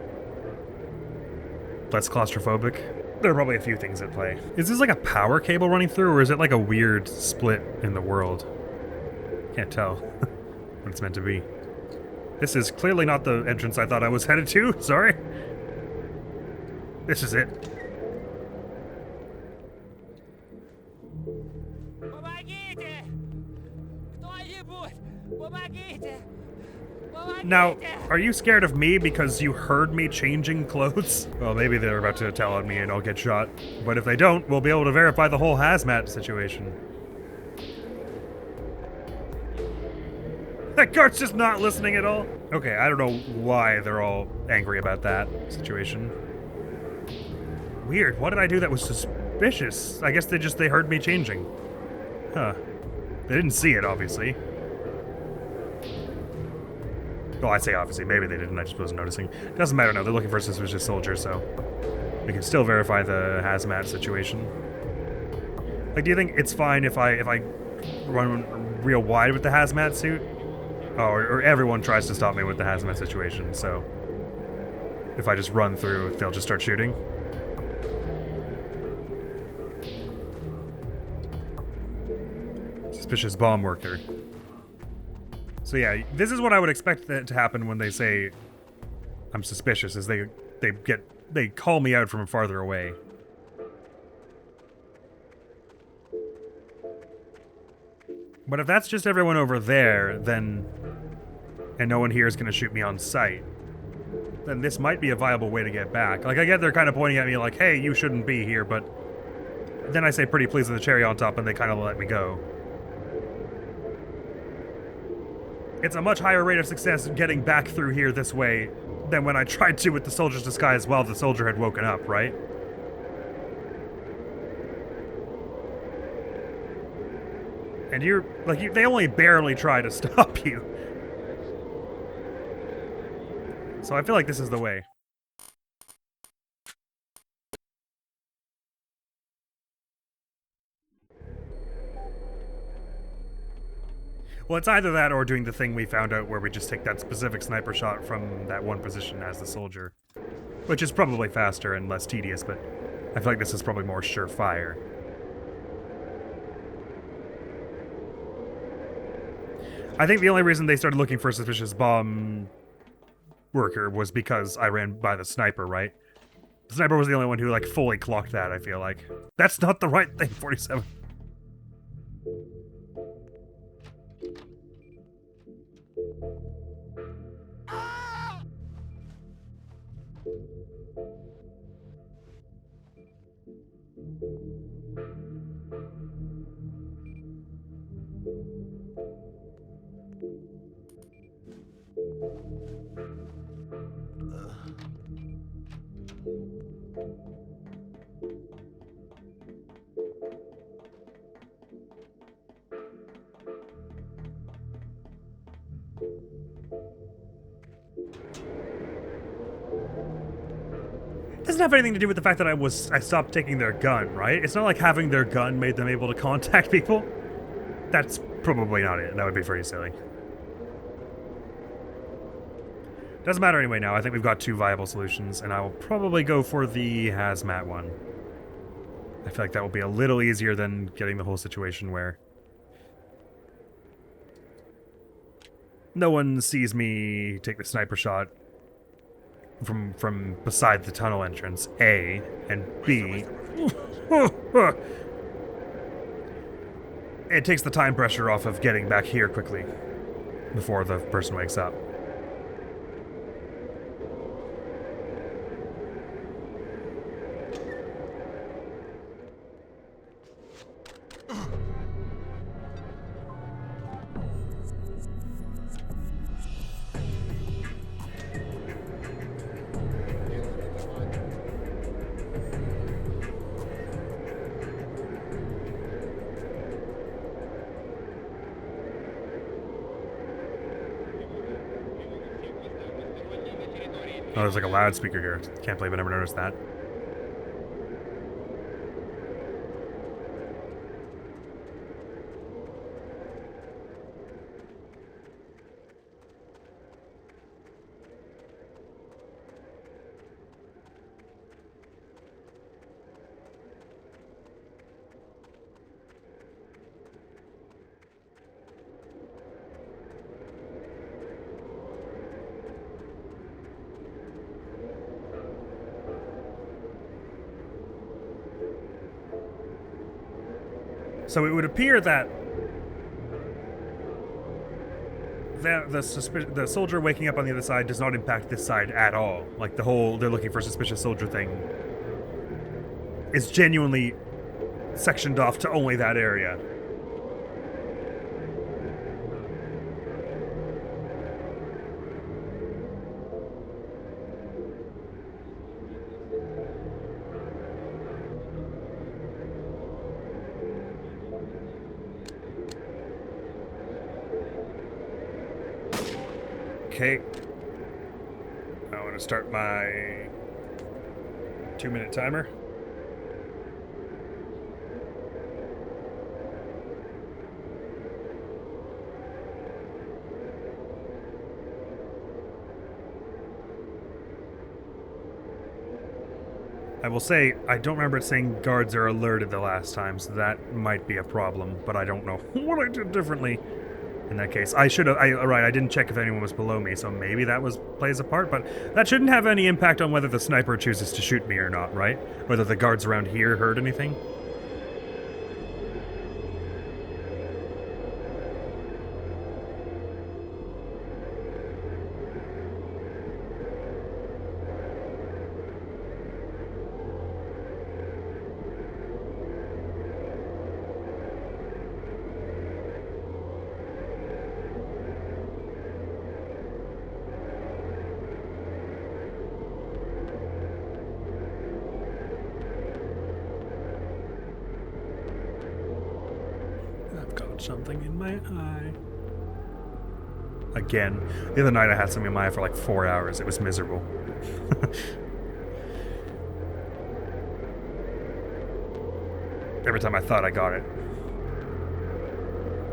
S1: Less claustrophobic. There are probably a few things at play. Is this like a power cable running through, or is it like a weird split in the world? Can't tell what it's meant to be. This is clearly not the entrance I thought I was headed to, sorry. This is it. Now, are you scared of me because you heard me changing clothes? Well, maybe they're about to tell on me and I'll get shot. But if they don't, we'll be able to verify the whole hazmat situation. That guard's just not listening at all. Okay, I don't know why they're all angry about that situation. Weird, what did I do that was suspicious? I guess they heard me changing. Huh. They didn't see it, obviously. Well, I say obviously, maybe they didn't, I just wasn't noticing. Doesn't matter now, they're looking for a suspicious soldier, so we can still verify the hazmat situation. Like, do you think it's fine if I run real wide with the hazmat suit? Oh, or everyone tries to stop me with the hazmat situation, so if I just run through, they'll just start shooting? Suspicious bomb worker. So yeah, this is what I would expect to happen when they say I'm suspicious, is they call me out from farther away. But if that's just everyone over there, then and no one here is going to shoot me on sight, then this might be a viable way to get back. Like, I get they're kind of pointing at me like, hey, you shouldn't be here, but then I say pretty please with the cherry on top and they kind of let me go. It's a much higher rate of success getting back through here this way than when I tried to with the soldier's disguise while the soldier had woken up, right? And you're, like, they only barely try to stop you. So I feel like this is the way. Well, it's either that or doing the thing we found out where we just take that specific sniper shot from that one position as the soldier. Which is probably faster and less tedious, but I feel like this is probably more surefire. I think the only reason they started looking for a suspicious bomb worker was because I ran by the sniper, right? The sniper was the only one who, like, fully clocked that, I feel like. That's not the right thing, 47. Doesn't have anything to do with the fact that I stopped taking their gun, right? It's not like having their gun made them able to contact people. That's probably not it. That would be pretty silly. Doesn't matter anyway now. I think we've got two viable solutions, and I will probably go for the hazmat one. I feel like that will be a little easier than getting the whole situation where no one sees me take the sniper shot from beside the tunnel entrance, A, and B. It takes the time pressure off of getting back here quickly before the person wakes up. Oh, there's like a loudspeaker here. Can't believe I never noticed that. So it would appear that the soldier waking up on the other side does not impact this side at all. Like the whole they're looking for suspicious soldier thing is genuinely sectioned off to only that area. Okay. I want to start my 2-minute timer. I will say, I don't remember it saying guards are alerted the last time, so that might be a problem, but I don't know what I did differently in that case. I should have, right, I didn't check if anyone was below me, so maybe that plays a part, but that shouldn't have any impact on whether the sniper chooses to shoot me or not, right? Whether the guards around here heard anything. Something in my eye. Again. The other night I had something in my eye for like 4 hours. It was miserable. Every time I thought I got it.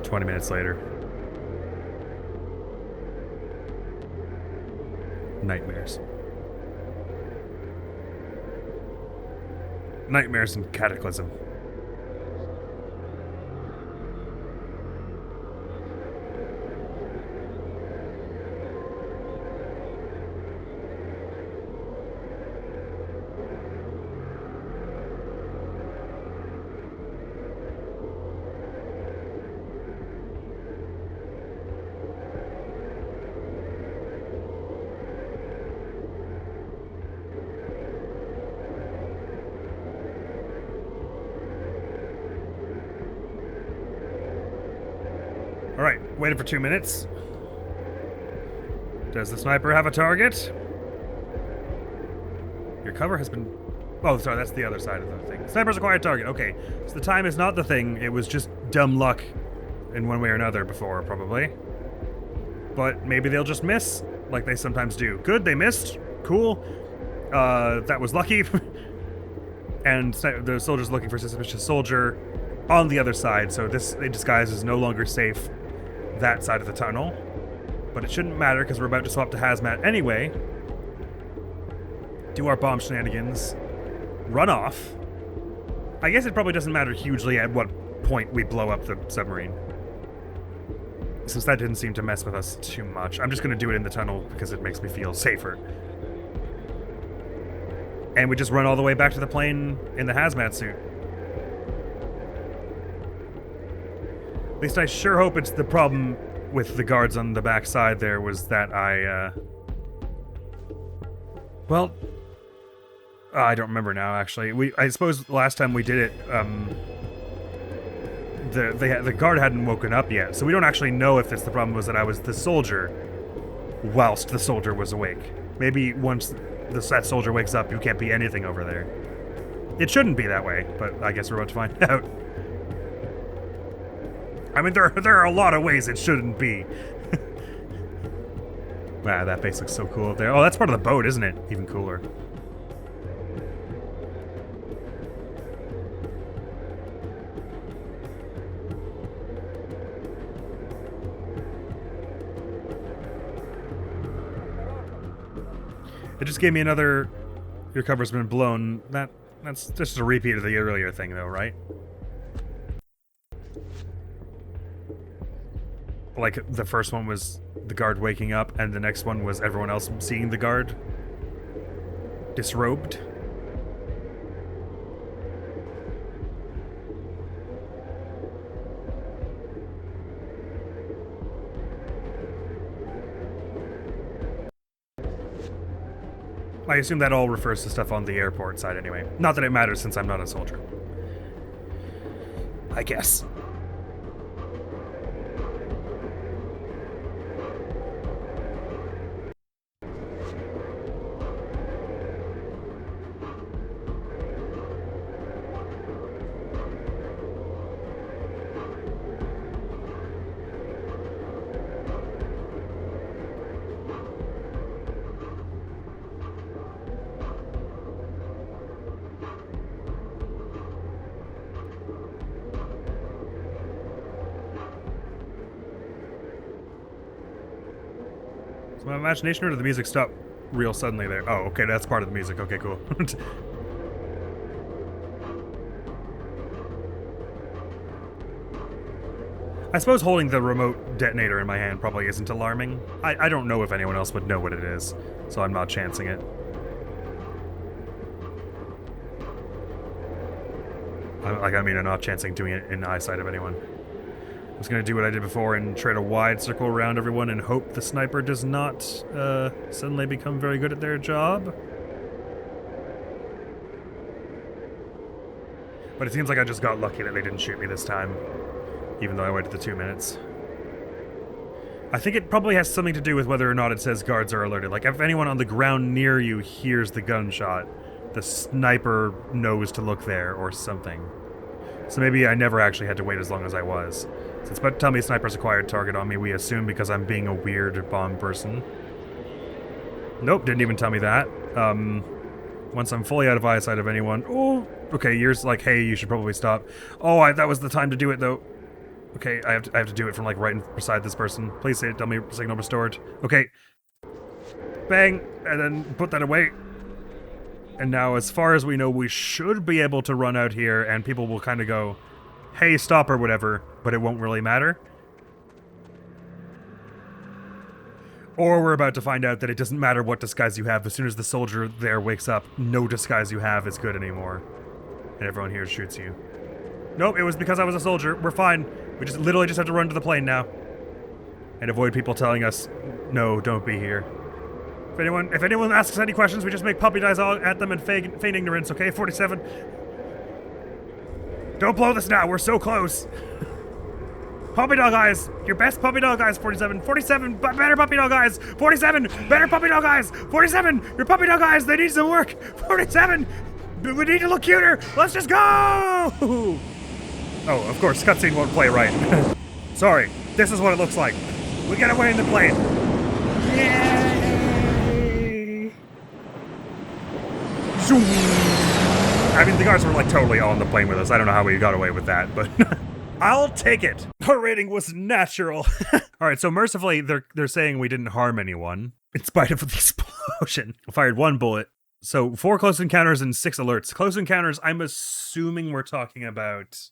S1: 20 minutes later. Nightmares. Nightmares and cataclysm. Alright, waited for 2 minutes. Does the sniper have a target? Your cover has been... Oh, sorry, that's the other side of the thing. Sniper's acquired target. Okay, so the time is not the thing. It was just dumb luck in one way or another before, probably. But maybe they'll just miss, like they sometimes do. Good, they missed. Cool. That was lucky. And the soldier's looking for suspicious soldier on the other side, so this disguise is no longer safe that side of the tunnel. But it shouldn't matter because we're about to swap to hazmat anyway. Do our bomb shenanigans. Run off. I guess it probably doesn't matter hugely at what point we blow up the submarine, since that didn't seem to mess with us too much. I'm just going to do it in the tunnel because it makes me feel safer. And we just run all the way back to the plane in the hazmat suit. At least I sure hope it's the problem with the guards on the back side there was that well, I don't remember now, actually. I suppose last time we did it, the guard hadn't woken up yet, so we don't actually know if it's the problem was that I was the soldier whilst the soldier was awake. Maybe once that soldier wakes up, you can't be anything over there. It shouldn't be that way, but I guess we're about to find out. I mean, there are a lot of ways it shouldn't be. Wow, that base looks so cool up there. Oh, that's part of the boat, isn't it? Even cooler. It just gave me another... Your cover's been blown. That's just a repeat of the earlier thing, though, right? Like, the first one was the guard waking up, and the next one was everyone else seeing the guard disrobed. I assume that all refers to stuff on the airport side anyway. Not that it matters since I'm not a soldier. I guess. My imagination, or did the music stop real suddenly there? Oh, okay, that's part of the music. Okay, cool. I suppose holding the remote detonator in my hand probably isn't alarming. I don't know if anyone else would know what it is, so I'm not chancing it. I'm not chancing doing it in eyesight of anyone. I was going to do what I did before and trade a wide circle around everyone and hope the sniper does not suddenly become very good at their job. But it seems like I just got lucky that they didn't shoot me this time, even though I waited the 2 minutes. I think it probably has something to do with whether or not it says guards are alerted. Like, if anyone on the ground near you hears the gunshot, the sniper knows to look there or something. So maybe I never actually had to wait as long as I was. Since but tell me sniper's acquired target on me, we assume because I'm being a weird bomb person. Nope, didn't even tell me that. Once I'm fully out of eyesight of anyone... Oh, okay, you're like, hey, you should probably stop. Oh, that was the time to do it, though. Okay, I have to do it from, like, right beside this person. Please say, tell me signal restored. Okay. Bang, and then put that away. And now, as far as we know, we should be able to run out here, and people will kind of go, hey, stop or whatever, but it won't really matter. Or we're about to find out that it doesn't matter what disguise you have. As soon as the soldier there wakes up, no disguise you have is good anymore. And everyone here shoots you. Nope, it was because I was a soldier. We're fine. We just literally just have to run to the plane now. And avoid people telling us, no, don't be here. If anyone asks any questions, we just make puppy eyes at them and feign ignorance, okay? 47. Don't blow this now, we're so close. Puppy dog eyes, your best puppy dog eyes, 47. 47, better puppy dog eyes. 47, better puppy dog eyes. 47, your puppy dog eyes, they need some work. 47, we need to look cuter. Let's just go! Oh, of course, cutscene won't play right. Sorry, this is what it looks like. We get away in the plane. Yeah! I mean, the guards were like totally on the plane with us. I don't know how we got away with that, but I'll take it. Our rating was natural. All right, so mercifully, they're saying we didn't harm anyone in spite of the explosion. I fired 1 bullet. So 4 close encounters and 6 alerts. Close encounters, I'm assuming we're talking about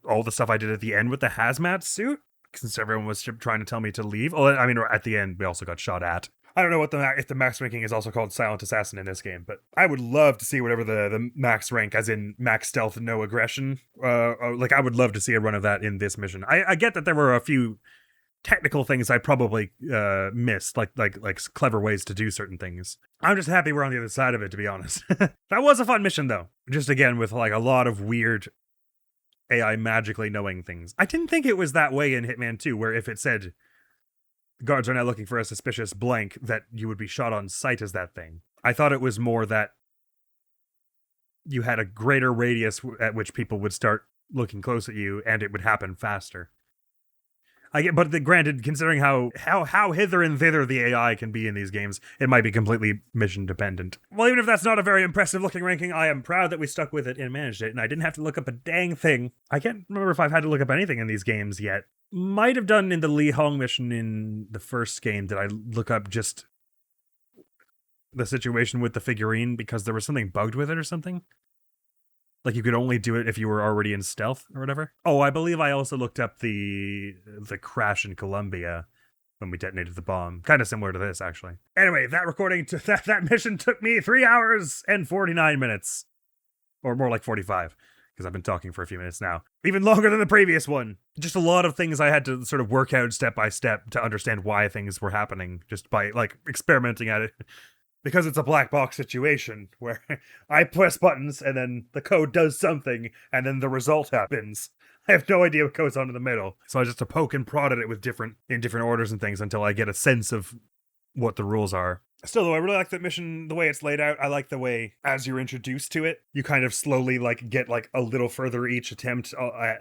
S1: all the stuff I did at the end with the hazmat suit, since everyone was trying to tell me to leave. Oh, I mean, at the end, we also got shot at. I don't know if the max ranking is also called Silent Assassin in this game, but I would love to see whatever the max rank, as in max stealth, no aggression. Like, I would love to see a run of that in this mission. I get that there were a few technical things I probably missed, like clever ways to do certain things. I'm just happy we're on the other side of it, to be honest. That was a fun mission, though. Just again, with like a lot of weird AI magically knowing things. I didn't think it was that way in Hitman 2, where if it said guards are now looking for a suspicious blank, that you would be shot on sight as that thing. I thought it was more that you had a greater radius at which people would start looking close at you, and it would happen faster. But granted, considering how hither and thither the AI can be in these games, it might be completely mission dependent. Well, even if that's not a very impressive looking ranking, I am proud that we stuck with it and managed it, and I didn't have to look up a dang thing. I can't remember if I've had to look up anything in these games yet. Might have done in the Li Hong mission in the first game. Did I look up just the situation with the figurine because there was something bugged with it or something? Like you could only do it if you were already in stealth or whatever? Oh, I believe I also looked up the crash in Colombia when we detonated the bomb. Kind of similar to this, actually. Anyway, that mission took me 3 hours and 49 minutes. Or more like 45. Because I've been talking for a few minutes now. Even longer than the previous one. Just a lot of things I had to sort of work out step by step to understand why things were happening, just by, like, experimenting at it. because it's a black box situation where I press buttons and then the code does something and then the result happens. I have no idea what goes on in the middle. So I just poke and prod at it with different orders and things until I get a sense of what the rules are. Still, though, I really like that mission, the way it's laid out. I like the way, as you're introduced to it, you kind of slowly, like, get, like, a little further each attempt,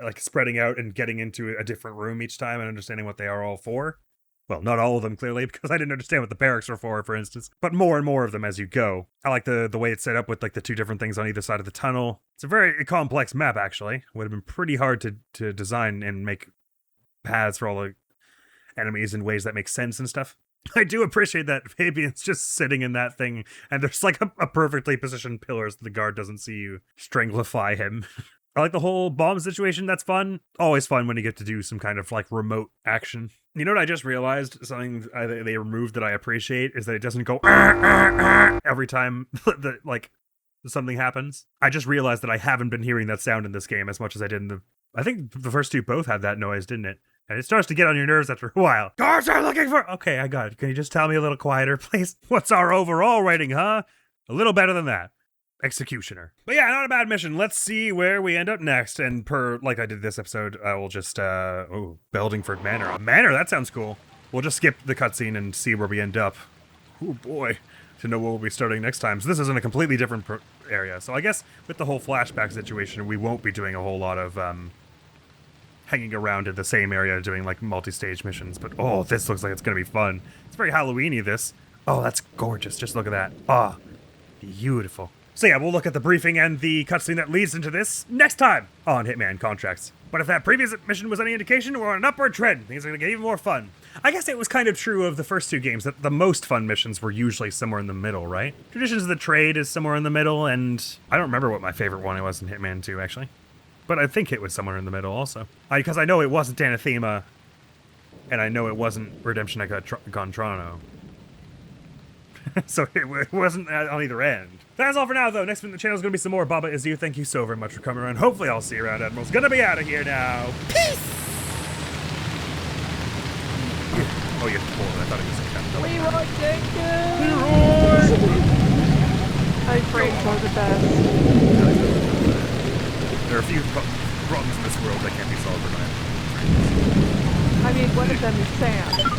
S1: like, spreading out and getting into a different room each time and understanding what they are all for. Well, not all of them, clearly, because I didn't understand what the barracks were for instance. But more and more of them as you go. I like the way it's set up with, like, the two different things on either side of the tunnel. It's a very complex map, actually. Would have been pretty hard to design and make paths for all the enemies in ways that make sense and stuff. I do appreciate that Fabian's just sitting in that thing, and there's like a perfectly positioned pillar so the guard doesn't see you stranglify him. I like the whole bomb situation. That's fun. Always fun when you get to do some kind of like remote action. You know what I just realized? Something they removed that I appreciate is that it doesn't go every time something happens. I just realized that I haven't been hearing that sound in this game as much as I did in the... I think the first two both had that noise, didn't it? And it starts to get on your nerves after a while. Guards are looking for... Okay, I got it. Can you just tell me a little quieter, please? What's our overall rating, huh? A little better than that. Executioner. But yeah, not a bad mission. Let's see where we end up next. And like I did this episode, I will just... Beldingford Manor. A manor? That sounds cool. We'll just skip the cutscene and see where we end up. Oh boy. To know where we'll be starting next time. So this is in a completely different area. So I guess with the whole flashback situation, we won't be doing a whole lot of... hanging around in the same area doing like multi-stage missions, but oh, this looks like it's gonna be fun. It's very Halloween-y, this. Oh, that's gorgeous. Just look at that. Ah, beautiful. So yeah, we'll look at the briefing and the cutscene that leads into this next time on Hitman Contracts. But if that previous mission was any indication, we're on an upward trend. Things are gonna get even more fun. I guess it was kind of true of the first two games that the most fun missions were usually somewhere in the middle, right? Traditions of the Trade is somewhere in the middle, and I don't remember what my favorite one was in Hitman 2, actually. But I think it was somewhere in the middle also. Because I know it wasn't Anathema, and I know it wasn't Redemption at Gontrano. So it wasn't on either end. That's all for now, though. Next week on the channel is going to be some more Baba Is You. Thank you so very much for coming around. Hopefully I'll see you around. Admiral's going to be out of here now. Peace! Oh, you pulled. I thought it was a captain.
S6: Leroy Jenkins!
S1: Leroy!
S6: I pray for the best.
S1: There are a few problems in this world that can't be solved overnight.
S6: I mean, one of them is Sam.